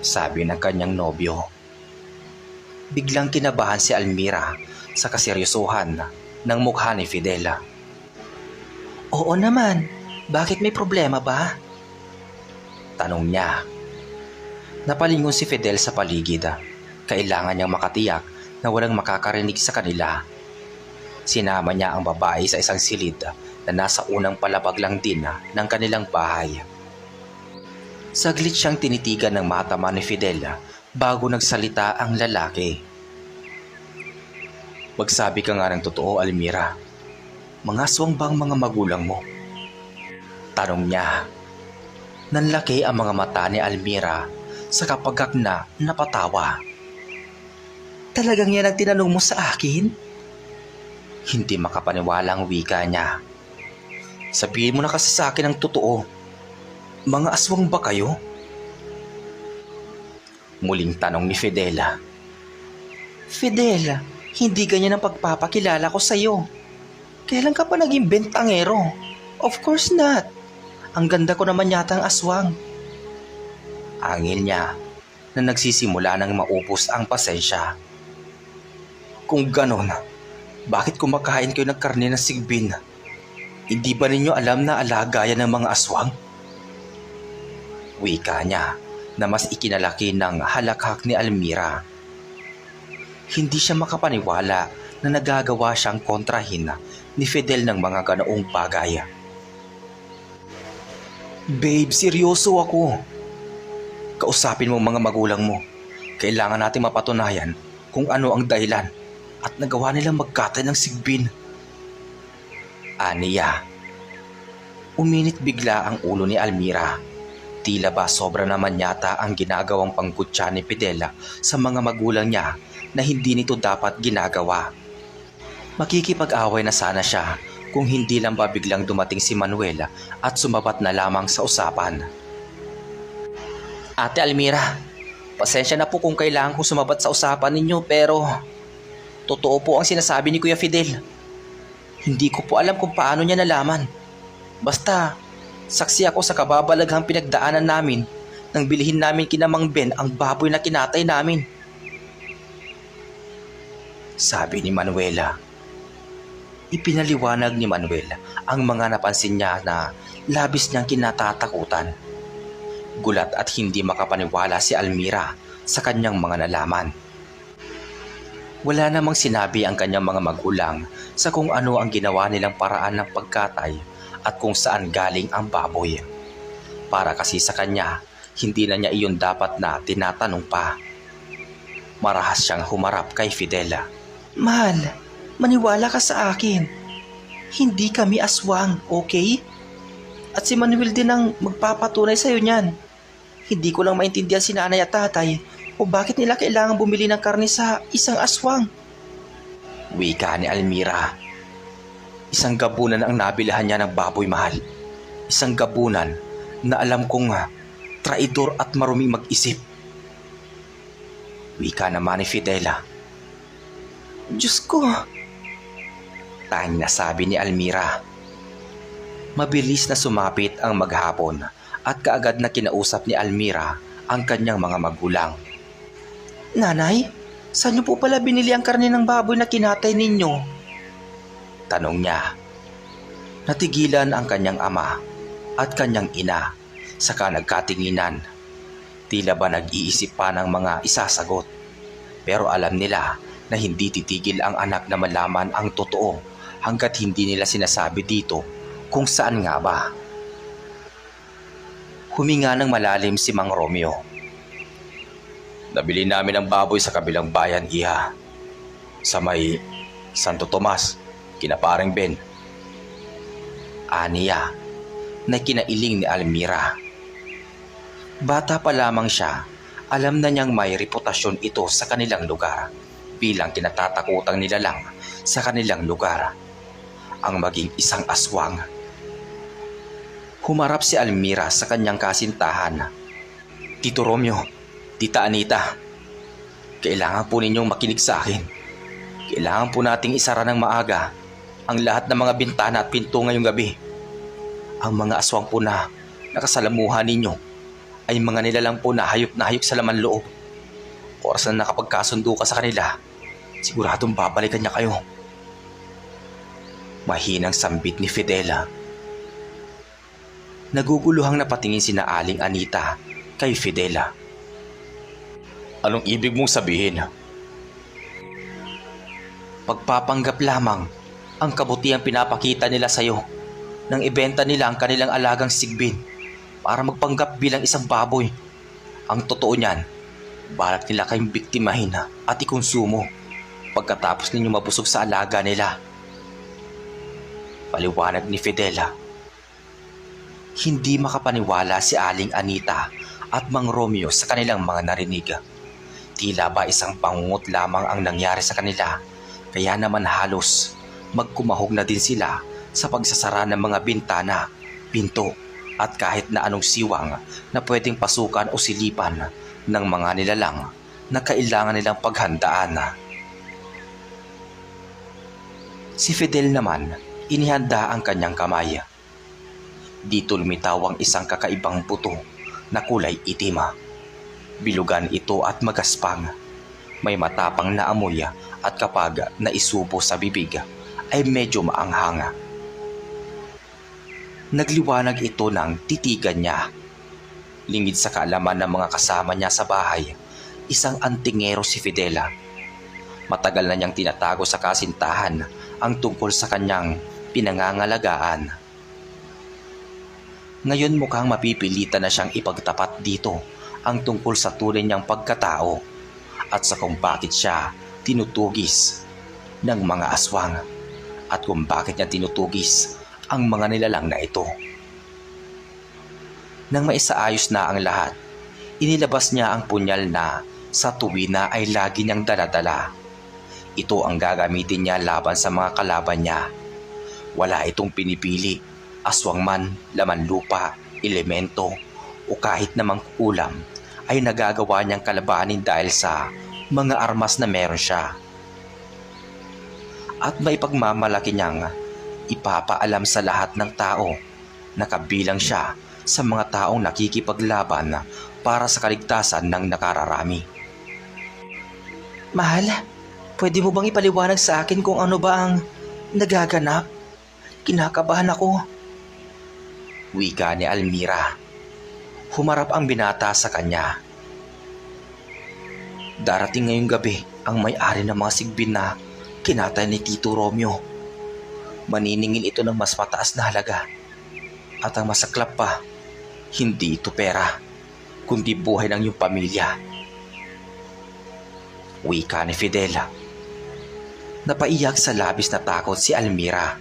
Sabi ng kanyang nobyo. Biglang kinabahan si Almira sa kaseryosohan ng mukha ni Fidela. Oo naman, bakit may problema ba? Tanong niya. Napalingon si Fidel sa paligid. Kailangan niyang makatiyak na walang makakarinig sa kanila. sinama niya ang babae sa isang silid na nasa unang palapag lang din ng kanilang bahay. Saglit siyang tinitigan ng matama ni Fidel bago nagsalita ang lalaki. Magsabi ka nga ng totoo, Almira. Mga aswang bang mga magulang mo? Tanong niya. Nanlaki ang mga mata ni Almira sa kapagak na napatawa. Talagang yan ang tinanong mo sa akin? Hindi makapaniwala ang wika niya. Sabihin mo na kasi sa akin ang totoo. Mga aswang ba kayo? Muling tanong ni Fidel. Fidel, hindi ganyan ang pagpapakilala ko sa'yo. Kailan ka pa naging bentangero? Of course not. Ang ganda ko naman yata ang aswang. Angil niya na nagsisimula ng maupos ang pasensya. Kung ganon, bakit kumakain kayo ng karne ng sigbin? Hindi ba ninyo alam na alaga yan ng mga aswang? Wika niya na mas ikinalaki ng halakhak ni Almira. Hindi siya makapaniwala na nagagawa siyang kontrahin ni Fidel ng mga ganoong bagay. Babe, seryoso ako. Kausapin mo mga magulang mo. Kailangan natin mapatunayan kung ano ang dahilan at nagawa nilang magkatay ng sigbin. Aniya. Uminit bigla ang ulo ni Almira. Tila ba sobra naman yata ang ginagawang panggutya ni Fidel sa mga magulang niya na hindi nito dapat ginagawa. Makikipag-away na sana siya kung hindi lang ba biglang dumating si Manuel at sumabat na lamang sa usapan. Ate Almira, pasensya na po kung kailangan kong sumabat sa usapan ninyo pero totoo po ang sinasabi ni Kuya Fidel. Hindi ko po alam kung paano niya nalaman. Basta, saksi ako sa kababalaghang pinagdaanan namin nang bilhin namin kina Mang Ben ang baboy na kinatay namin. Sabi ni Manuela. Ipinaliwanag ni Manuel ang mga napansin niya na labis niyang kinatatakutan. Gulat at hindi makapaniwala si Almira sa kanyang mga nalaman. Wala namang sinabi ang kanyang mga magulang sa kung ano ang ginawa nilang paraan ng pagkatay at kung saan galing ang baboy. Para kasi sa kanya, hindi na niya iyon dapat na tinatanong pa. Marahas siyang humarap kay Fidel. Mahal, maniwala ka sa akin. Hindi kami aswang, okay? At si Manuel din ang magpapatunay sa'yo niyan. Hindi ko lang maintindihan si nanay at tatay o bakit nila kailangan bumili ng karne sa isang aswang. Wika ni Almira. Isang gabunan ang nabilahan niya ng baboy, mahal. Isang gabunan na alam kong traidor at maruming mag-isip. Wika naman ni Fidela. Diyos ko! Tanging nasabi ni Almira. Mabilis na sumapit ang maghapon at kaagad na kinausap ni Almira ang kanyang mga magulang. Nanay, saan niyo po pala binili ang karne ng baboy na kinatay ninyo? Tanong niya. Natigilan ang kanyang ama at kanyang ina, saka nagkatinginan. Tila ba nag-iisip pa ng mga isasagot. Pero alam nila na hindi titigil ang anak na malaman ang totoo hanggat hindi nila sinasabi dito kung saan nga ba. Huminga ng malalim si Mang Romeo. Nabili namin ang baboy sa kabilang bayan, iha. Sa may Santo Tomas, kina Paring Ben. Aniya, na kinailing ni Almira. Bata pa lamang siya, alam na niyang may reputasyon ito sa kanilang lugar bilang kinatatakutang nilalang sa kanilang lugar. Ang maging isang aswang. Humarap si Almira sa kanyang kasintahan. Tito Romeo, Tita Anita, kailangan po ninyong makinig sa akin. Kailangan po nating isara ng maaga ang lahat ng mga bintana at pinto ngayong gabi. Ang mga aswang po na nakasalamuhan ninyo ay mga nilalang po na hayop sa laman loob. Oras na nakapagkasundo ka sa kanila, siguradong babalikan niya kayo. Mahinang sambit ni Fidela. Naguguluhang napatingin sina Aling Anita kay Fidela. Anong ibig mong sabihin? Pagpapanggap lamang ang kabutihang pinapakita nila sa'yo nang ibenta nila ang kanilang alagang sigbin para magpanggap bilang isang baboy. Ang totoo niyan, balak nila kayong biktimahin at ikonsumo pagkatapos ninyo mabusog sa alaga nila. Paliwanag ni Fidela. Hindi makapaniwala si Aling Anita at Mang Romeo sa kanilang mga narinig. Tila ba isang pangungot lamang ang nangyari sa kanila, kaya naman halos magkumahog na din sila sa pagsasara ng mga bintana, pinto at kahit na anong siwang na pwedeng pasukan o silipan ng mga nilalang na kailangan nilang paghandaan. Si Fidel naman, inihanda ang kanyang kamay. Dito lumitaw ang isang kakaibang buto na kulay itim. Bilugan ito at magaspang. May matapang na amoy at kapag naisubo sa bibig ay medyo maanghang. Nagliwanag ito ng titigan niya. Lingid sa kaalaman ng mga kasama niya sa bahay, isang antingero si Fidela. Matagal na niyang tinatago sa kasintahan ang tungkol sa kanyang pinangangalagaan. Ngayon mukhang mapipilitan na siyang ipagtapat dito ang tungkol sa tunay niyang pagkatao at sa kung bakit siya tinutugis ng mga aswang at kung bakit niya tinutugis ang mga nilalang na ito. Nang maisaayos na ang lahat, inilabas niya ang punyal na sa tuwina ay lagi niyang daladala. Ito ang gagamitin niya laban sa mga kalaban niya. Wala itong pinipili, aswang man, laman lupa, elemento o kahit namang ulam ay nagagawa niyang kalabanin dahil sa mga armas na meron siya. At may pagmamalaki niyang ipapaalam sa lahat ng tao na kabilang siya sa mga taong nakikipaglaban para sa kaligtasan ng nakararami. Mahal, pwede mo bang ipaliwanag sa akin kung ano ba ang nagaganap? Kinakabahan ako. Wika ni Almira. Humarap ang binata sa kanya. Darating ngayong gabi ang may-ari ng mga sigbin na kinatay ni Tito Romeo. Maniningil ito ng mas mataas na halaga. At ang masaklap pa, hindi ito pera, kundi buhay ng iyong pamilya. Wika ni Fidela. Napaiyak sa labis na takot si Almira.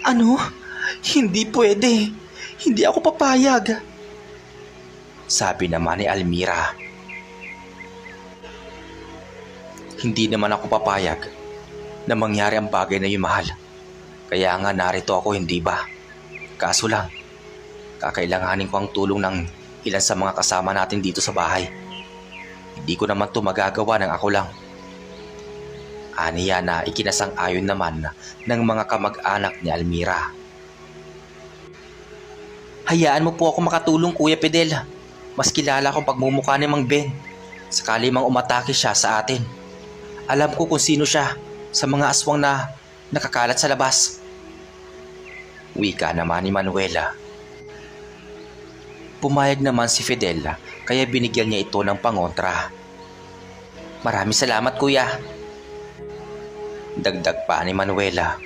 Ano? Hindi pwede. Hindi ako papayag. Sabi naman ni Almira. Hindi naman ako papayag na mangyari ang bagay na yun, mahal. Kaya nga narito ako, hindi ba? Kaso lang, kakailanganin ko ang tulong ng ilan sa mga kasama natin dito sa bahay. Hindi ko naman ito magagawa ng ako lang. Aniya na ikinasang-ayon naman ng mga kamag-anak ni Almira. Hayaan mo po ako makatulong, Kuya Fidel. Mas kilala akong pagmumukha ni Mang Ben. Sakali mang umatake siya sa atin. Alam ko kung sino siya sa mga aswang na nakakalat sa labas. Wika naman ni Manuela. Pumayag naman si Fidel kaya binigyan niya ito ng pangontra. Maraming salamat, Kuya. Dagdag pa ni Manuela.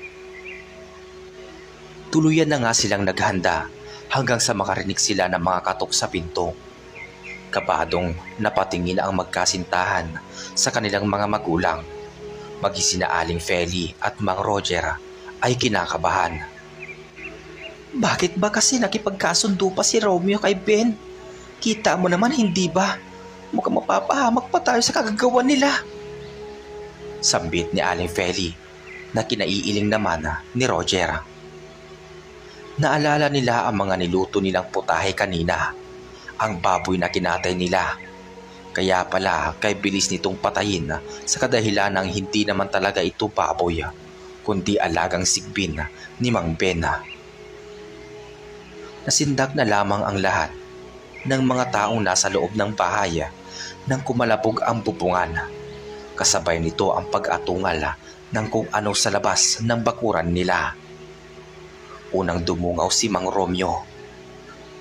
Tuluyan na nga silang naghanda hanggang sa makarinig sila ng mga katok sa pinto. Kabadong napatingin ang magkasintahan sa kanilang mga magulang. Maging sina Aling Feli at Mang Roger ay kinakabahan. Bakit ba kasi nakipagkasundo pa si Romeo kay Ben? Kita mo naman, hindi ba? Mukhang mapapahamak pa tayo sa kagagawa nila. Sambit ni Aling Feli na kinaiiling naman ni Roger. Naalala nila ang mga niluto nilang putahe kanina, ang baboy na kinatay nila. Kaya pala kay bilis nitong patayin sa kadahilan ng hindi naman talaga ito baboy, kundi alagang sigbin ni Mang Ben. Nasindak na lamang ang lahat ng mga taong nasa loob ng bahay nang kumalabog ang bubungan. Kasabay nito ang pag-atungal ng kung ano sa labas ng bakuran nila. Unang dumungaw si Mang Romeo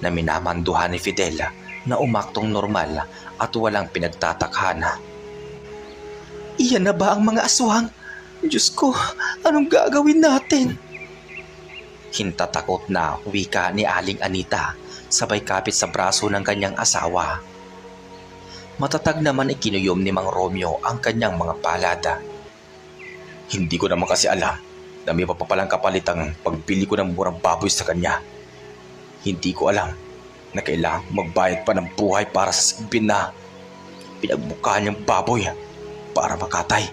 na minamanduhan ni Fidel na umaktong normal at walang pinagtatakhan. Iyan na ba ang mga aswang Diyos ko, anong gagawin natin? Hintatakot na wika ni Aling Anita, sabay kapit sa braso ng kanyang asawa. Matatag naman ikinuyom ni Mang Romeo ang kanyang mga palada. Hindi ko naman kasi alam na may papalang kapalit ang pagbili ko ng murang baboy sa kanya. Hindi ko alam na kailangang magbayad pa ng buhay para sa sigbin na pinagbukaan niyang baboy para makatay.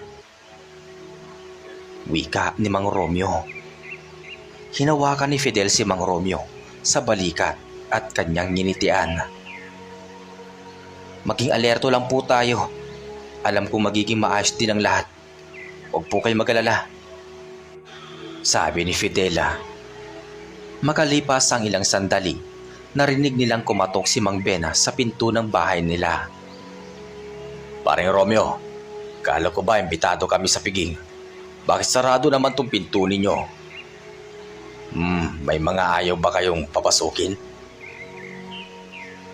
Wika ni Mang Romeo. Hinawakan ni Fidel si Mang Romeo sa balikat at kanyang nginitian. Maging alerto lang po tayo. Alam kong magiging maayos din ang lahat. Huwag po kayo mag-alala, sabi ni Fidela. Makalipas ang ilang sandali, narinig nilang kumatok si Mang Bena sa pinto ng bahay nila. Paring Romeo, kala ko ba imbitado kami sa piging? Bakit sarado naman tong pinto ninyo? May mga ayaw ba kayong papasukin?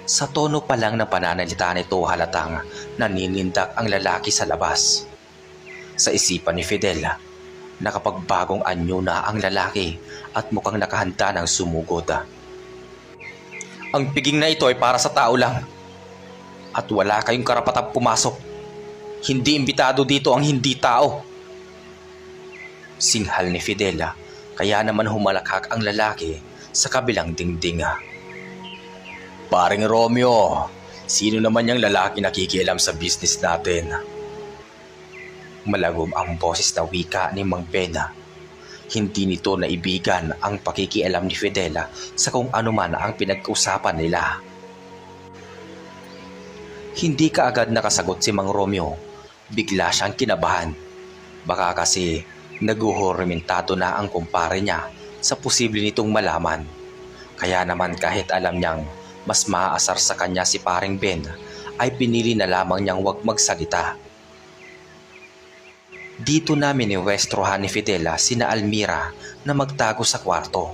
Sa tono pa lang ng pananalita nito halatang naninindak ang lalaki sa labas. Sa isipan ni Fidel, nakapagbagong anyo na ang lalaki at mukhang nakahanda ng sumugod. Ang piging na ito ay para sa tao lang at wala kayong karapatang pumasok. Hindi imbitado dito ang hindi tao. Singhal ni Fidel, kaya naman humalakhak ang lalaki sa kabilang dingding. Paring Romeo, sino naman yung lalaki nakikialam sa business natin? Malagom ang boses na wika ni Mang Bena. Hindi nito naibigan ang pakikialam ni Fidela sa kung anuman ang pinag-usapan nila. Hindi kaagad nakasagot si Mang Romeo. Bigla siyang kinabahan. Baka kasi naguhurimentado na ang kumpare niya sa posible nitong malaman. Kaya naman kahit alam niyang mas maaasar sa kanya si paring Ben, ay pinili na lamang niyang huwag magsalita. Dito namin niwestrohan ni Fidela sina Almira na magtago sa kwarto.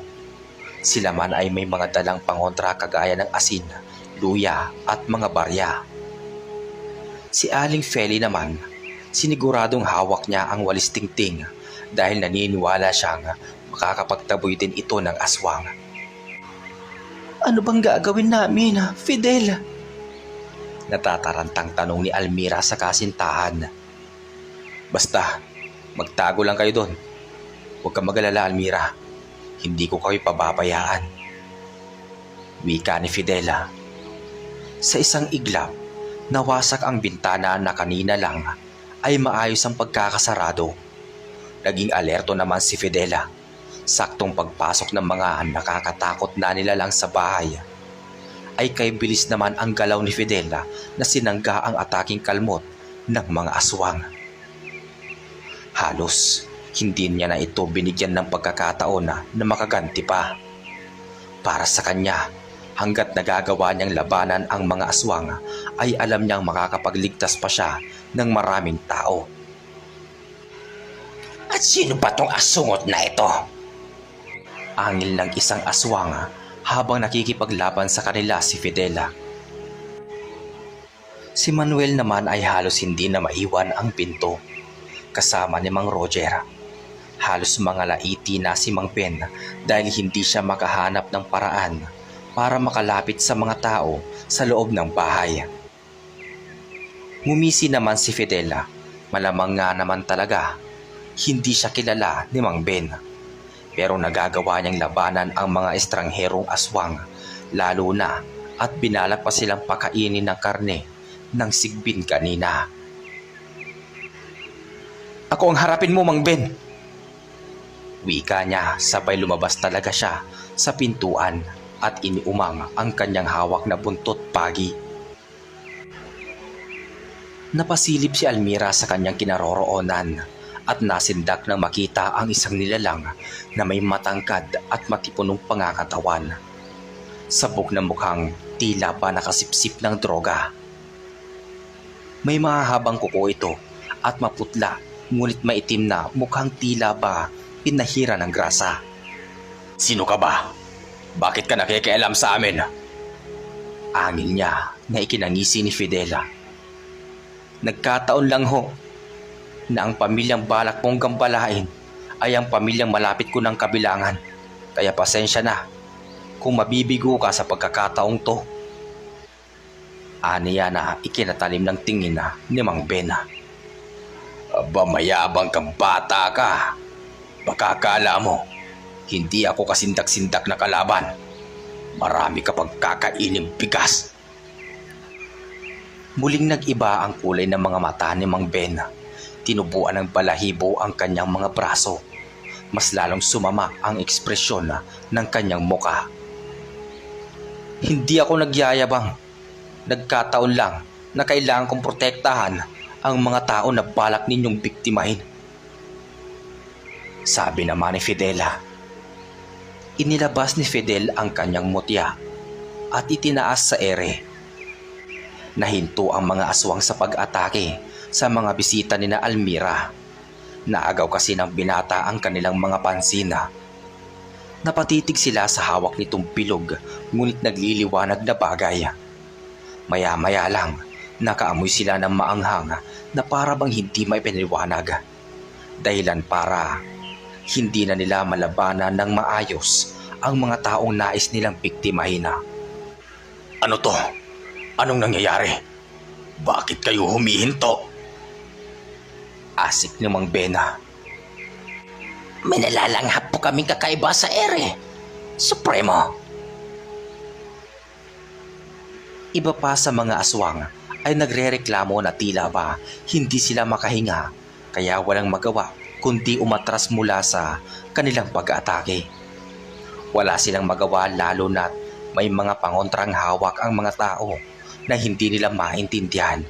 Sila man ay may mga dalang pangontra kagaya ng asin, luya at mga barya. Si Aling Feli naman, siniguradong hawak niya ang walis tingting dahil naniniwala siyang makakapagtaboy din ito ng aswang. Ano bang gagawin namin, Fidel? Natatarantang tanong ni Almira sa kasintahan. Basta, magtago lang kayo doon. Huwag kang mag-alala, Almira. Hindi ko kayo pababayaan. Wika ni Fidela. Sa isang iglap, nawasak ang bintana na kanina lang ay maayos ang pagkakasarado. Naging alerto naman si Fidela. Saktong pagpasok ng mga nakakatakot na nilalang sa bahay, ay kay bilis naman ang galaw ni Fidela na sinangga ang ataking kalmot ng mga aswang. Halos hindi niya na ito binigyan ng pagkakataon na makaganti pa. Para sa kanya, hanggat nagagawa niyang labanan ang mga aswang, ay alam niyang makakapagligtas pa siya ng maraming tao. At sino ba tong asungot na ito? Angil ng isang aswang habang nakikipaglaban sa kanila si Fidela. Si Manuel naman ay halos hindi na maiwan ang pinto. Kasama ni Mang Roger. Halos mga laiti na si Mang Ben dahil hindi siya makahanap ng paraan para makalapit sa mga tao sa loob ng bahay. Ngumisi naman si Fidela. Malamang nga naman talaga, hindi siya kilala ni Mang Ben. Pero nagagawa niyang labanan ang mga estrangherong aswang, lalo na at binalak pa silang pakainin ng karne ng sigbin kanina. Ako ang harapin mo, Mang Ben. Wika niya, sabay lumabas talaga siya sa pintuan at iniumang ang kanyang hawak na buntot pagi. Napasilip si Almira sa kanyang kinaroroonan at nasindak nang makita ang isang nilalang na may matangkad at matipunong pangakatawan. Sabog na mukhang tila pa nakasipsip ng droga. May mahahabang kuko ito at maputla, ngunit maitim na mukhang tila ba pinahira ng grasa. Sino ka ba? Bakit ka nakikialam sa amin? Angil niya na ikinangisi ni Fidela. Nagkataon lang ho. na ang pamilyang balak mong gambalain ay ang pamilyang malapit ko ng kabilangan. Kaya pasensya na kung mabibigo ka sa pagkakataong to. Aniya na ikinatalim ng tingin ni Mang Ben. Aba, mayabang kang bata ka. Baka akala mo, hindi ako kasindak-sindak na kalaban. Marami ka pang kakaining bigas. Muling nag-iba ang kulay ng mga mata ni Mang Ben. Tinubuan ng balahibo ang kanyang mga braso. Mas lalong sumama ang ekspresyon ng kanyang muka. Hindi ako nagyayabang. Nagkataon lang na kailangan kong protektahan ang mga tao na balak ninyong biktimahin. Sabi naman ni Fidela. Inilabas ni Fidel ang kanyang mutya at itinaas sa ere. Nahinto ang mga aswang sa pag-atake sa mga bisita ni na Almira. Naagaw kasi ng binata ang kanilang mga pansin. Napatitig sila sa hawak nitong bilog ngunit nagliliwanag na bagay. Maya-maya lang, nakaamoy sila ng maanghang na para bang hindi may pinaliwanag. Dahilan para hindi na nila malabanan ng maayos ang mga taong nais nilang biktimahin. Ano to? Anong nangyayari? Bakit kayo humihinto? Asik ni Mang Bena. May nalalanghap po kaming kakaiba sa ere, Supremo. Iba pa sa mga aswang ay nagrereklamo na tila ba hindi sila makahinga kaya walang magawa kundi umatras mula sa kanilang pag-atake. Wala silang magawa lalo na't may mga pangontrang hawak ang mga tao na hindi nila maintindihan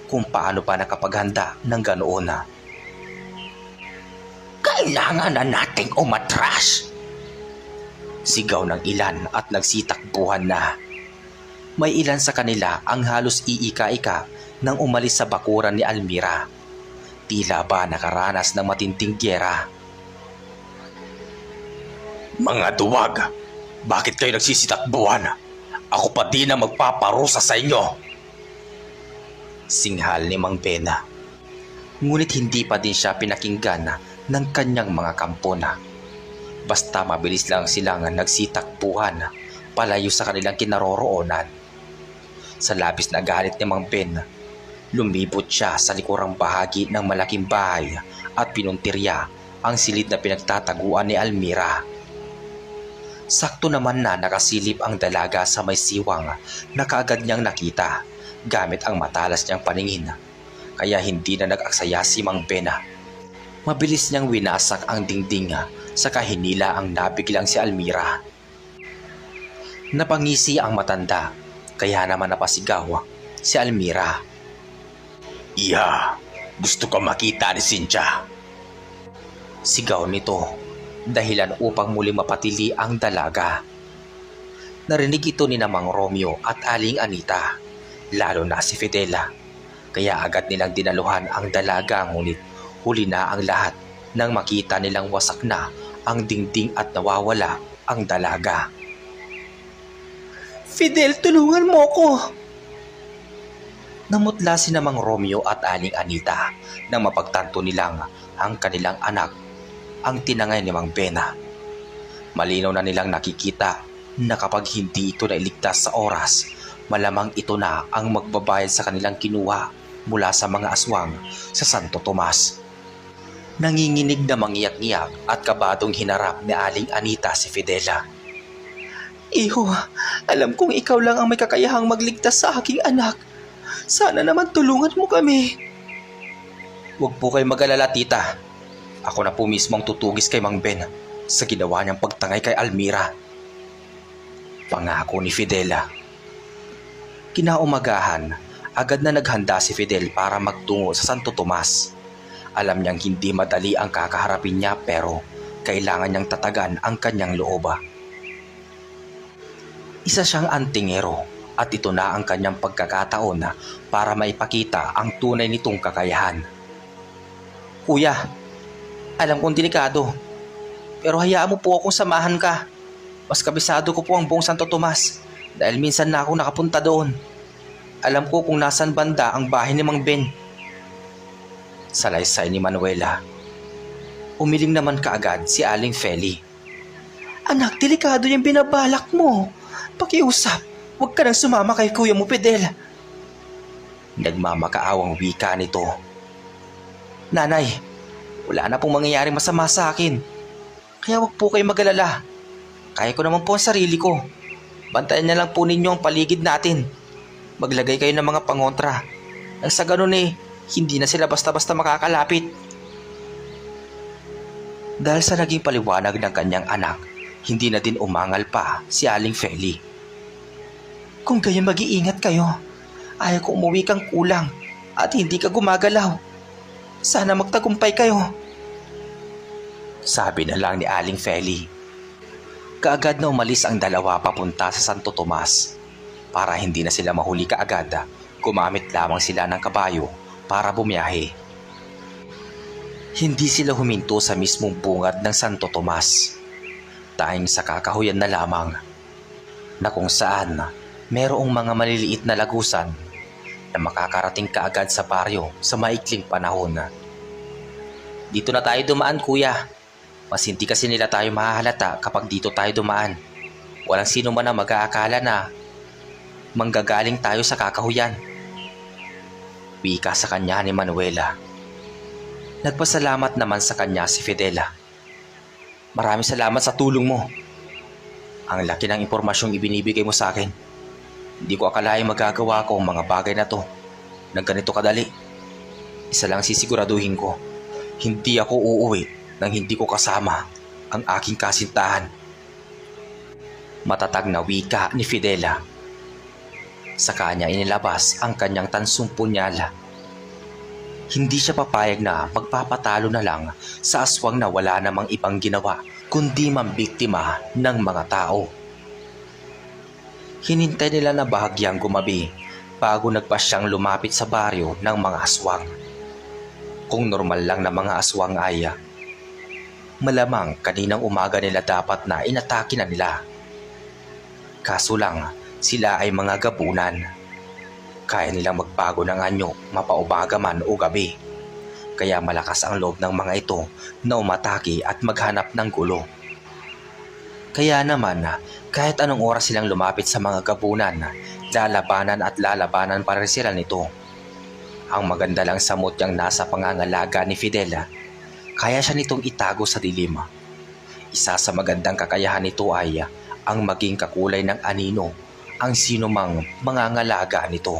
kung paano pa nakapaghanda ng ganoon. Kailangan na nating umatras! Sigaw ng ilan at nagsitakbuhan na. May ilan sa kanila ang halos iika-ika nang umalis sa bakuran ni Almira. Tila ba nakaranas ng matinding gyera. Mga duwag, bakit kayo nagsisitakbuhan? Ako pa din ang magpaparusa sa inyo. Singhal ni Mang Bena. Ngunit hindi pa din siya pinakinggan ng kanyang mga kampona. Basta mabilis lang silang nagsitakbuhan palayo sa kanilang kinaroroonan. Sa labis na galit ni Mang Ben, lumibot siya sa likurang bahagi ng malaking bahay at pinuntirya ang silid na pinagtataguan ni Almira. Sakto naman na nakasilip ang dalaga sa may siwang na kaagad niyang nakita gamit ang matalas niyang paningin. Kaya hindi na nag-aksaya si Mang Ben. Mabilis niyang winasak ang dingding sa kahinila ang nabiglang si Almira. Napangisi ang matanda. Kaya naman napasigaw si Almira. Iya, gusto ko makita ni Cynthia. Sigaw nito, dahilan upang muli mapatili ang dalaga. Narinig ito ni Mang Romeo at Aling Anita, lalo na si Fidela. Kaya agad nilang dinaluhan ang dalaga ngunit huli na ang lahat nang makita nilang wasak na ang dingding at nawawala ang dalaga. Fidel, tulungan mo ko! Namutla si Mang Romeo at Aling Anita nang mapagtanto nilang ang kanilang anak ang tinangay ni Mang Bena. Malinaw na nilang nakikita na kapag hindi ito nailigtas sa oras, malamang ito na ang magbabayad sa kanilang kinuha mula sa mga aswang sa Santo Tomas. Nanginginig na mangiyak-ngiyak at kabadong hinarap ni Aling Anita si Fidela. Iho, alam kong ikaw lang ang may kakayahang magligtas sa aking anak. Sana naman tulungan mo kami. Huwag po kayo mag-alala, tita. Ako na po mismo ang tutugis kay Mang Ben sa ginawa niyang pagtangay kay Almira. Pangako ni Fidela. Kinaumagahan, agad na naghanda si Fidel para magtungo sa Santo Tomas. Alam niyang hindi madali ang kakaharapin niya pero kailangan niyang tatagan ang kanyang loob. Isa siyang antingero at ito na ang kanyang pagkakataon para maipakita ang tunay nitong kakayahan. Kuya, alam kong delikado, pero hayaan mo po akong samahan ka. Mas kabisado ko po ang buong Santo Tomas dahil minsan na ako nakapunta doon. Alam ko kung nasan banda ang bahay ni Mang Ben. Salaysay ni Manuela. Umiling naman kaagad si Aling Feli. Anak, delikado yung binabalak mo. Pakiusap, huwag ka nang sumama kay kuya mo, Fidel. Nagmamakaawang wika nito. Nanay, wala na pong mangyayaring masama sa akin. Kaya huwag po kayo mag-alala. Kaya ko naman po ang sarili ko. Bantayan na lang po ninyo ang paligid natin. Maglagay kayo ng mga pangontra. Nang sa ganun hindi na sila basta-basta makakalapit. Dahil sa naging paliwanag ng kanyang anak, hindi na din umangal pa si Aling Feli. Kung kayo mag-iingat kayo, ayaw ko umuwi kang kulang at hindi ka gumagalaw. Sana magtagumpay kayo. Sabi na lang ni Aling Feli. Kaagad na umalis ang dalawa papunta sa Santo Tomas. Para hindi na sila mahuli kaagad, gumamit lamang sila ng kabayo para bumiyahe. Hindi sila huminto sa mismong bungad ng Santo Tomas. Tanging sa kakahuyan na lamang na kung saan merong mga maliliit na lagusan na makakarating kaagad sa baryo sa maikling panahon. Dito na tayo dumaan, kuya. Mas hindi kasi nila tayo mahahalata kapag dito tayo dumaan. Walang sino man ang mag-aakala na manggagaling tayo sa kakahuyan. Wika sa kanya ni Manuela. Nagpasalamat naman sa kanya si Fidela. Maraming salamat sa tulong mo. Ang laki ng impormasyong ibinibigay mo sa akin. Hindi ko akalaing magagawa ko ang mga bagay na to ng ganito kadali. Isa lang sisiguraduhin ko. Hindi ako uuwi nang hindi ko kasama ang aking kasintahan. Matatag na wika ni Fidela. Sa kanya inilabas ang kanyang tansong punyal. Hindi siya papayag na magpapatalo na lang sa aswang na wala namang ibang ginawa kundi mambiktima ng mga tao. Hinintay nila na bahagyang gumabi bago nagpasyang lumapit sa baryo ng mga aswang. Kung normal lang na mga aswang ay malamang kaninang umaga nila dapat na inatake na nila. Kaso lang sila ay mga gabunan. Kaya nilang magbago ng anyo mapaumaga man o gabi. Kaya malakas ang loob ng mga ito na umatake at maghanap ng gulo. Kaya naman kahit anong oras silang lumapit sa mga gabunan, lalabanan pa rin sila nito. Ang maganda lang sa mutyang nasa pangangalaga ni Fidel, kaya siya nitong itago sa dilim. Isa sa magandang kakayahan nito ay ang maging kakulay ng anino ang sinumang mangangalaga nito.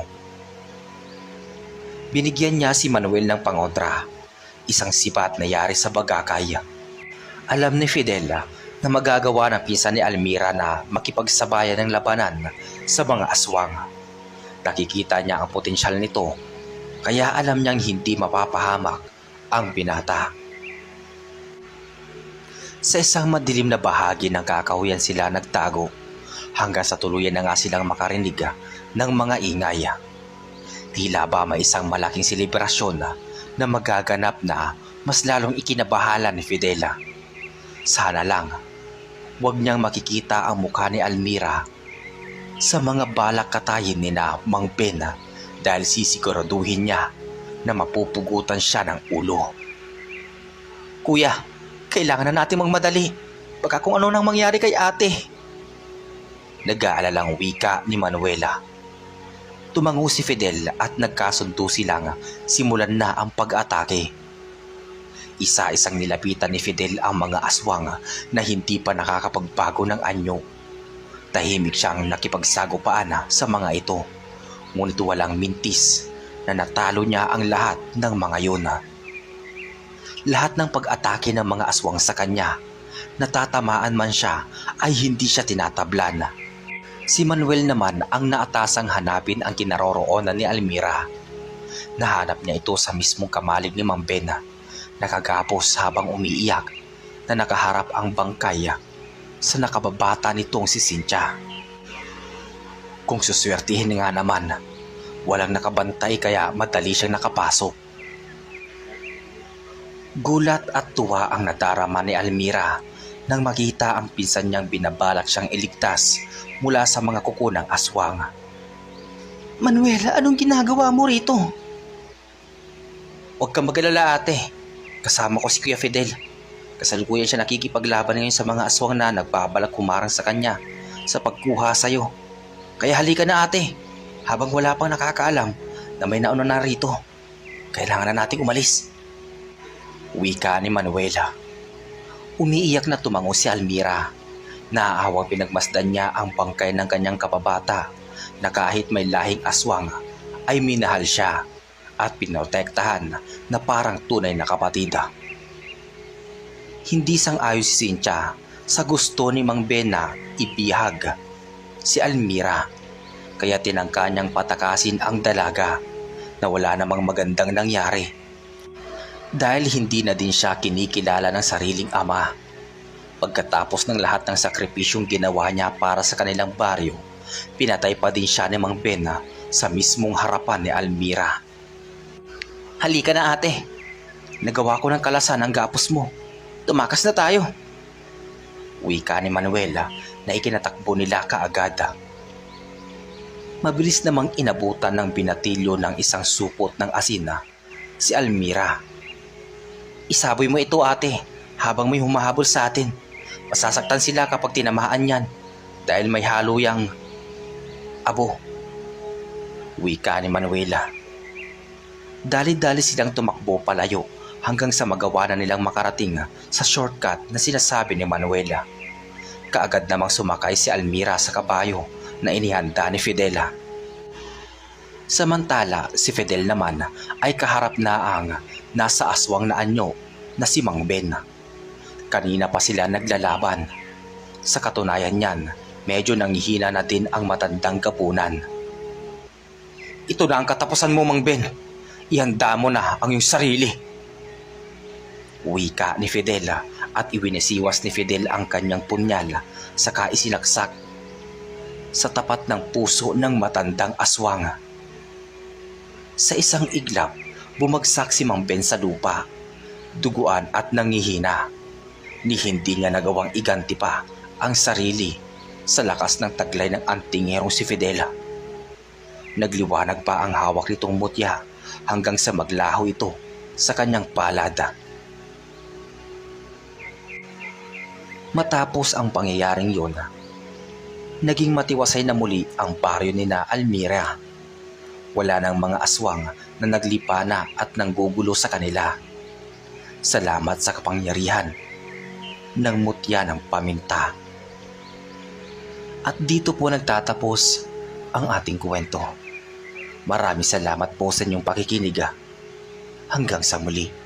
Binigyan niya si Manuel ng pangontra, isang sipat na yari sa bagakay. Alam ni Fidel na magagawa ng pinsan ni Almira na makipagsabayan ng labanan sa mga aswang. Nakikita niya ang potensyal nito, kaya alam niyang hindi mapapahamak ang binata. Sa isang madilim na bahagi ng kakahuyan sila nagtago hanggang sa tuluyan na nga silang makarinig ng mga ingay. Tila ba may isang malaking selebrasyon na magaganap na mas lalong ikinabahala ni Fidela. Sana lang huwag niyang makikita ang mukha ni Almira sa mga balak katayin ni na Mang Ben dahil sisiguraduhin niya na mapupugutan siya ng ulo. Kuya, kailangan na natin magmadali. Baka kung ano nang mangyari kay ate. Nag-aalalang wika ni Manuela. Tumango si Fidel at nagkasundo silang simulan na ang pag-atake. Isa-isang nilapitan ni Fidel ang mga aswang na hindi pa nakakapagbago ng anyo. Tahimik siyang nakipagsagupaan sa mga ito. Ngunit walang mintis na natalo niya ang lahat ng mga yun. Lahat ng pag-atake ng mga aswang sa kanya, natatamaan man siya ay hindi siya tinatablan. Si Manuel naman ang naatasang hanapin ang kinaroroonan ni Almira. Nahanap niya ito sa mismong kamalig ni Mang Ben, nakagapos habang umiiyak na nakaharap ang bangkay sa nakababata nitong si Cynthia. Kung suswertihin nga naman, walang nakabantay kaya madali siyang nakapasok. Gulat at tuwa ang nadarama ni Almira nang makita ang pinsan niyang binabalak siyang iligtas mula sa mga kuko ng aswang. Manuela, anong ginagawa mo rito? Huwag kang mag-alala ate. Kasama ko si Kuya Fidel. Kasalukuyan siya nakikipaglaban ngayon sa mga aswang na nagbabalak humarang sa kanya sa pagkuha sa'yo. Kaya halika na ate, habang wala pang nakakaalam na may nauna na rito. Kailangan na nating umalis. Wika ni Manuela. Umiiyak na tumango si Almira. Naaawang pinagmasdan niya ang bangkay ng kanyang kababata na kahit may lahing aswang ay minahal siya at pinotektahan na parang tunay na kapatid. Hindi sang-ayon si Cynthia sa gusto ni Mang Ben na ibihag si Almira, kaya tinangka niyang patakasin ang dalaga na wala namang magandang nangyari. Dahil hindi na din siya kinikilala ng sariling ama. Pagkatapos ng lahat ng sakripisyong ginawa niya para sa kanilang baryo, pinatay pa din siya ni Mang Ben sa mismong harapan ni Almira. Halika na ate, nagawa ko ng kalasan ang gapos mo. Tumakas na tayo. Wika ni Manuela na ikinatakbo nila kaagad. Mabilis namang inabutan ng binatilyo ng isang supot ng asina si Almira. Isaboy mo ito ate habang may humahabol sa atin. Masasaktan sila kapag tinamaan yan dahil may halo yang abo. Wika ni Manuela. Dali-dali silang tumakbo palayo hanggang sa magawa na nilang makarating sa shortcut na sinasabi ni Manuela. Kaagad namang sumakay si Almira sa kabayo na inihanda ni Fidel. Samantala si Fidel naman ay kaharap na ang nasa aswang na anyo na si Mang Ben. Kanina pa sila naglalaban. Sa katunayan niyan, medyo nanghihina na din ang matandang gapunan. Ito na ang katapusan mo, Mang Ben. Ihanda mo na ang iyong sarili. Wika ni Fidel at iwinisiwas ni Fidel ang kanyang punyal saka isinaksak sa tapat ng puso ng matandang aswang. Sa isang iglap, bumagsak si Mang Ben sa lupa, duguan at nangihina. Ni hindi niya nagawang iganti pa ang sarili sa lakas ng taglay ng antingerong si Fidel. Nagliwanag pa ang hawak nitong mutya hanggang sa maglaho ito sa kanyang palad. Matapos ang pangyayaring yun, naging matiwasay na muli ang baryo ni na Almira. Wala nang mga aswang na naglipa na at nanggugulo sa kanila. Salamat sa kapangyarihan ng mutya ng paminta. At dito po nagtatapos ang ating kwento. Maraming salamat po sa inyong pakikinig. Hanggang sa muli.